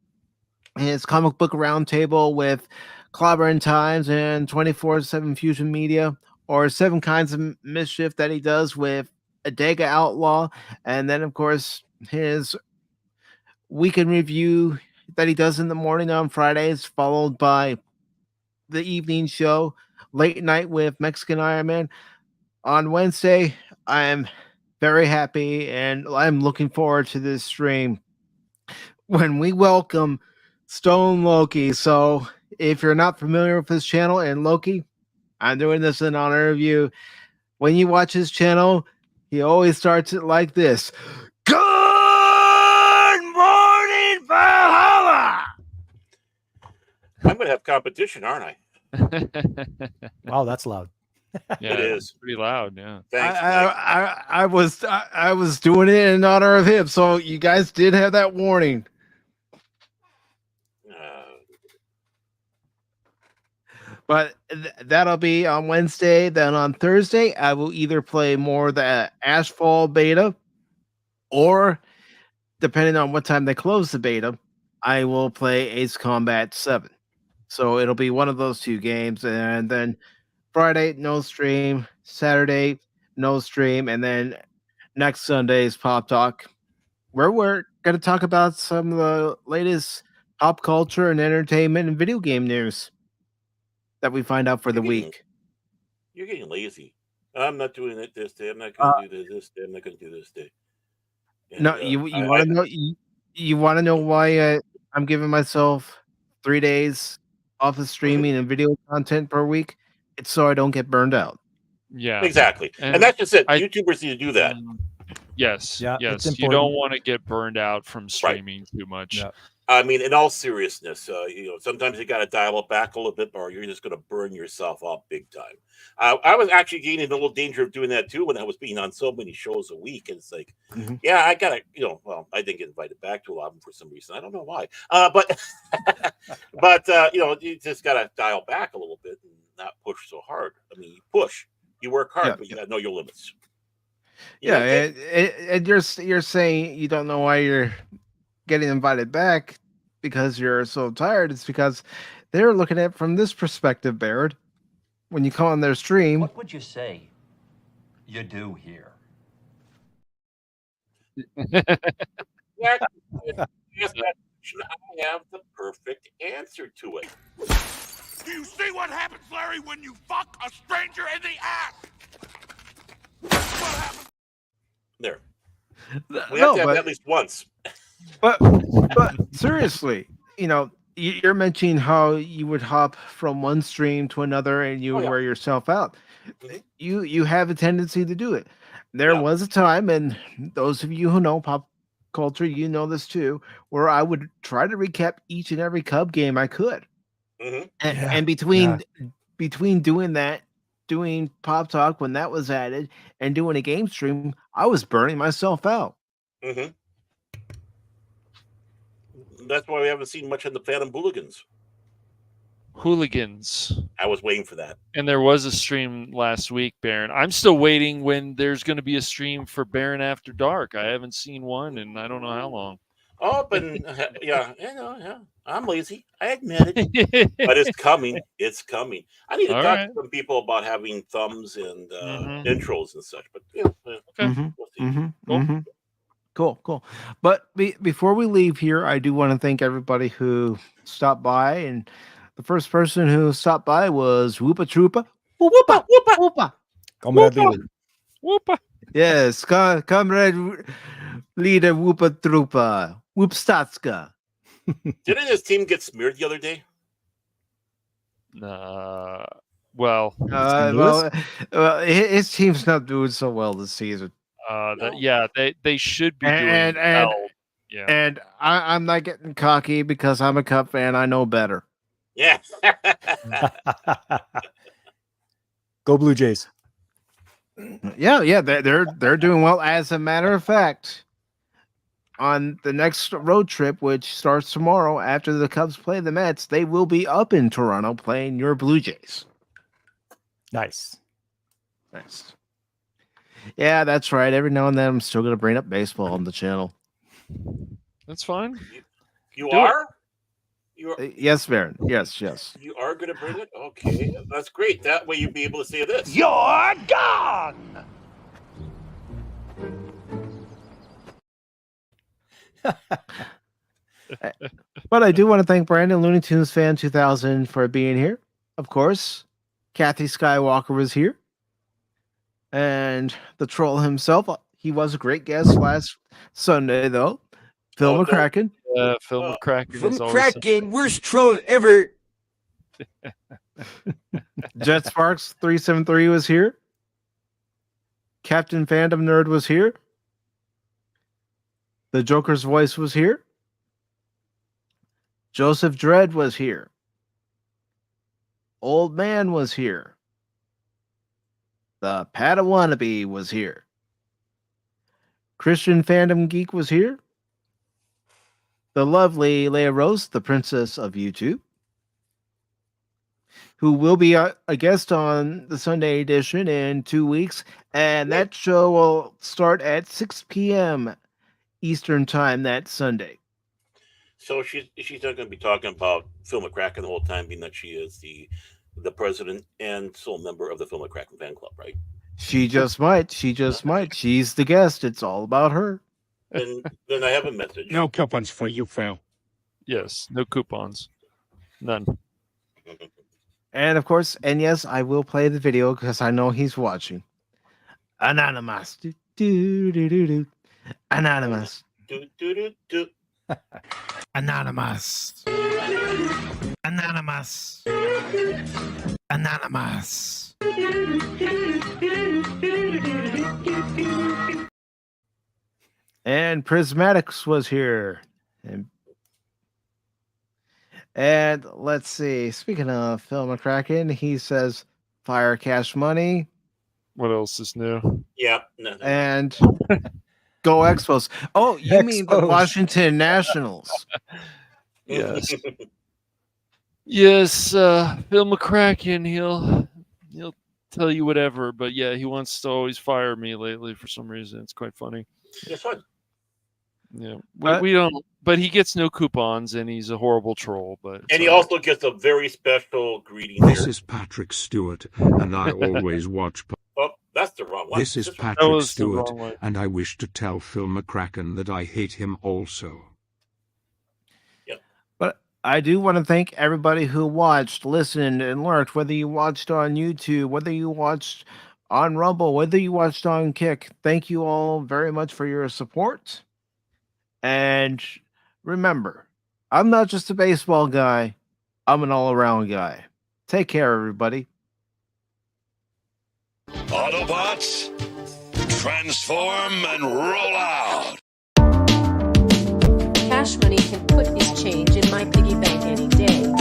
his comic book roundtable with Clobbering Times and 24/7 Fusion Media, or Seven Kinds of Mischief that he does with Adega Outlaw, and then of course his weekend review that he does in the morning on Fridays, followed by the evening show, Late Night with Mexican Iron Man. On Wednesday, I'm very happy and I'm looking forward to this stream when we welcome Stone Loki. So if you're not familiar with his channel and Loki, I'm doing this in honor of you. When you watch his channel, he always starts it like this. Good morning, Valhalla! I'm going to have competition, aren't I? Wow, that's loud. Yeah, It is pretty loud. Yeah. Thanks, Mike. I was doing it in honor of him, so you guys did have that warning. But that'll be on Wednesday. Then on Thursday, I will either play more the Ashfall beta, or depending on what time they close the beta, I will play Ace Combat 7. So it'll be one of those two games. And then Friday, no stream. Saturday, no stream. And then next Sunday's Pop Talk, where we're going to talk about some of the latest pop culture and entertainment and video game news that we find out for the week. You're getting lazy. I'm not doing it this day. I'm not going to do this day. I'm not going to do this day. And, No, you want to know you want to know why I'm giving myself 3 days off of streaming and video content per week? It's so I don't get burned out. Yeah, exactly. And that's just it. YouTubers need to do that. Yes. Yeah, yes. it's You don't important. want to get burned out from streaming too much. Yeah. I mean, in all seriousness, sometimes you got to dial it back a little bit, or you're just going to burn yourself out big time. I was actually getting in a little danger of doing that too when I was being on so many shows a week. And it's like, yeah, I got to, well, I didn't get invited back to a lot of them for some reason. I don't know why. But you just got to dial back a little bit and not push so hard. I mean, you push, you work hard, but you got to know your limits. And you're saying you don't know why you're getting invited back because you're so tired. It's because they're looking at it from this perspective, Baird. When you come on their stream, What would you say you do here? Yes, I have the perfect answer to it. Do you see what happens, Larry, when you fuck a stranger in the ass? What happens? There. We have to have it at least once. But seriously, you're mentioning how you would hop from one stream to another and you would wear yourself out. You have a tendency to do it. There was a time, and those of you who know pop culture, you know this too, where I would try to recap each and every Cub game I could. And between doing that, doing Pop Talk when that was added, and doing a game stream, I was burning myself out. That's why we haven't seen much of the Phantom Hooligans. I was waiting for that. And there was a stream last week, Baron. I'm still waiting when there's going to be a stream for Baron After Dark. I haven't seen one in I don't know how long. Oh, but I'm lazy. I admit it. But it's coming. It's coming. I need to talk to some people about having thumbs and intros and such. But we'll see. Cool. But before we leave here, I do want to thank everybody who stopped by. And the first person who stopped by was Whoopa Troopa. Whoopa, whoopa, whoopa. Comrade leader. Whoopa. Yes, comrade leader Whoopa Troopa. Whoopstatska. Didn't his team get smeared the other day? Well, his team's not doing so well this season. They should be doing well. Yeah. And I'm not getting cocky because I'm a Cub fan. I know better. Yeah. Go Blue Jays. Yeah, they're doing well. As a matter of fact, on the next road trip, which starts tomorrow after the Cubs play the Mets, they will be up in Toronto playing your Blue Jays. Nice. Yeah, that's right. Every now and then, I'm still going to bring up baseball on the channel. That's fine. You are? Yes, Baron. Yes. You are going to bring it? Okay. That's great. That way you'll be able to say this. You're gone! But I do want to thank Brandon, Looney Tunes Fan 2000, for being here. Of course, Kathy Skywalker was here. And the troll himself, he was a great guest last Sunday, though. Phil McCracken. Phil McCracken. From McCracken, worst troll ever. Jet Sparks 373 was here. Captain Fandom Nerd was here. The Joker's Voice was here. Joseph Dredd was here. Old Man was here. The Padawannabe was here. Christian Fandom Geek was here. The lovely Leia Rose, the Princess of YouTube, who will be a guest on the Sunday edition in 2 weeks. And that show will start at 6 p.m. Eastern Time that Sunday. So she's not going to be talking about Phil McCracken the whole time, being that she is the president and sole member of the Phil McCracken fan club, right? She just might. She's the guest. It's all about her. And then I have a message. No coupons for you, Phil. Yes, no coupons. None. And of course, and yes, I will play the video because I know he's watching. Anonymous. Anonymous. Anonymous. Anonymous. Anonymous. And Prismatics was here. And let's see. Speaking of Phil McCracken, he says, "Fire Cash Money." What else is new? Yeah. No. And go Expos. Oh, you mean the Washington Nationals? Yes. Yes, Phil McCracken, he'll tell you whatever, but yeah, he wants to always fire me lately for some reason. It's quite funny. It's fun. Yeah, we don't, but he gets no coupons, and he's a horrible troll. But and he also gets a very special greeting. This is Patrick Stewart, and I always watch. Oh, that's the wrong one. This is Patrick Stewart, and I wish to tell Phil McCracken that I hate him also. Yep. But I do want to thank everybody who watched, listened, and lurked, whether you watched on YouTube, whether you watched on Rumble, whether you watched on Kick. Thank you all very much for your support. And remember, I'm not just a baseball guy. I'm an all-around guy. Take care, everybody. Autobots, transform and roll out. Cash Money can put his change in my piggy bank any day.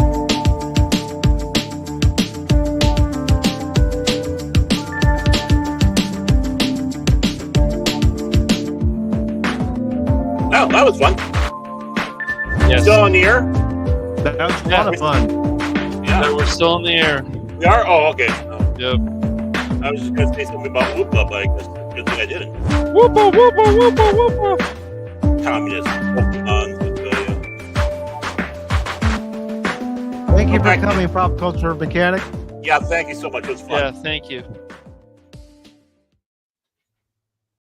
Oh, that was fun. Yes. Still on the air? That was a lot of fun. Yeah. We're still in the air. We are? Oh, okay. Yep. I was just going to say something about Whoopa, but I guess good thing I didn't. Whoopa, whoopa, whoopa, whoopa. Communist. Thank you for coming, Popculture Mechanic. Yeah, thank you so much. It was fun. Yeah, thank you.